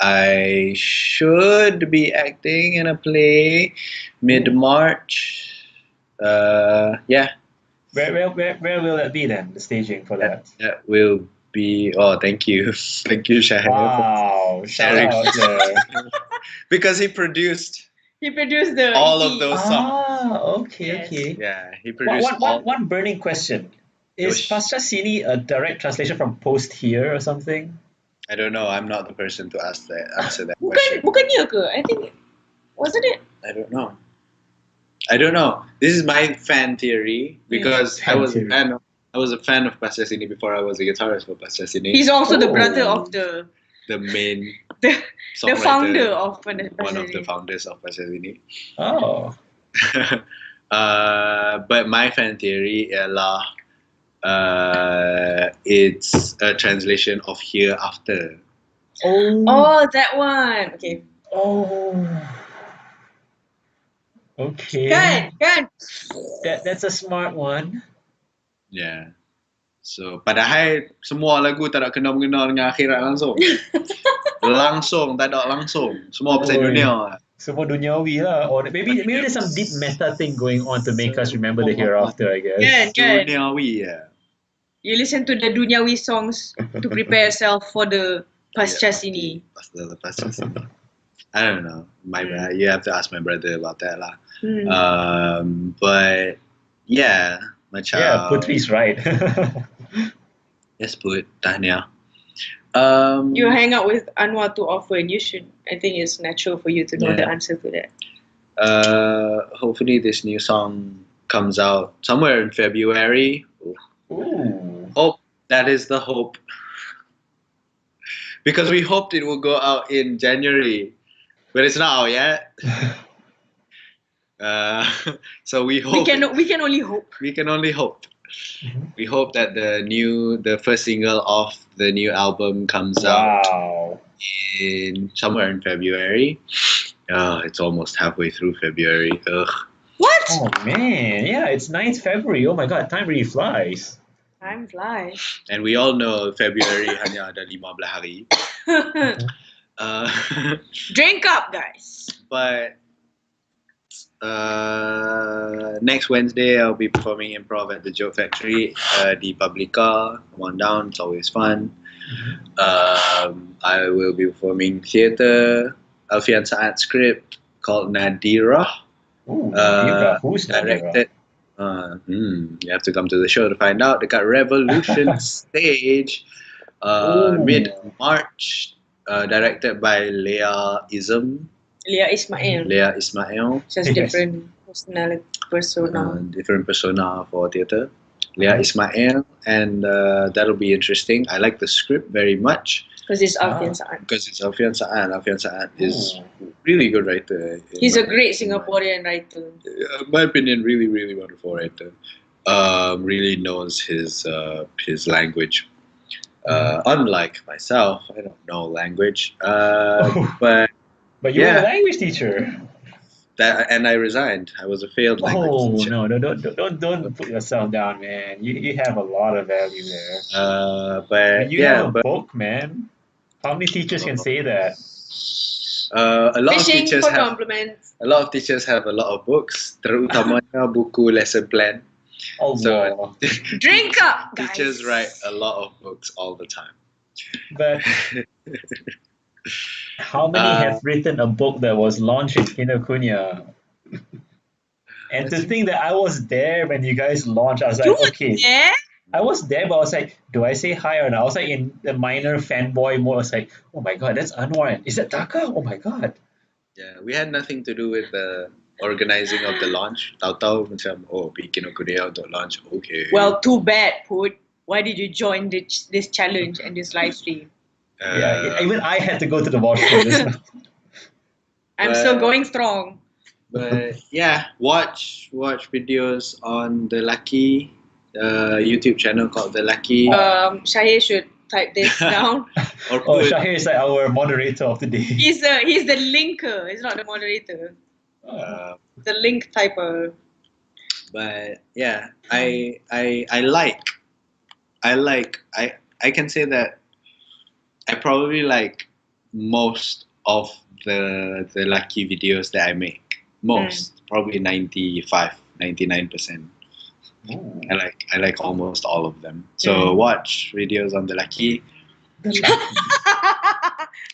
I should be acting in a play mid-March. Yeah. Where will that be then? The staging for that? That will be. Oh, thank you, thank you, Shahir. Wow, shout out there. Because he produced the all EP. of those songs. Okay. Yeah, he produced all. One burning question. Is Yosh. Pasca Sini a direct translation from post here or something? I don't know. I'm not the person to answer that question. Bukannya ke? I think wasn't it? I don't know. This is my fan theory because I was a fan of Pasca Sini before I was a guitarist for Pasca Sini. He's also the brother of the main the founder songwriter, of one of the founders of Pasca Sini. Oh. But my fan theory ialah it's a translation of hereafter. Oh, that one. Okay. Oh. Okay. Kan. That's a smart one. Yeah. So, padahal semua lagu tak ada kena-mengena dengan akhirat langsung. Tak ada langsung. Semua pasal dunia. Semua duniawi lah. Or maybe there's some deep meta thing going on to make us remember the hereafter, I guess. Kan. Duniawi, yeah. You listen to the Dunyawi songs to prepare yourself for the Pasca Sini. Pasca Sini. I don't know. You have to ask my brother about that lah. But yeah, macam. Yeah, Putri's right. Yes, Put. Tahniah. You hang out with Anwar too often. You should. I think it's natural for you to know the answer to that. Hopefully this new song comes out somewhere in February. Ooh. Hope. That is the hope. because we hoped it would go out in January, but it's not out yet. So we hope We can only hope. we can only hope. Mhm. We hope that the first single of the new album comes out Wow. in somewhere in February. It's almost halfway through February. Ugh. What? Oh man, yeah, it's 9th February. Oh my god, time really flies. Time flies. And we all know February hanya ada 15 hari. Uh, Drink up, guys. but next Wednesday I'll be performing improv at the Joke Factory di Publica. Come on down, it's always fun. I will be performing theatre, Alfian Saad script called Nadira. Ooh, Nadira. Who's Nadira? Directed. You have to come to the show to find out. Dekat Revolution Stage, mid-March, directed by Leah Ismail. Leah Ismail. She has Yes. different persona. Different persona for theatre. Leah Ismail, and that'll be interesting. I like the script very much Because it's Alfian Saad. because it's Alfian Saad. Alfian Saad is really good writer. He's a great Singaporean writer. In my opinion, really, really wonderful writer. Really knows his language. Unlike myself, I don't know language. But But you were Yeah. a language teacher. and I resigned. I was a failed language Oh teacher. no, don't put yourself down, man. You have a lot of value there. But You yeah, have a but book, man. How many teachers can say that? a lot of Fishing teachers for have compliments. a lot of teachers have a lot of books, terutamanya buku lesson plan. Oh, So- Drink up, guys. Teachers write a lot of books all the time. but how many have written a book that was launched in Kinokuniya? And to think that I was there when you guys launched, I was You like, were okay. there? I was there, but I was like, do I say hi or not? I was like in the minor fanboy mode. I was like, oh my god, that's Anwar. Is that Taka? Oh my god. Yeah, we had nothing to do with the organizing of the launch. Tahu-tahu macam, pergi Kinokuniya untuk launch. Okay. Well, too bad, Put. Why did you join this challenge and this live stream? Yeah, even I had to go to the washroom just now. I'm still going strong. But yeah, watch videos on the Lucky YouTube channel called the Lucky. Shahir should type this down. Or Oh, put, Shahir is like our moderator of the day. He's the linker. He's not the moderator. The link typer. but yeah, I can say that I probably like most of the Lucky videos that I make. Most, probably 95, 99%. Ooh. I like almost all of them. So watch videos on the Lucky.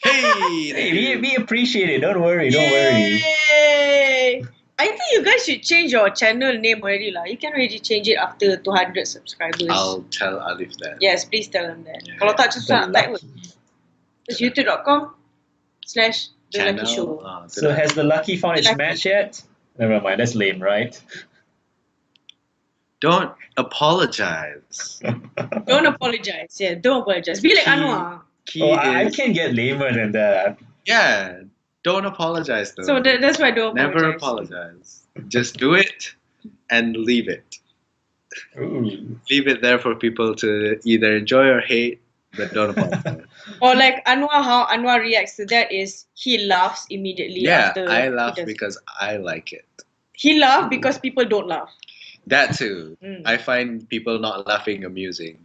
Hey, we appreciate it. Don't worry, don't worry. Yay! I think you guys should change your channel name already lah. You can already change it after 200 subscribers. I'll tell Alif that. Yes, please tell them that. Yeah, Kalau tak The susah nak type. lucky. It's youtube.com/The Lucky Show. So has the lucky found its match yet? Never mind, that's lame, right? Don't apologize. Don't apologize. Yeah, don't apologize. Be like Anwar. Key Oh, I is, can get lamer than that. yeah, don't apologize though. So that's why don't Never apologize. apologize. Just do it and leave it. Ooh. Leave it there for people to either enjoy or hate, but don't apologize. Or like Anwar, how Anwar reacts to that is he laughs immediately Yeah, after I he laugh does. because I like it. He laughs because people don't laugh. That too. I find people not laughing amusing.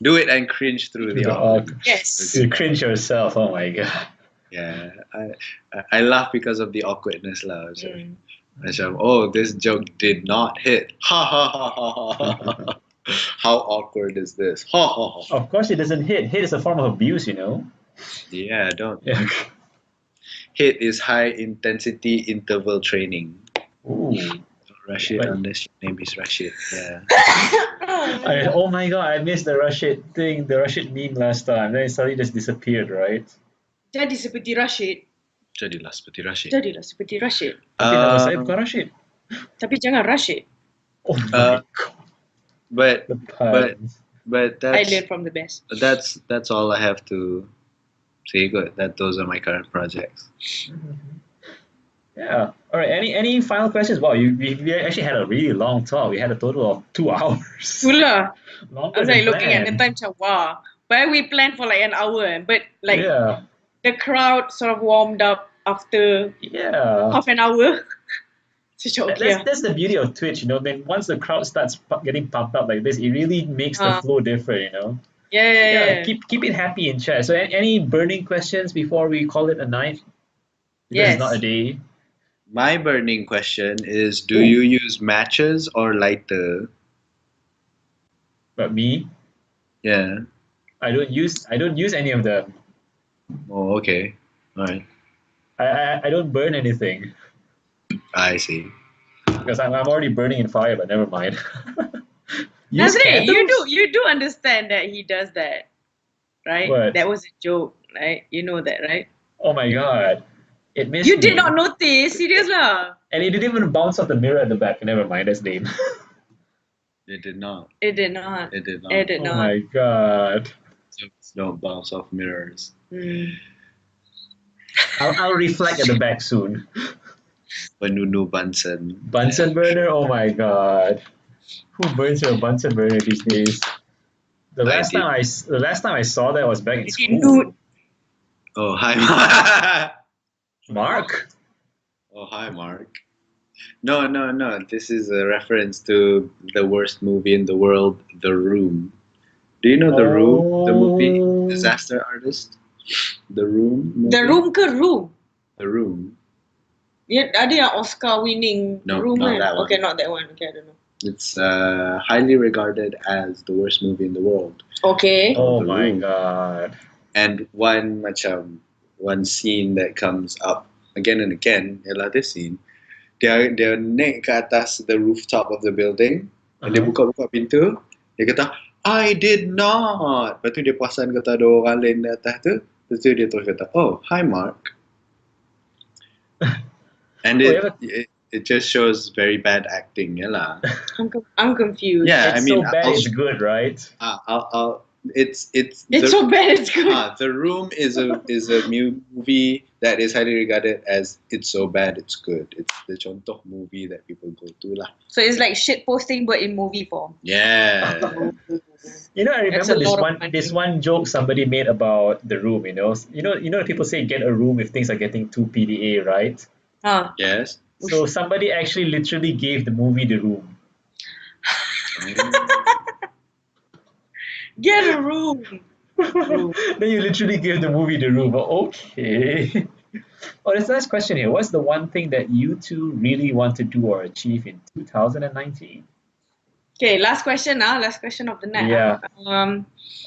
Do it and cringe through the awkward. Yes. You cringe yourself. Oh my god. Yeah, I laugh because of the awkwardness lah. Macam, oh, this joke did not hit. Ha ha ha ha ha ha. How awkward is this? Ha ha ha. Of course, it doesn't hit. Hit is a form of abuse, you know. Yeah, don't. Yeah. HIIT is high intensity interval training. Ooh. Rashid, Right. unless your name is Rashid. Yeah. Oh my god, I missed the Rashid thing, the Rashid meme last time. Then it suddenly just disappeared, right? Jadi seperti Rashid. Jadilah seperti Rashid. Jadilah seperti Rashid. Tapi nama saya bukan Rashid. Tapi jangan Rashid. Oh my god. But The puns. But I learn from the best. that's all I have to say. Good. Those are my current projects. Yeah. All right. Any final questions? Wow, we actually had a really long talk. We had a total of 2 hours. Pula. I Longer was than like looking at the planned. time, macam, wow. But we planned for like an hour, but like Yeah. the crowd sort of warmed up after Yeah. half an hour. So macam, okay. That's the beauty of Twitch, you know. Then once the crowd starts getting pumped up like this, it really makes the Ah. flow different, you know. Yeah. Keep it happy in chat. So any burning questions before we call it a night? Because it's not a Yes. day. My burning question is: do you use matches or lighter? But me, Yeah. I don't use any of them. Oh, okay. All right. I don't burn anything I see. because I'm already burning in fire. But never mind. Use Nazriq, candles? you do understand that he does that, right? What? That was a joke, right? You know that, right? Oh my god! It missed You did me, not notice, serious lah. and it didn't even bounce off the mirror at the back. Never mind. That's lame. It did not. It did not. It did not. It did Oh not. my god! Jokes don't bounce off mirrors. Hmm. I'll reflect at the back soon. Penunu Bunsen. Bunsen burner? Oh my god. Who burns your Bunsen burner these days? The last did. time I saw that was back in school. Nude. Oh, hi, Mark? Oh, hi, Mark. No. This is a reference to the worst movie in the world, The Room. Do you know The Room, the movie? Oh. Disaster Artist? The Room? Movie? The Room ke Room? The Room. Ya, ada yang Oscar winning No, Room not kan? that one. Okay, not that one. Okay, I don't know. It's highly regarded as the worst movie in the world. Okay. Oh The my Room. god. And one scene that comes up again and again, ialah this scene. Dia naik ke atas the rooftop of the building, and dia buka pintu, dia kata, I did not. Lepas tu dia perasan kata ada orang lain di atas tu, lepas tu dia terus kata, oh, hi Mark. And it just shows very bad acting, yalah. I'm confused. Yeah, It's I mean, so bad it's good, right? it's so bad it's good. The Room is a movie that is highly regarded as it's so bad it's good. It's the contoh movie that people go to lah. So it's like shit posting but in movie form. Yeah. You know, I That's a remember lot of money. this one joke somebody made about The Room. You know, people say get a room if things are getting too PDA, right? Huh. Yes. So somebody actually literally gave the movie The Room. Get a room. Then you literally gave the movie The Room. Okay. Oh, there's a nice question here. What's the one thing that you two really want to do or achieve in 2019? Okay, last question Last question of the night. Yeah.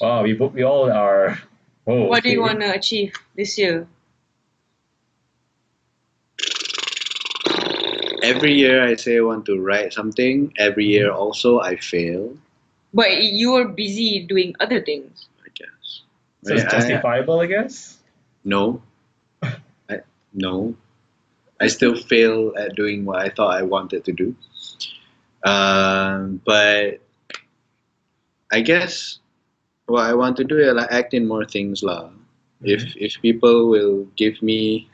Wow, we all are. Oh, What do you okay. want to achieve this year? Every year I say I want to write something. Every year also I fail, But you were busy doing other things. I guess. So it's justifiable, I guess? No. No. I still fail at doing what I thought I wanted to do. But I guess what I want to do is like act in more things lah. If people will give me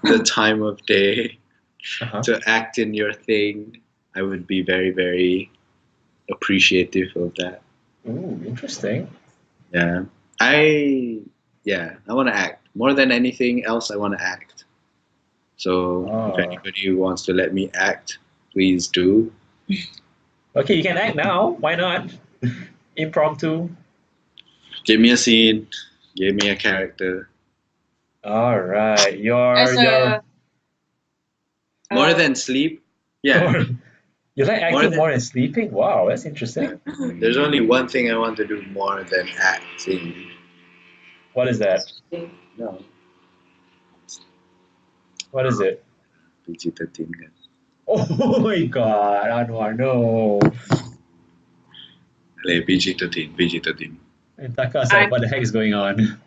the time of day to act in your thing, I would be very, very appreciative of that. Ooh, interesting. Yeah. I want to act. More than anything else, I want to act. So if anybody wants to let me act, please do. Okay, you can act now. Why not? Impromptu. Give me a scene. Give me a character. All right. More than sleep. Yeah. You like acting more than sleeping? Wow, that's interesting. There's only one thing I want to do more than acting. What is that? No. What is it? PG-13 kan. Oh my god, Anwar, no. PG-13. And Taka's like, what the heck is going on?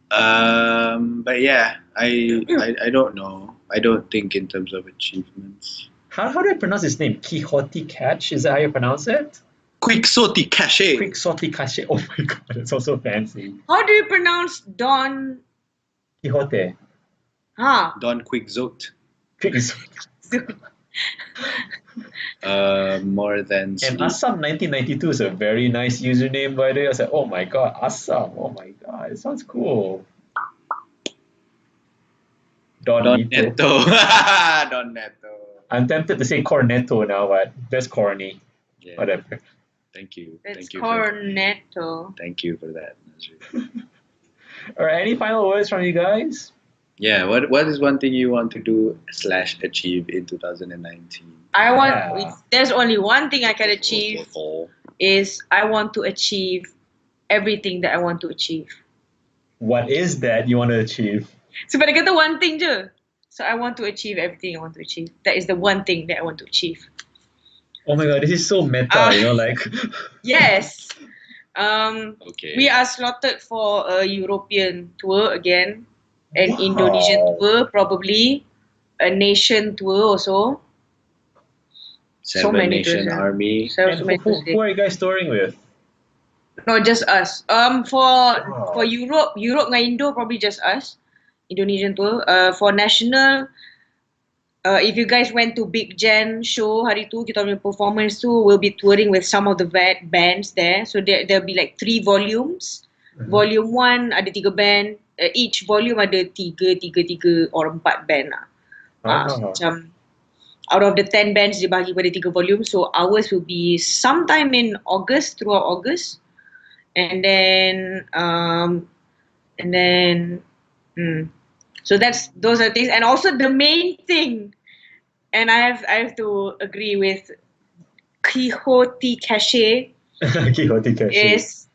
But yeah, I don't know. I don't think in terms of achievements. How do I pronounce his name? Quixote Catch? Is that how you pronounce it? Quixote Cache. Quixote Cache. Oh my god, it's also fancy. How do you pronounce Don? Quixote. Don Quixote. Quixote. More than And sleep. Assam 1992 is a very nice username, by the way. I was like, oh my god, Assam. Oh my god, it sounds cool. Don Neto. Neto. Don Neto. I'm tempted to say Cornetto now, but that's corny. Yeah. Whatever. Thank you. It's Thank you. Cornetto. Thank you for that, Nazriq. Or any final words from you guys? Yeah, what is one thing you want to do / achieve in 2019? I want. Yeah. There's only one thing I can achieve. Is I want to achieve everything that I want to achieve. What is that you want to achieve? Sebab dia kata one thing je. So I want to achieve everything I want to achieve. That is the one thing that I want to achieve. Oh my god, this is so meta, like. Yes. Okay. We are slotted for a European tour again, an Wow. Indonesian tour probably, a nation tour also. So Seven many Nation tours, yeah. Army. So And many tours. who are you guys touring with? Not just us. For Europe dengan Indo probably just us. Indonesian tour. For national, if you guys went to Big Jan show hari tu, kita punya performance tu, we'll be touring with some of the bands there. So there'll be like 3 volumes. Volume 1 ada 3 band. Each volume ada 3 or 4 band lah. So macam out of the 10 bands dia bagi pada 3 volume. So ours will be sometime in August, throughout August. And then so those are things. And also the main thing, and I have to agree with Quixote Cache, Quixote Cache. is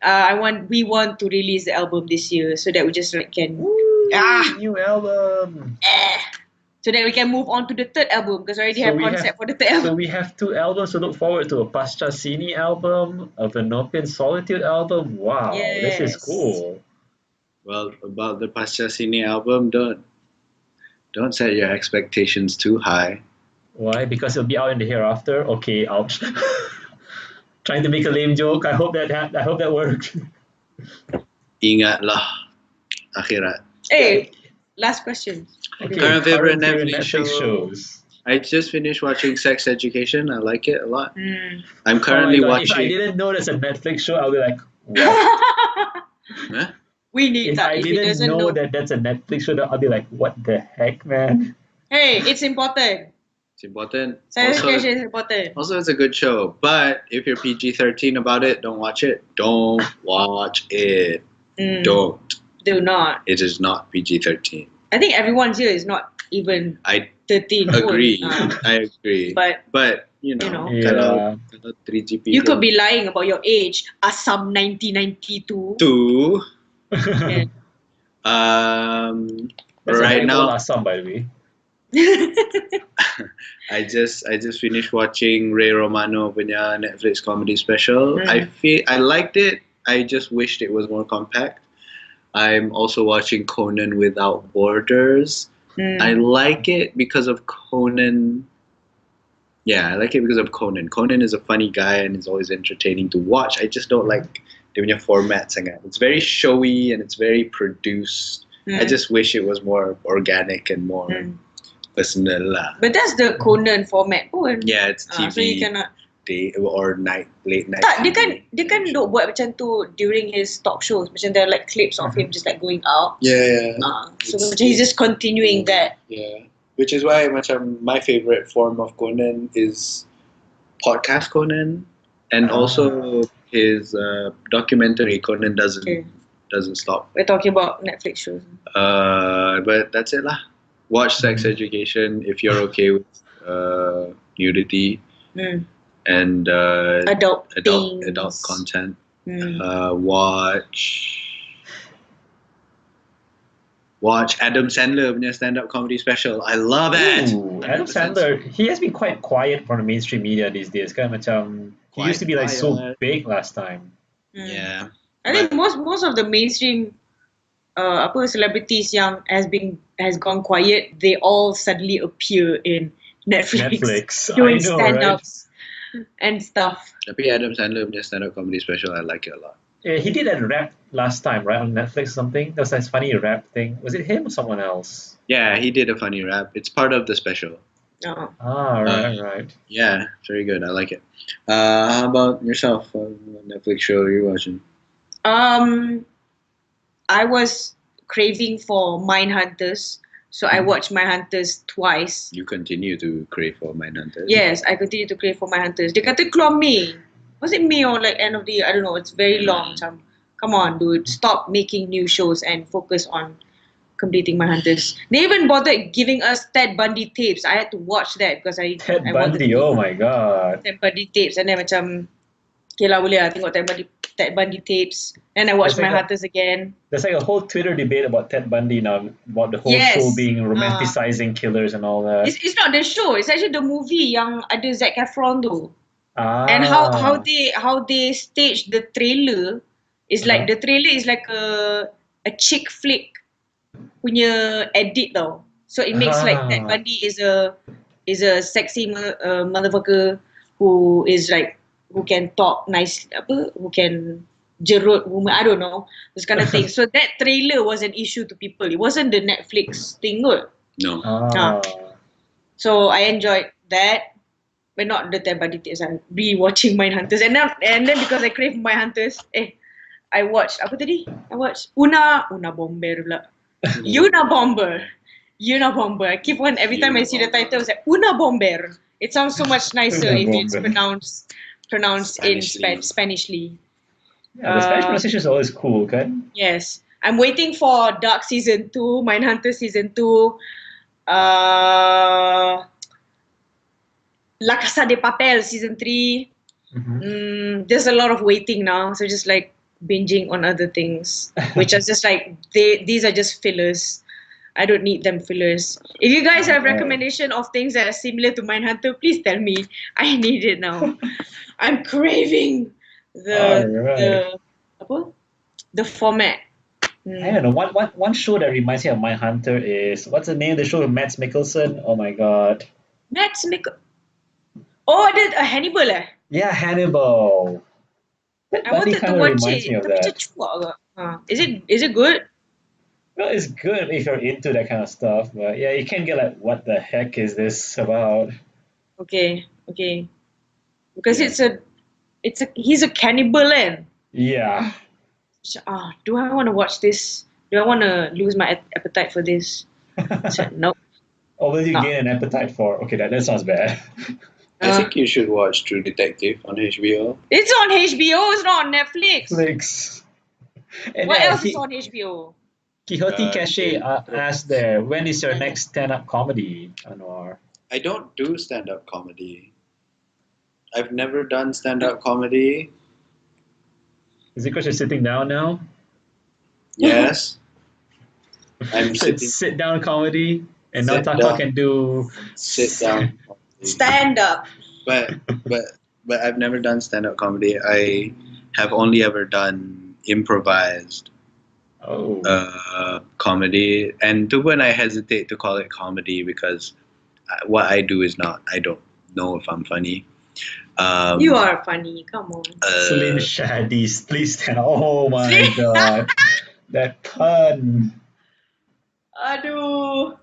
we want to release the album this year so that we just like can New album. so that we can move on to the 3rd album because I already have concept for the 3rd album. So we have 2 albums to look forward to: a Pasca Sini album, a Venopian Solitude album. Wow, this is Yes. cool. Well, about the Pasca Sini album, don't set your expectations too high. Why? Because it'll be out in the hereafter. Okay, ouch. Trying to make a lame joke. I hope that worked. Ingatlah akhirat. Hey, last question. Okay, Current favorite favorite Netflix shows. I just finished watching Sex Education. I like it a lot. Mm. I'm Oh currently my God, if I watching. didn't know there's a Netflix show, I'll be like, what? Huh? We need If that. I If he didn't doesn't know that that's a Netflix show, I'll be like, what the heck, man? Hey, it's important. It's important. Sex Also, education is important. also, it's a good show. But if you're PG-13 about it, don't watch it. Don't watch it. Mm. Don't. Do not. It is not PG-13. I think everyone here is not even I 13. agree. pun. I agree. But you know, Yeah. kalau 3GP you could be lying about your age. Assam 1992. two. Yeah. That's a Right very now, old Assam, by the way. I just finished watching Ray Romano punya Netflix comedy special. Mm. I liked it. I just wished it was more compact. I'm also watching Conan Without Borders. I like it because of Conan. Yeah, I like it because of Conan. Conan is a funny guy and is always entertaining to watch. I just don't like dia punya format sangat. It's very showy and it's very produced. I just wish it was more organic and more personal lah. But that's the Conan format pun. Yeah, it's TV. So you cannot. Day or late night. Tak, dia TV. kan duk buat macam tu during his talk shows. Macam there are like clips of him just like going out. Yeah. So macam he's just continuing that. Yeah. Which is why macam my favorite form of Conan is podcast Conan and also his documentary Conan doesn't stop. We're talking about Netflix shows. But that's it lah. Watch Sex Education if you're okay with nudity and Adult content. Mm. Watch Adam Sandler punya stand-up comedy special. I love it. Ooh, Adam Sandler, he has been quite quiet from the mainstream media these days. Kan macam he used to be like so Quiet. big last time. Yeah. I think most of the mainstream celebrities yang has gone quiet, they all suddenly appear in Netflix Netflix, I doing know, stand-ups. and stuff. Tapi Adam Sandler punya stand-up comedy special, I like it a lot. Yeah, he did that rap last time, right, on Netflix or something. There was this funny rap thing. Was it him or someone else? Yeah, he did a funny rap. It's part of the special. Uh, Ah, right. Yeah, very good. I like it. How about yourself? What Netflix show you're watching? I was craving for Mindhunters, so I watched Mindhunters twice. You continue to crave for Mindhunter. Yes, I continue to crave for Mindhunters. Dia kata keluar May. Was it May or like end of the year? I don't know. It's very long. Macam, come on, dude. Stop making new shows and focus on completing Mindhunters. They even bothered giving us Ted Bundy tapes. I had to watch that because I Ted wanted Bundy, to oh my god. Ted Bundy tapes, and then macam okay lah, boleh lah tengok Ted Bundy tapes. Then I watched That's like Mindhunters again. There's like a whole Twitter debate about Ted Bundy now, about the whole Yes. show being romanticizing killers and all that. It's not the show. It's actually the movie yang ada Zac Efron tu. Ah. And how they stage the trailer is like the trailer is like a chick flick punya edit tau. So it makes like Ted Bundy is a sexy motherfucker who is like who can talk nice who can jerut woman, I don't know, this kind of thing. So that trailer was an issue to people. It wasn't the Netflix thing good. No. So I enjoyed that, but not the Ted Bundy tapes. I'm re-watching Mindhunters, and then because I crave Mindhunters, I watched apa tadi? I watched Una Bomber pula. Unabomber. I keep on every time I see the title, it's like Una Bomber. It sounds so much nicer if it's pronounced in Spanishly. Yeah, the Spanish pronunciation is always cool, kan? Yes. I'm waiting for Dark Season 2, Mindhunter Season 2, La Casa de Papel Season 3. There's a lot of waiting now, so just like binging on other things, which are just like, these are just fillers. I don't need them fillers. If you guys have recommendation of things that are similar to Mindhunter, please tell me. I need it now. I'm craving the format. I don't know. One show that reminds me of Mindhunter is, what's the name of the show with Mads Mikkelsen? Oh my god. Mads Mikkelsen. Oh, Hannibal Yeah, Hannibal. That I wanted to watch it. Me of that. Is it good? Well, it's good if you're into that kind of stuff, but yeah, you can get like, what the heck is this about? Okay. Because he's a cannibal and yeah. Do I want to watch this? Do I want to lose my appetite for this? So, nope. Or will you gain an appetite for? Okay, that sounds bad. I think you should watch True Detective on HBO. It's on HBO. It's not on Netflix. And what else is on HBO? Quixote Cache asked there, when is your next stand-up comedy, Anwar? I don't do stand-up comedy. I've never done stand-up comedy. Is it because you're sitting down now? Yes. I'm sit down comedy, and now Taka can do sit down comedy. Stand up. But I've never done stand-up comedy. I have only ever done improvised comedy, and to when I hesitate to call it comedy because what I do is not. I don't know if I'm funny. You are funny. Come on. Slim Shady, please stand. Oh my god, that pun. Aduh.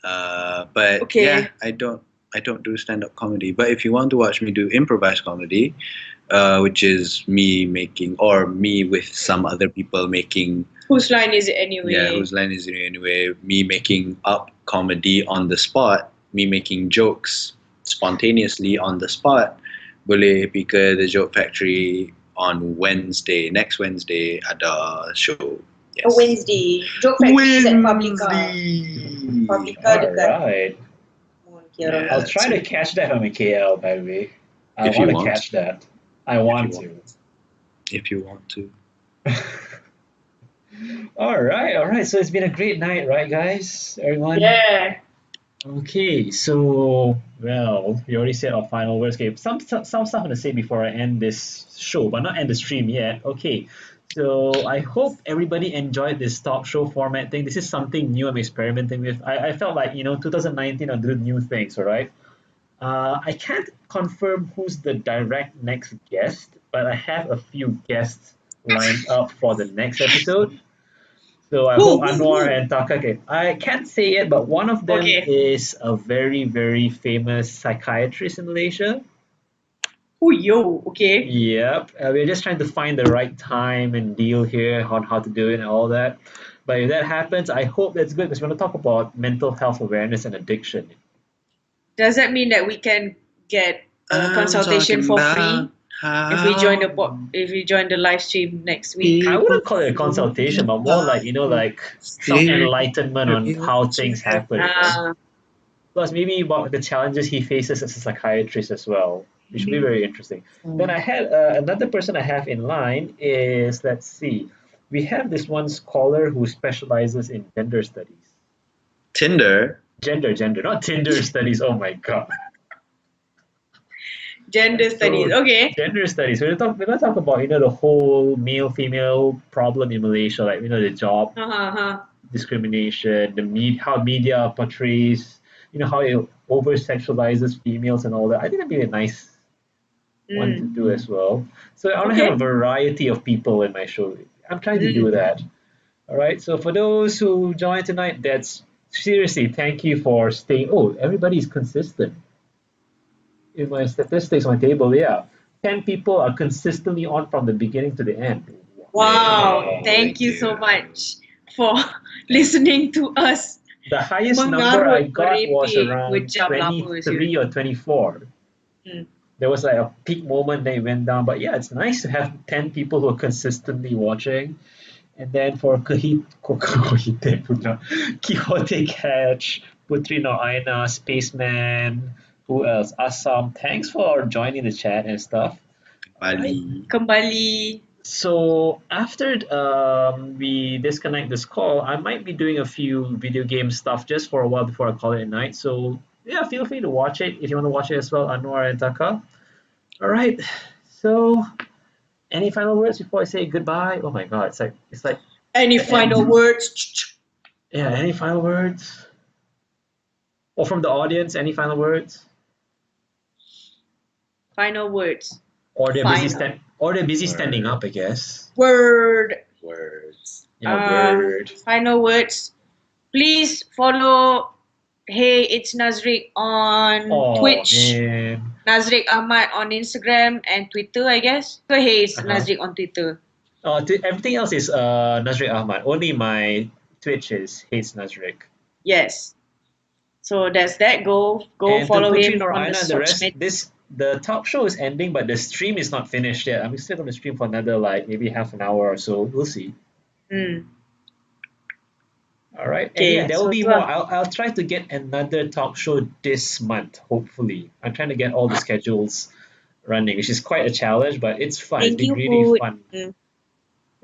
But yeah, I don't do stand-up comedy. But if you want to watch me do improvised comedy, which is me making, or me with some other people making. Whose line is it anyway? Yeah, whose line is it anyway? Me making up comedy on the spot, me making jokes spontaneously on the spot. Boleh pergi ke The Joke Factory on Wednesday. Next Wednesday ada show. Yes. A Wednesday. Joke Factory is at Publica. Alright. Yeah, I'll try to catch that on the KL, by the way. I want to catch that. I want to. If you want to. All right. So it's been a great night, right, guys? Everyone? Yeah. Okay, so, well, we already said our final words. Okay, some stuff I'm going to say before I end this show, but not end the stream yet. Okay, so I hope everybody enjoyed this talk show format thing. This is something new I'm experimenting with. I felt like, 2019 I'll do new things, all right? I can't confirm who's the direct next guest, but I have a few guests lined up for the next episode. So I hope Anwar Who? and Taka can. I can't say it, but one of them Okay. is a very, very famous psychiatrist in Malaysia. Who yo? Okay. Yep. We're just trying to find the right time and deal here on how to do it and all that. But if that happens, I hope that's good because we're going to talk about mental health awareness and addiction. Does that mean that we can get a I'm consultation talking for about free if we join the how if we join the live stream next week? I people wouldn't call it a fall consultation, but more like, apart. like some Stare enlightenment on in how what you things have. happen. Ah, Plus, maybe about the challenges he faces as a psychiatrist as well, which should be very interesting. Then I had another person I have in line is, let's see, we have this one scholar who specializes in gender studies. Tinder. Gender, not Tinder studies. Oh my god. gender studies. So Okay. gender studies. We're gonna talk about the whole male female problem in Malaysia, like the job Uh-huh. discrimination, how media portrays, how it over sexualizes females and all that. I think that'd be a nice one to Mm. do as well. So I want to have a Okay. variety of people in my show. I'm trying to do Mm. that. All right. So for those who joined tonight, that's seriously thank you for staying. Oh, everybody's consistent in my statistics on my table. Yeah, 10 people are consistently on from the beginning to the end. Wow. Wow. Thank you so you. much for listening to us The highest number I mengarut got was merepek around berjam lama 23 or 24. Hmm. There was like a peak moment, then it went down. But yeah, it's nice to have 10 people who are consistently watching. And then for Quixote Catch, Putri No Aina, Spaceman, who else? Assam. Thanks for joining the chat and stuff. Alright. Bali. Kembali. So after we disconnect this call, I might be doing a few video game stuff just for a while before I call it a night. So yeah, feel free to watch it if you want to watch it as well, Anwar and Taka. All right. So any final words before I say goodbye? Oh my God, it's like Any the end. final words? Yeah. Any final words? Or from the audience, any final words? Final words. Or they're busy Final standing up, I guess. word. Words. Yeah, word. Final words. Please follow Hey It's Nazriq on Oh Twitch. man. Nazriq Ahmad on Instagram and Twitter, I guess. So Hey It's Uh-huh. Nazriq on Twitter. Everything else is Nazriq Ahmad. Only my Twitch is Hates Nazriq. Yes. So that's that. Go And follow to Putri him Nur on the Aina and the social rest, media. the talk show is ending, but the stream is not finished yet. I'm still gonna stream for another maybe half an hour or so. We'll see. Hmm. All right. And Okay, yeah, there will so be tu more. lah. I'll try to get another talk show this month, hopefully. I'm trying to get all the schedules running, which is quite a challenge, but it's fun. It's Thank been you, really Hood. fun.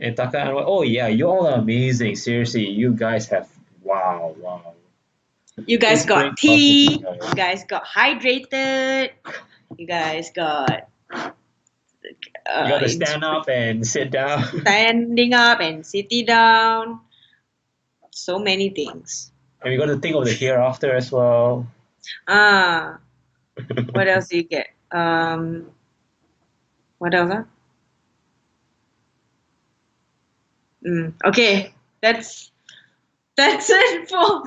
And Taka Anwar, oh yeah, you all are amazing. Seriously, you guys have wow. You guys It's great got talking to tea. you guys. You guys got hydrated. You guys got You got to stand up and sit down. standing up and sitting down. So many things. And we got to think of the hereafter as well. Ah, what else do you get? What else? Okay, that's it for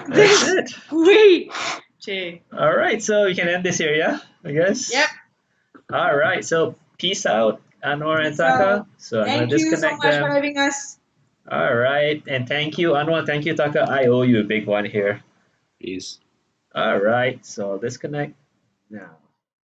That's this it. week. Che. All right, so we can end this here, yeah? I guess. Yep. All right, so peace out, Anwar and So, Taka. So I'm gonna thank you so disconnect much for them. having us. All right, and thank you, Anwar. Thank you, Taka. I owe you a big one here. Peace. All right, so disconnect now.